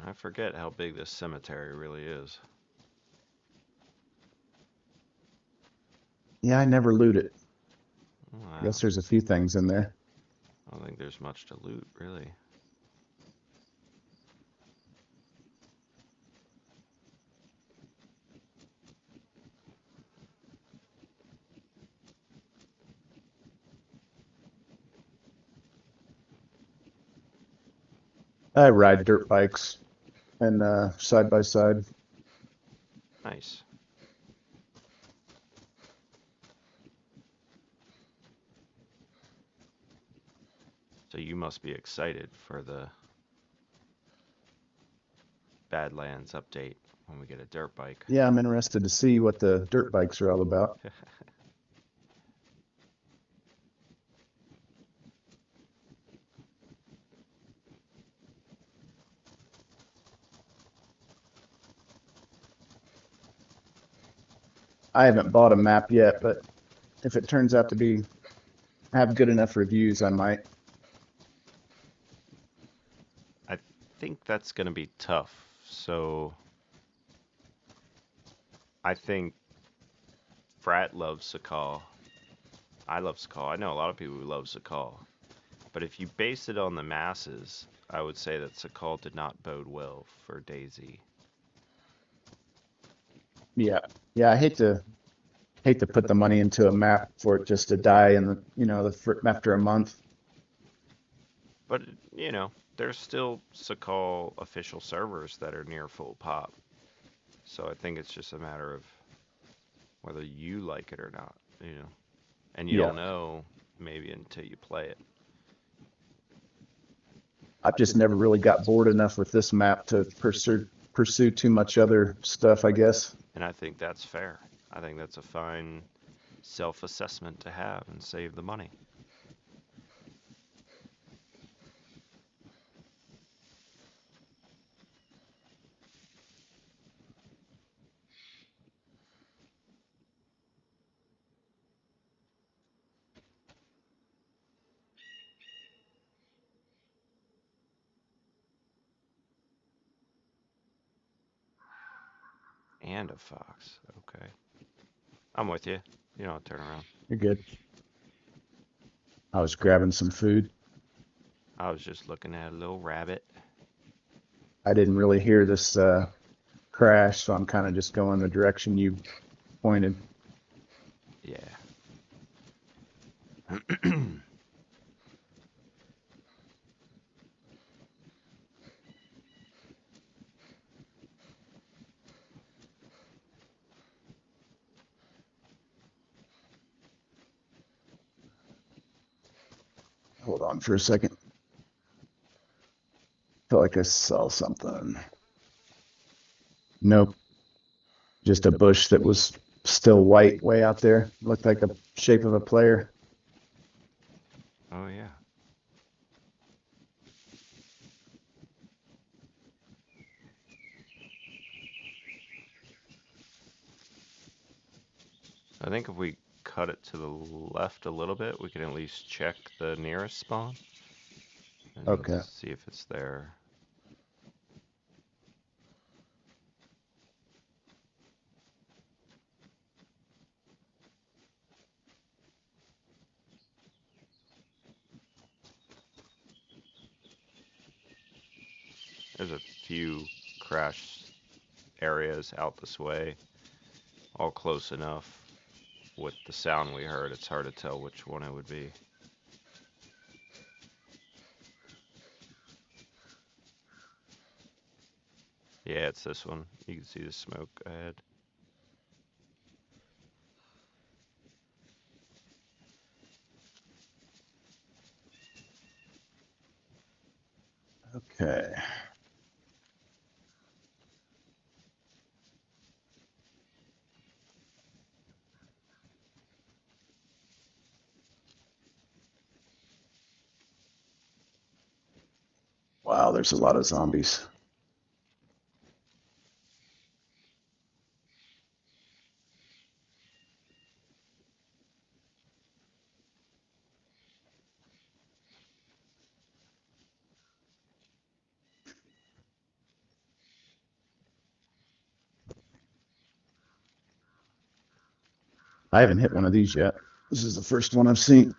I forget how big this cemetery really is. Yeah, I never loot it. I Wow. guess there's a few things in there. I don't think there's much to loot, really. I ride dirt bikes and side by side. Nice. So you must be excited for the Badlands update when we get a dirt bike. Yeah, I'm interested to see what the dirt bikes are all about. I haven't bought a map yet, but if it turns out to be have good enough reviews, I might. I think that's going to be tough. So I think Frat loves Sakal. I love Sakal. I know a lot of people who love Sakal. But if you base it on the masses, I would say that Sakal did not bode well for DayZ. Yeah, yeah. I hate to put the money into a map for it just to die in after a month. But, you know, there's still Sakal official servers that are near full pop. So I think it's just a matter of whether you like it or not, you know. And you Yeah, don't know maybe until you play it. I've just never really got bored enough with this map to pursue too much other stuff, I guess. And I think that's fair. I think that's a fine self-assessment to have and save the money. And a fox. Okay. I'm with you. You don't turn around. You're good. I was grabbing some food. I was just looking at a little rabbit. I didn't really hear this crash, so I'm kind of just going the direction you pointed. Yeah. Hold on for a second. Feel like I saw something. Nope, just a bush that was still white way out there. Looked like the shape of a player. Oh, yeah. I think if we cut it to the left a little bit, we can at least check the nearest spawn and Okay. see if it's there. There's a few crash areas out this way, all close enough. With the sound we heard, it's hard to tell which one it would be. Yeah, it's this one. You can see the smoke ahead. Okay. Wow, there's a lot of zombies. I haven't hit one of these yet. This is the first one I've seen.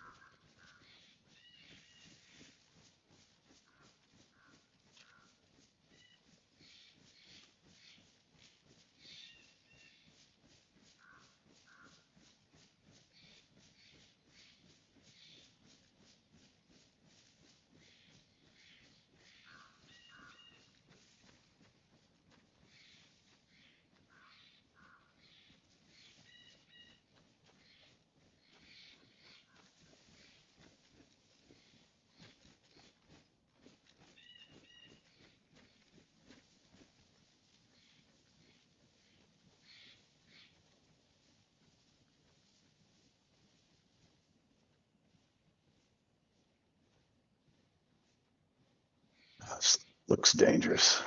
This looks dangerous.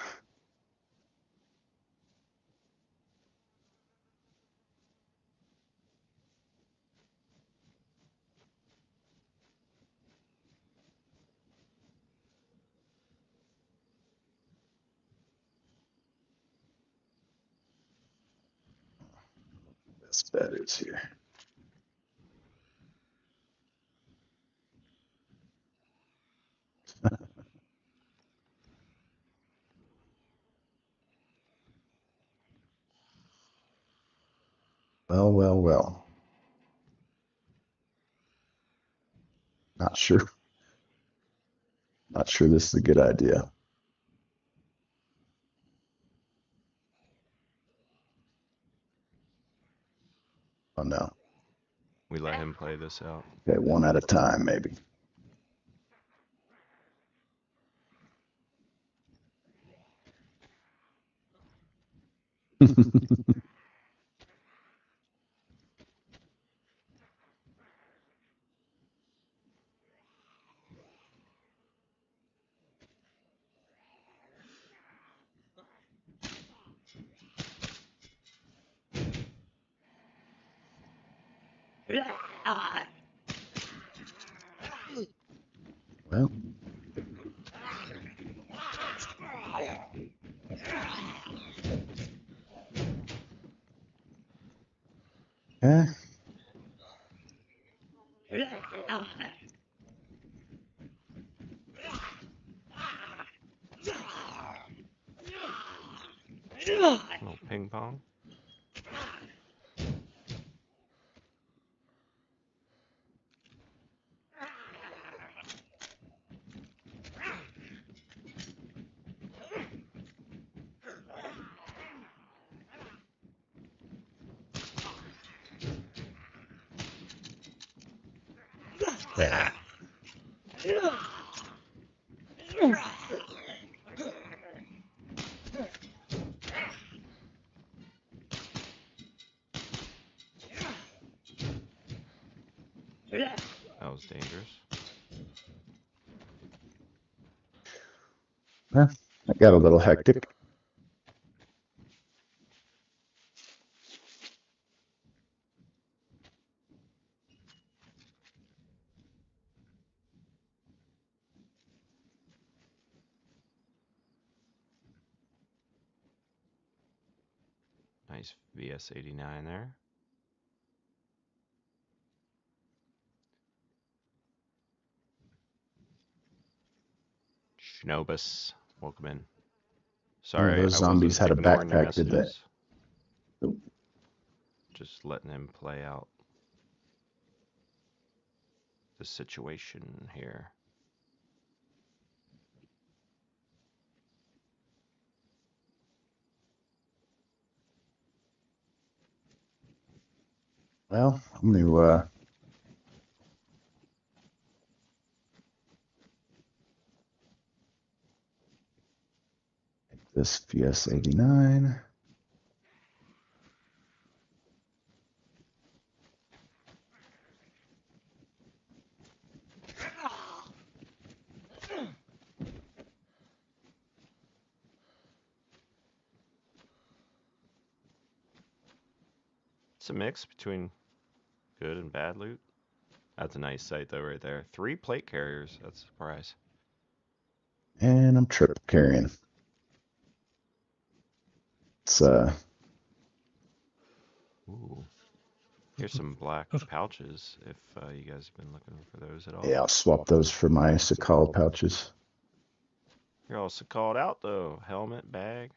This bed is here. Well, well, well. Not sure. Not sure this is a good idea. Oh no. We let him play this out. Okay, one at a time, maybe. Well, yeah. Little ping pong. That was dangerous. Well, that got a little hectic. Nice VS89 there. Schnobus, welcome in. Sorry, Those I zombies wasn't had a ignoring your backpack, did they? messages. Nope. Just letting him play out the situation here. Well, I'm going to this VS89. It's a mix between good and bad loot. That's a nice sight though right there. 3 plate carriers. That's a surprise. And I'm trip carrying. It's Ooh. Here's some black pouches if you guys have been looking for those at all. yeah, I'll swap those for my Sakala pouches. You're also called out though. Helmet, bag.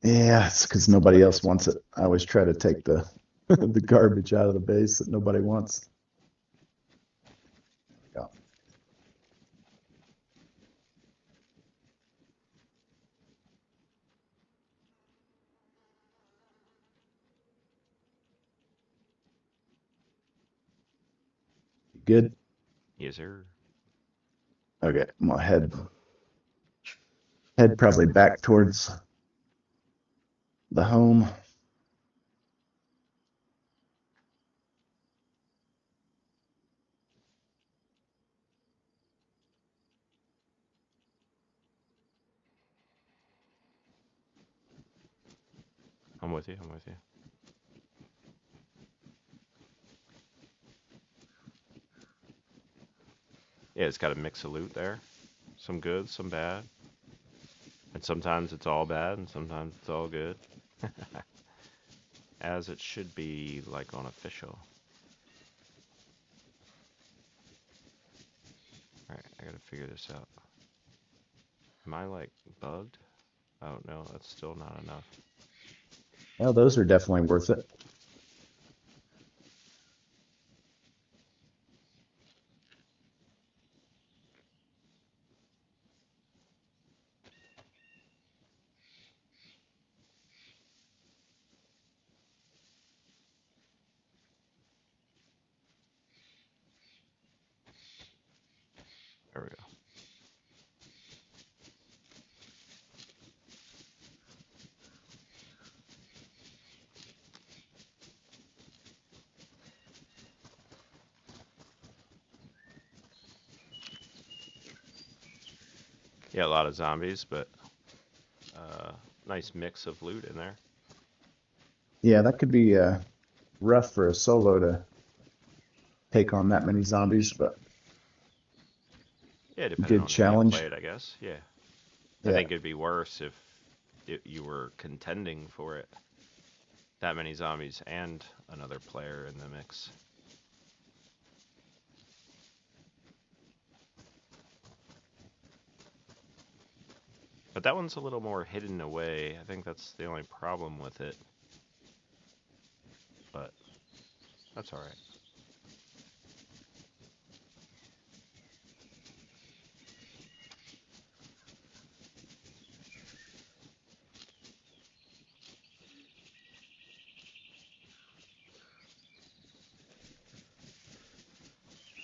Yeah, it's because nobody else wants it. I always try to take the the garbage out of the base that nobody wants. Yeah. Good? Yes, sir. Okay, I'm gonna head probably back towards the home. I'm with you. I'm with you. Yeah, it's got a mix of loot there. Some good, some bad. And sometimes it's all bad, and sometimes it's all good. As it should be, like on official. Alright, I gotta figure this out. Am I like bugged? Oh no, that's still not enough. Well, those are definitely worth it. There we go. Yeah, a lot of zombies, but nice mix of loot in there. Yeah, that could be rough for a solo to take on that many zombies, but Yeah, depending good on how you challenge. play it, I guess. Yeah. I Yeah. think it'd be worse if you were contending for it. That many zombies and another player in the mix. But that one's a little more hidden away. I think that's the only problem with it. But that's alright.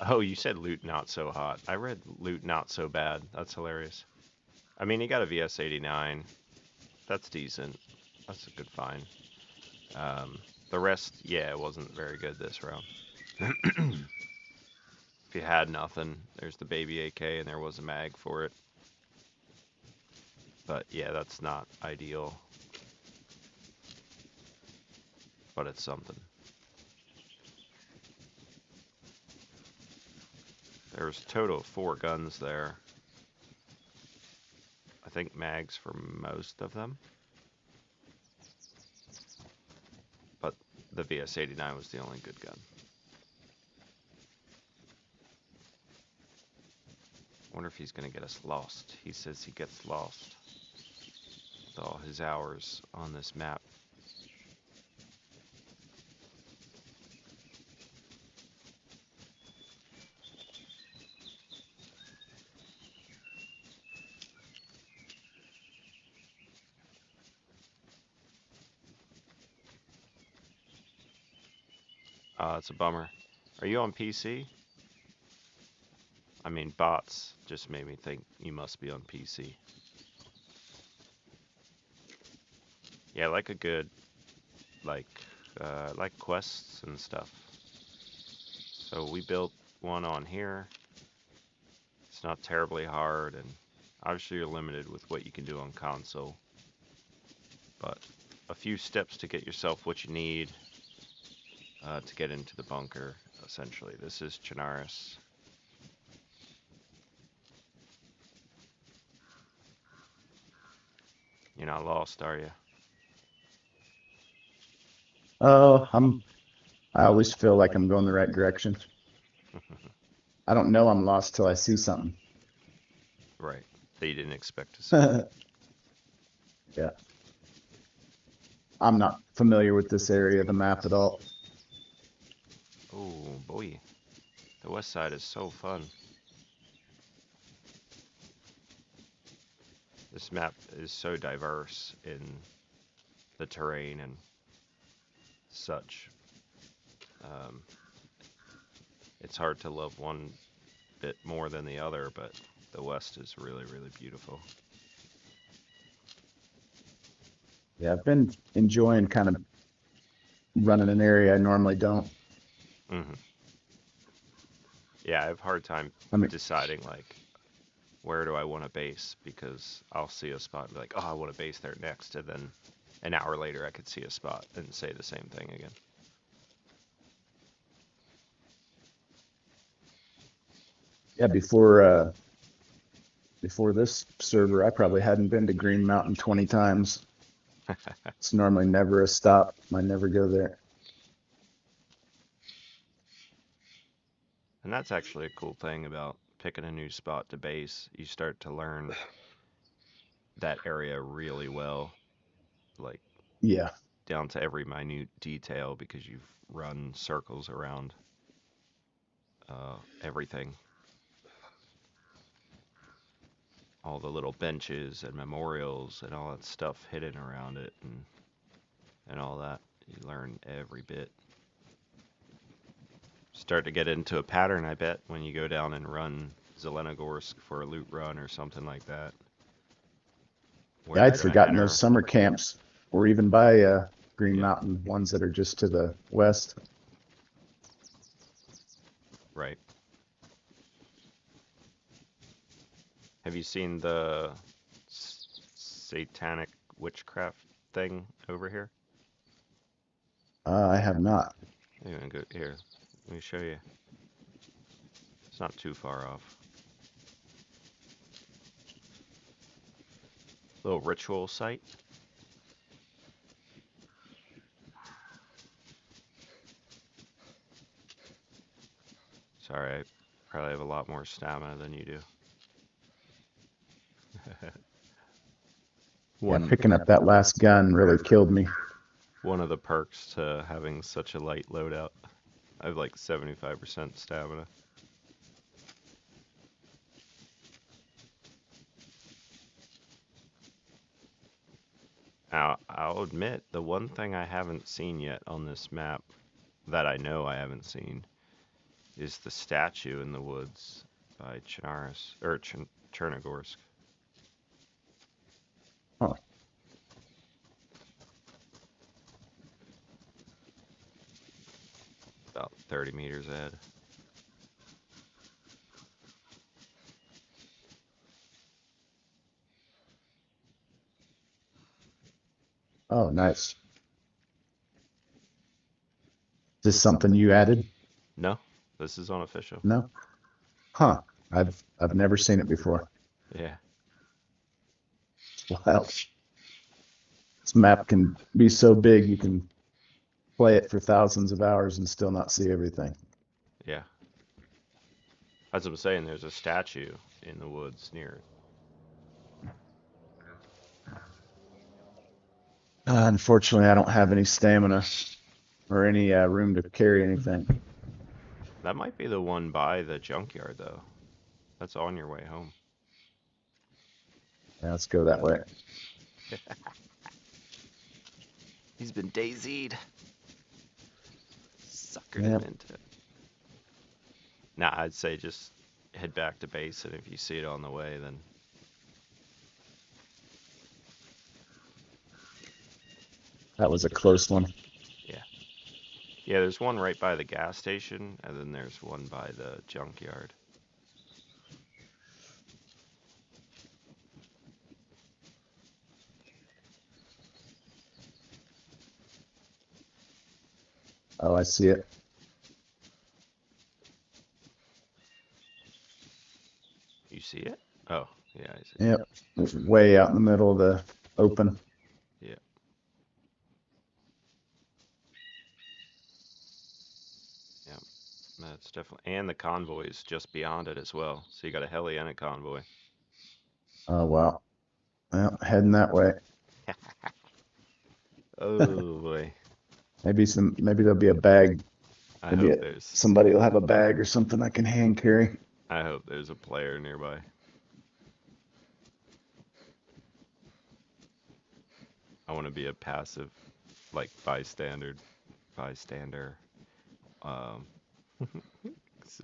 Oh, you said loot not so hot. I read loot not so bad. That's hilarious. I mean, he got a VS-89. That's decent. That's a good find. The rest, yeah, it wasn't very good this round. If you had nothing, there's the baby AK and there was a mag for it. But yeah, that's not ideal. But it's something. There's a total of 4 guns there. I think mags for most of them. But the VS-89 was the only good gun. Wonder if he's gonna get us lost. He says he gets lost with all his hours on this map. It's a bummer. Are you on PC? I mean, bots just made me think you must be on PC. Yeah, like a good, like, like quests and stuff. So we built one on here. It's not terribly hard, and obviously you're limited with what you can do on console. But a few steps to get yourself what you need to get into the bunker, essentially. This is Chernarus. You're not lost, are you? Oh, I always feel like I'm going the right direction. I don't know I'm lost till I see something. Right. That you didn't expect to see. Yeah. I'm not familiar with this area of the map at all. Oh, boy. The west side is so fun. This map is so diverse in the terrain and such. Um, it's hard to love one bit more than the other, but the west is really, really beautiful. Yeah, I've been enjoying kind of running an area I normally don't. Hmm. Yeah, I have a hard time I mean, deciding, like, where do I want to base, because I'll see a spot and be like, oh, I want to base there next, and then an hour later I could see a spot and say the same thing again. yeah, before this server, I probably hadn't been to Green Mountain 20 times. It's normally never a stop. I never go there. And that's actually a cool thing about picking a new spot to base. You start to learn that area really well, like Yeah, down to every minute detail, because you've run circles around everything. All the little benches and memorials and all that stuff hidden around it, and all that. You learn every bit. Start to get into a pattern, I bet, when you go down and run Zelenogorsk for a loot run or something like that. Where yeah, you're I'd gonna forgotten those enter. summer camps were even by Green Yeah, Mountain, ones that are just to the west. right. Have you seen the satanic witchcraft thing over here? I have not. I'm gonna go here. Let me show you. It's not too far off. Little ritual site. Sorry, I probably have a lot more stamina than you do. Yeah, One picking up that last gun really killed me. one of the perks to having such a light loadout. I have like 75% stamina. Now, I'll admit, the one thing I haven't seen yet on this map, that I know I haven't seen, is the statue in the woods by Chernarus, or Chernogorsk. Huh. About 30 meters ahead. Oh, nice. Is this something you added? No, this is unofficial. No? Huh. I've never seen it before. Yeah, Wow. This map can be so big you can play it for thousands of hours and still not see everything. yeah. As I'm saying, there's a statue in the woods near it. Unfortunately, I don't have any stamina or any room to carry anything. That might be the one by the junkyard, though. That's on your way home. Yeah, let's go that way. He's been DayZ'd. Suckered him Yep. into it. Nah, I'd say just head back to base, and if you see it on the way, then That was a close one. yeah. Yeah, there's one right by the gas station, and then there's one by the junkyard. Oh, I see it. You see it? Oh, yeah, I see. Yep. It's way out in the middle of the open. Yeah. Yeah. That's definitely, and the convoy is just beyond it as well. So you got a heli and a convoy. Oh, wow. Well, heading that way. Oh boy. Maybe there'll be a bag. I Maybe hope there's somebody will have a bag or something I can hand carry. I hope there's a player nearby. I want to be a passive, like bystander. Um,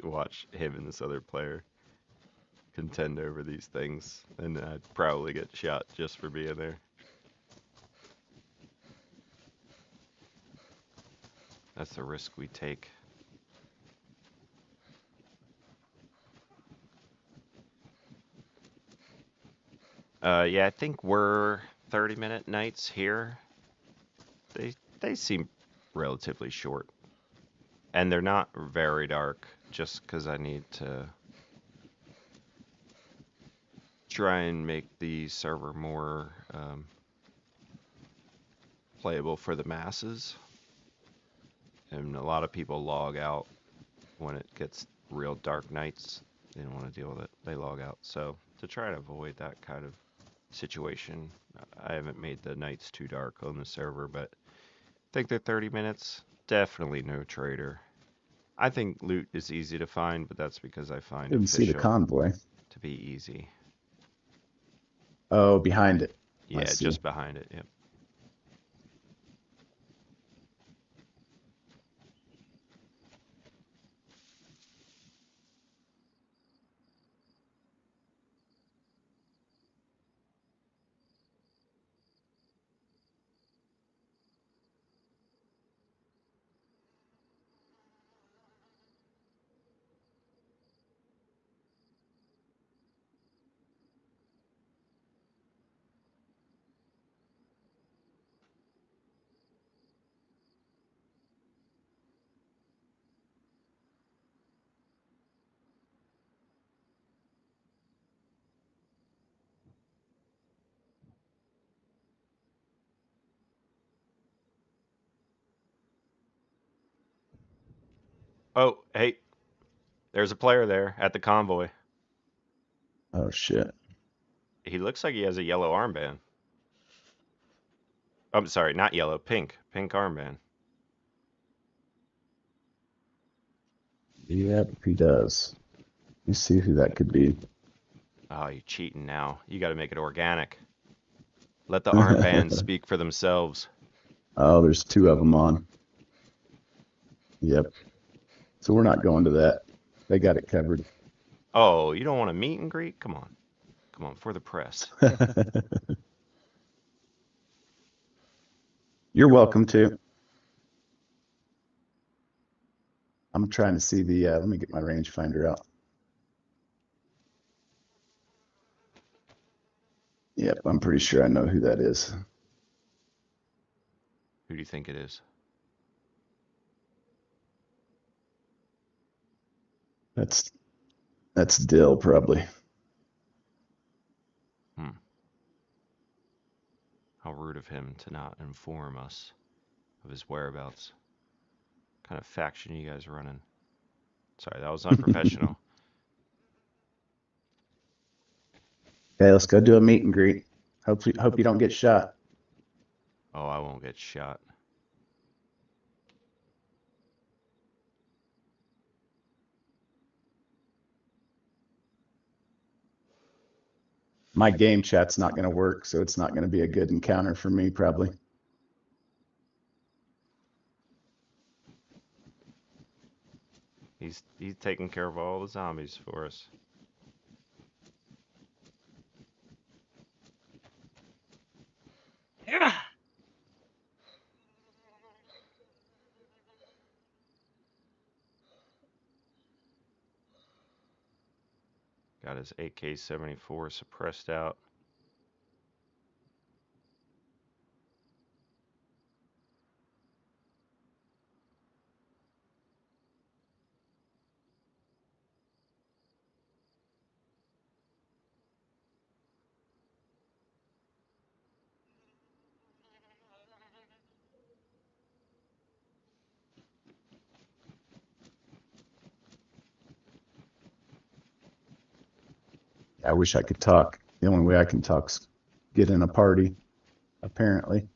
watch him and this other player contend over these things, and I'd probably get shot just for being there. That's the risk we take. Yeah, I think we're 30-minute nights here. They seem relatively short, and they're not very dark. Just because I need to try and make the server more playable for the masses. And a lot of people log out when it gets real dark nights. They don't want to deal with it. They log out. So to try and avoid that kind of situation, I haven't made the nights too dark on the server, but I think they're 30 minutes. Definitely no trader. I think loot is easy to find, but that's because I find Didn't see the official convoy. to be easy. Oh, behind it. I Yeah, see. just behind it. Yep. Oh, hey, there's a player there at the convoy. Oh shit. He looks like he has a yellow armband. I'm sorry, not yellow, pink. Pink armband. Yep, he does. Let me see who that could be. Oh, you're cheating now. You got to make it organic. Let the armbands speak for themselves. Oh, there's two of them on. Yep. So we're not going to that. They got it covered. Oh, you don't want a meet and greet? Come on. Come on, for the press. You're welcome to. I'm trying to see the, let me get my rangefinder out. Yep, I'm pretty sure I know who that is. Who do you think it is? That's Dill probably. Hmm. How rude of him to not inform us of his whereabouts. What kind of faction you guys running? Sorry, that was unprofessional. Okay, let's go do a meet and greet. Hope you don't get shot. Oh, I won't get shot. My game chat's not going to work, so it's not going to be a good encounter for me probably. He's taking care of all the zombies for us. Yeah. Got his AK-74 suppressed out. I wish I could talk. The only way I can talk's get in a party, apparently.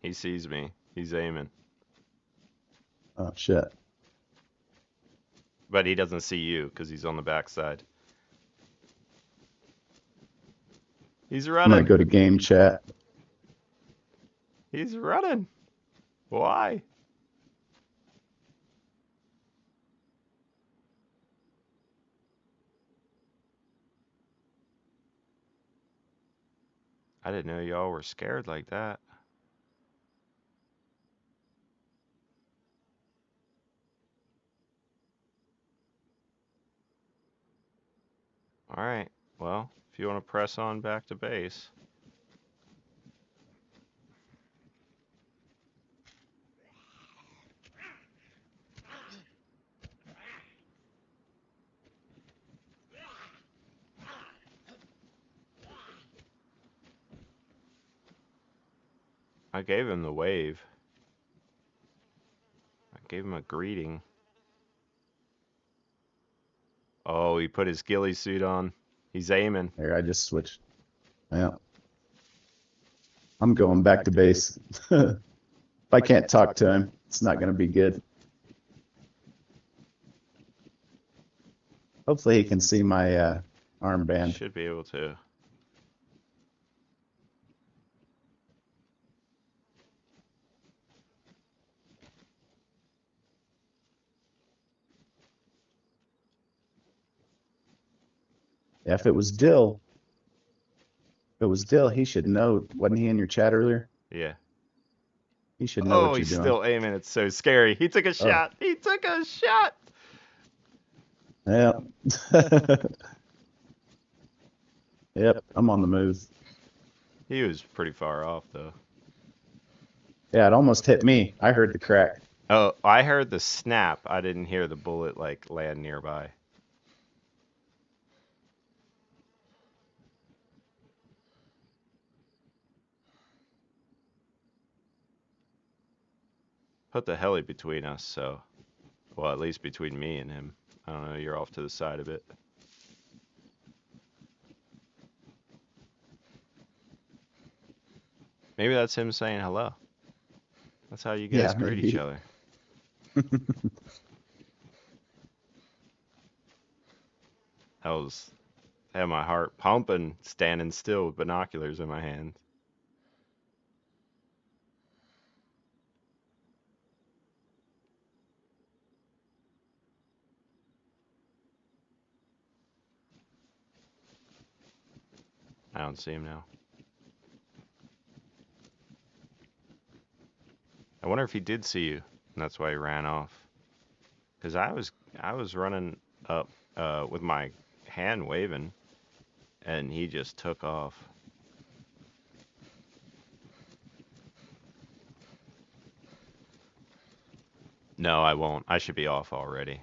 He sees me. He's aiming. Oh, shit. But he doesn't see you because he's on the backside. He's I'm going to running. go to game chat. He's running. Why? I didn't know y'all were scared like that. Alright, well, if you want to press on back to base. I gave him the wave. I gave him a greeting. Oh, he put his ghillie suit on. He's aiming. There, I just switched. Yeah. I'm going back to base. If I can't talk to him, it's not going to be good. Hopefully he can see my armband. Should be able to. Yeah, if it was Dill, he should know. Wasn't he in your chat earlier? Yeah. He should know Oh, what you're he's doing. still aiming. It's so scary. He took a shot. He took a shot. Yeah. Yep, I'm on the move. He was pretty far off, though. Yeah, it almost hit me. I heard the crack. Oh, I heard the snap. I didn't hear the bullet, like, land nearby. Put the heli between us, so... Well, at least between me and him. I don't know, you're off to the side of it. Maybe that's him saying hello. That's how you guys greet each other. I had my heart pumping, standing still with binoculars in my hand. I don't see him now. I wonder if he did see you, and that's why he ran off. Because I was running up with my hand waving, and he just took off. No, I won't. I should be off already.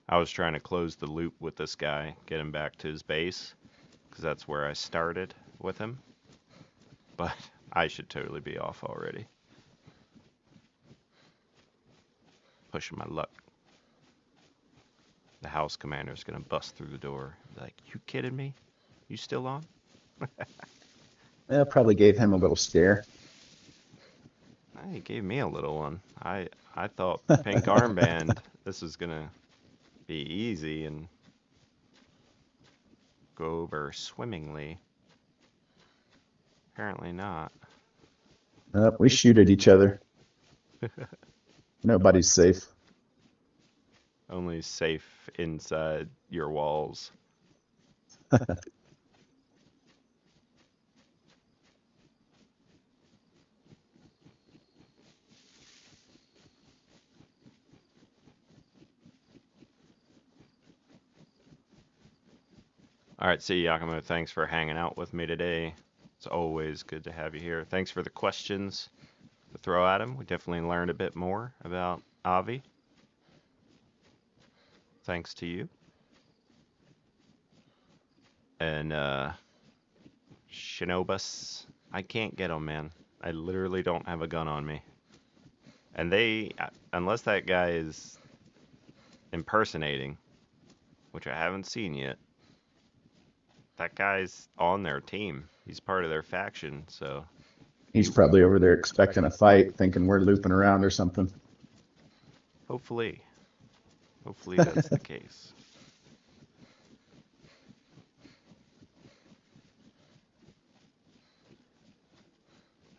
I was trying to close the loop with this guy, get him back to his base, because that's where I started with him. But I should totally be off already. Pushing my luck. The house commander's gonna bust through the door. Like, you kidding me? You still on? Yeah, probably gave him a little scare. He gave me a little one. I thought pink armband, this was gonna be easy and go over swimmingly. Apparently not. We shoot at each other. Nobody's safe. Only safe inside your walls. All right, see you, Yakumo. Thanks for hanging out with me today. It's always good to have you here. Thanks for the questions to throw at him. We definitely learned a bit more about Obvi. Thanks to you. And Shinobus, I can't get them, man. I literally don't have a gun on me. And unless that guy is impersonating, which I haven't seen yet. That guy's on their team. He's part of their faction, so He's probably over there expecting a fight, thinking we're looping around or something. hopefully, hopefully that's the case.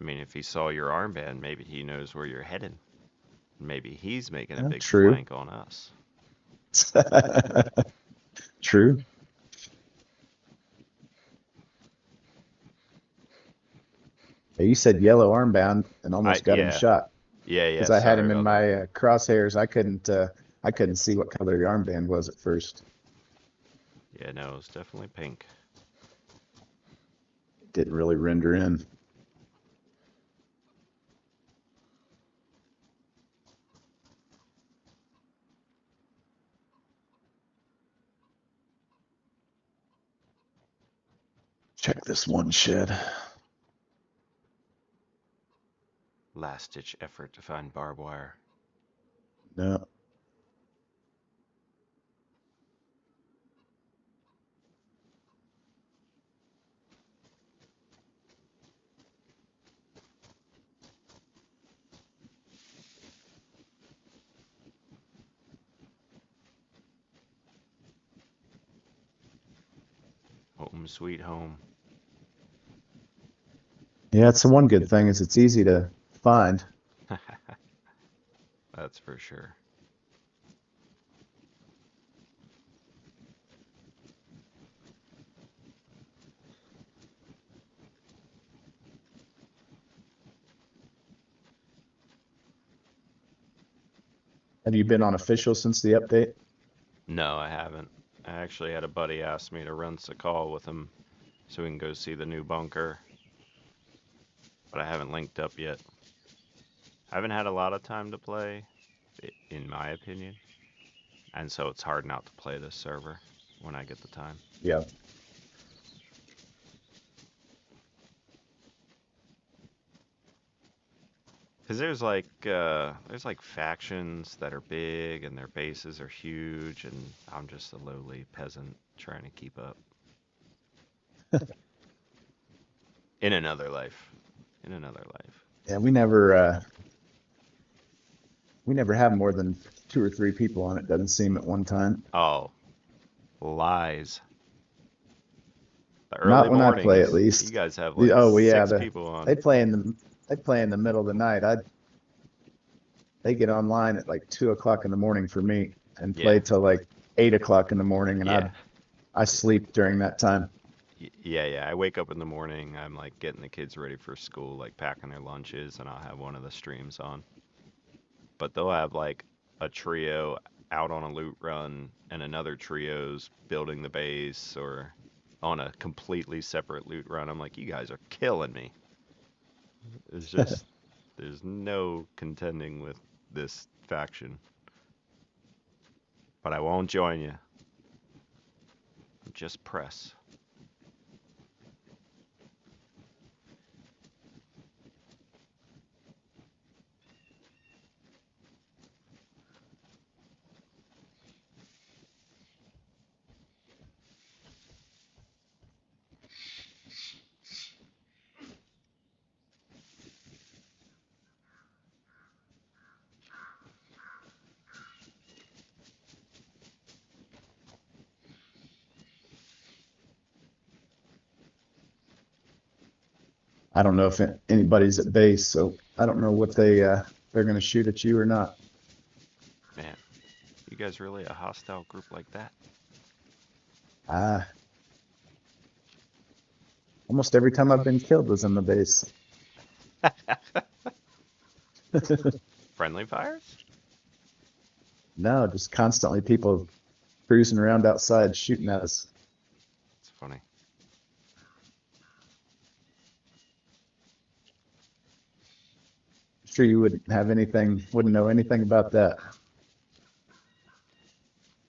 I mean, if he saw your armband, maybe he knows where you're heading. Maybe he's making a big True. flank on us. True. You said yellow armband and almost got him Yeah, shot yeah, because I had sorry him in about my that. crosshairs. I couldn't see what color the armband was at first. Yeah, no, it's definitely pink. It didn't really render in. Check this one shed. Last ditch effort to find barbed wire. No. Home sweet home. Yeah, it's the one good thing is it's easy to find. That's for sure. Have you been on official since the update? No, I haven't. I actually had a buddy ask me to run a call with him so we can go see the new bunker, but I haven't linked up yet. I haven't had a lot of time to play, in my opinion, and so it's hard not to play this server when I get the time. Yeah. Because there's like factions that are big and their bases are huge, and I'm just a lowly peasant trying to keep up. In another life. In another life. Yeah, we never have more than 2 or 3 people on it, doesn't seem at one time. Oh, lies. The early Not when I play, at mornings, you least. guys have like Oh, well, yeah, six people on. they play in the middle of the night. They get online at like 2 o'clock in the morning for me and Yeah, play till like 8 o'clock in the morning, and yeah, I sleep during that time. yeah. I wake up in the morning, I'm like getting the kids ready for school, like packing their lunches, and I'll have one of the streams on. But they'll have like a trio out on a loot run and another trio's building the base or on a completely separate loot run. I'm like, you guys are killing me. It's just there's no contending with this faction. But I won't join you. Just press. I don't know if anybody's at base, so I don't know what they're going to shoot at you or not. Man, you guys really a hostile group like that? Ah, almost every time I've been killed was in the base. Friendly fires? No, just constantly people cruising around outside shooting at us. It's funny. Sure, you wouldn't know anything about that.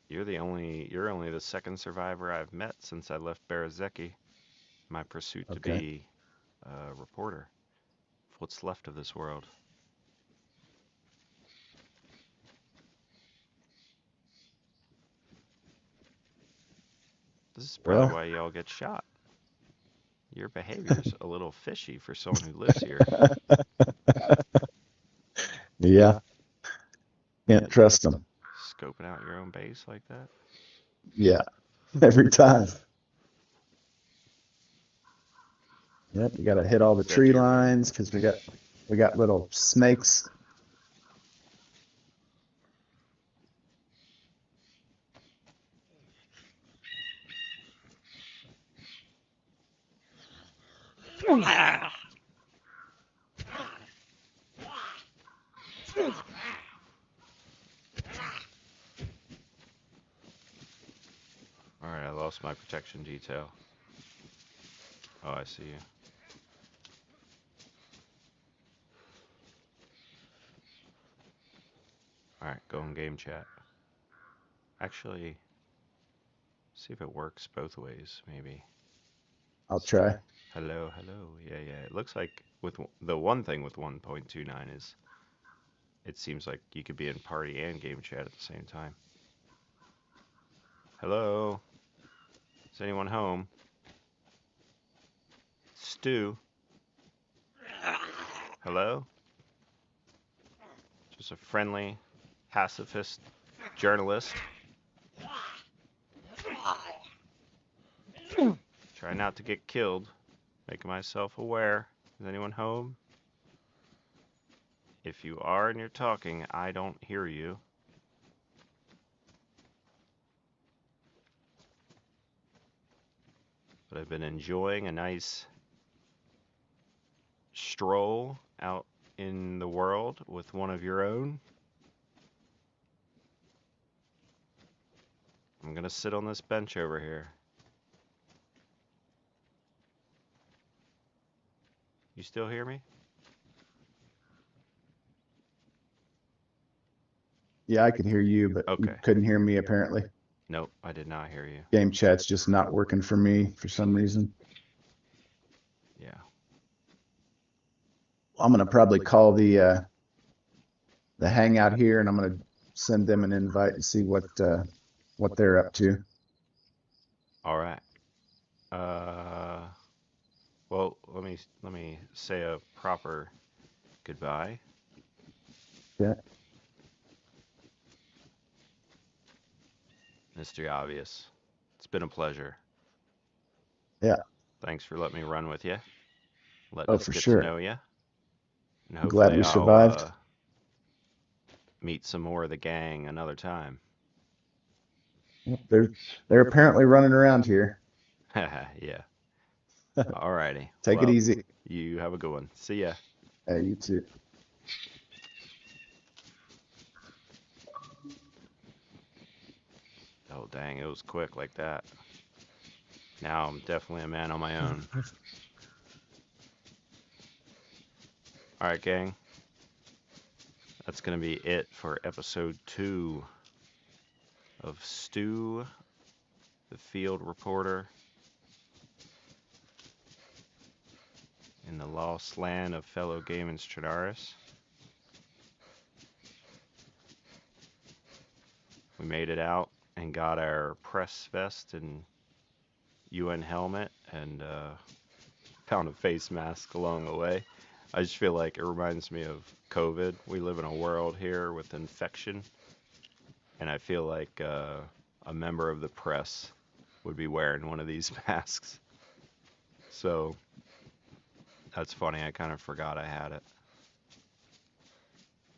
You're only the second survivor I've met since I left Berazeki. My pursuit to Okay. be a reporter of what's left of this world. This is probably Well, why y'all get shot. Your behavior's a little fishy for someone who lives here. yeah, can't trust them. Scoping out your own base like that. Yeah, every time. Yep, you got to hit all the Is that tree your base? lines because we got little snakes. Alright, I lost my protection detail. Oh, I see you. Alright, go in game chat. Actually, see if it works both ways, maybe. I'll try. Hello, hello. Yeah, yeah. It looks like with the one thing with 1.29 is it seems like you could be in party and game chat at the same time. Hello? Is anyone home? Stu? Hello? Just a friendly pacifist journalist. Try not to get killed. Making myself aware. Is anyone home? If you are and you're talking, I don't hear you. But I've been enjoying a nice stroll out in the world with one of your own. I'm gonna sit on this bench over here. You still hear me? Yeah, I could hear you, but you Okay. couldn't hear me apparently. Nope, I did not hear you. Game chat's just not working for me for some reason. Yeah. I'm gonna probably call the hangout here, and I'm gonna send them an invite and see what they're up to. All right. Well, let me say a proper goodbye. Yeah. Mr. Obvious. It's been a pleasure. Yeah. Thanks for letting me run with you. Letting Oh, us for get to sure. know you. And I'm glad hopefully we I'll survived. meet some more of the gang another time. Yep, they're apparently running around here. Yeah. Alrighty. Take it Well, easy. you have a good one. See ya. Hey, you too. Oh, dang, it was quick like that. Now I'm definitely a man on my own. Alright, gang. That's going to be it for episode 2 of Stu, the field reporter, in the lost land of FellowGamin's Chernarus. We made it out and got our press vest and UN helmet and found a face mask along the way. I just feel like it reminds me of COVID. We live in a world here with infection, and I feel like a member of the press would be wearing one of these masks. So that's funny. I kind of forgot I had it.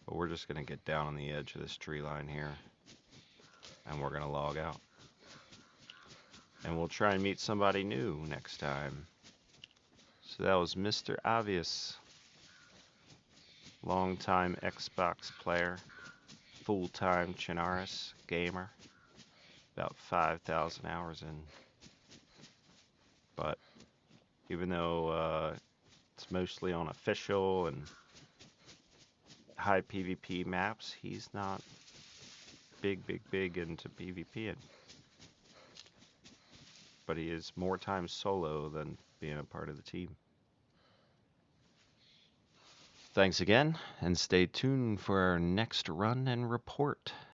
But we're just going to get down on the edge of this tree line here, and we're going to log out. And we'll try and meet somebody new next time. So that was Mr. Obvious, longtime Xbox player, full-time Chernarus gamer, about 5,000 hours in. But even though it's mostly on official and high PvP maps, he's not big into PvPing. But he is more times solo than being a part of the team. Thanks again, and stay tuned for our next run and report.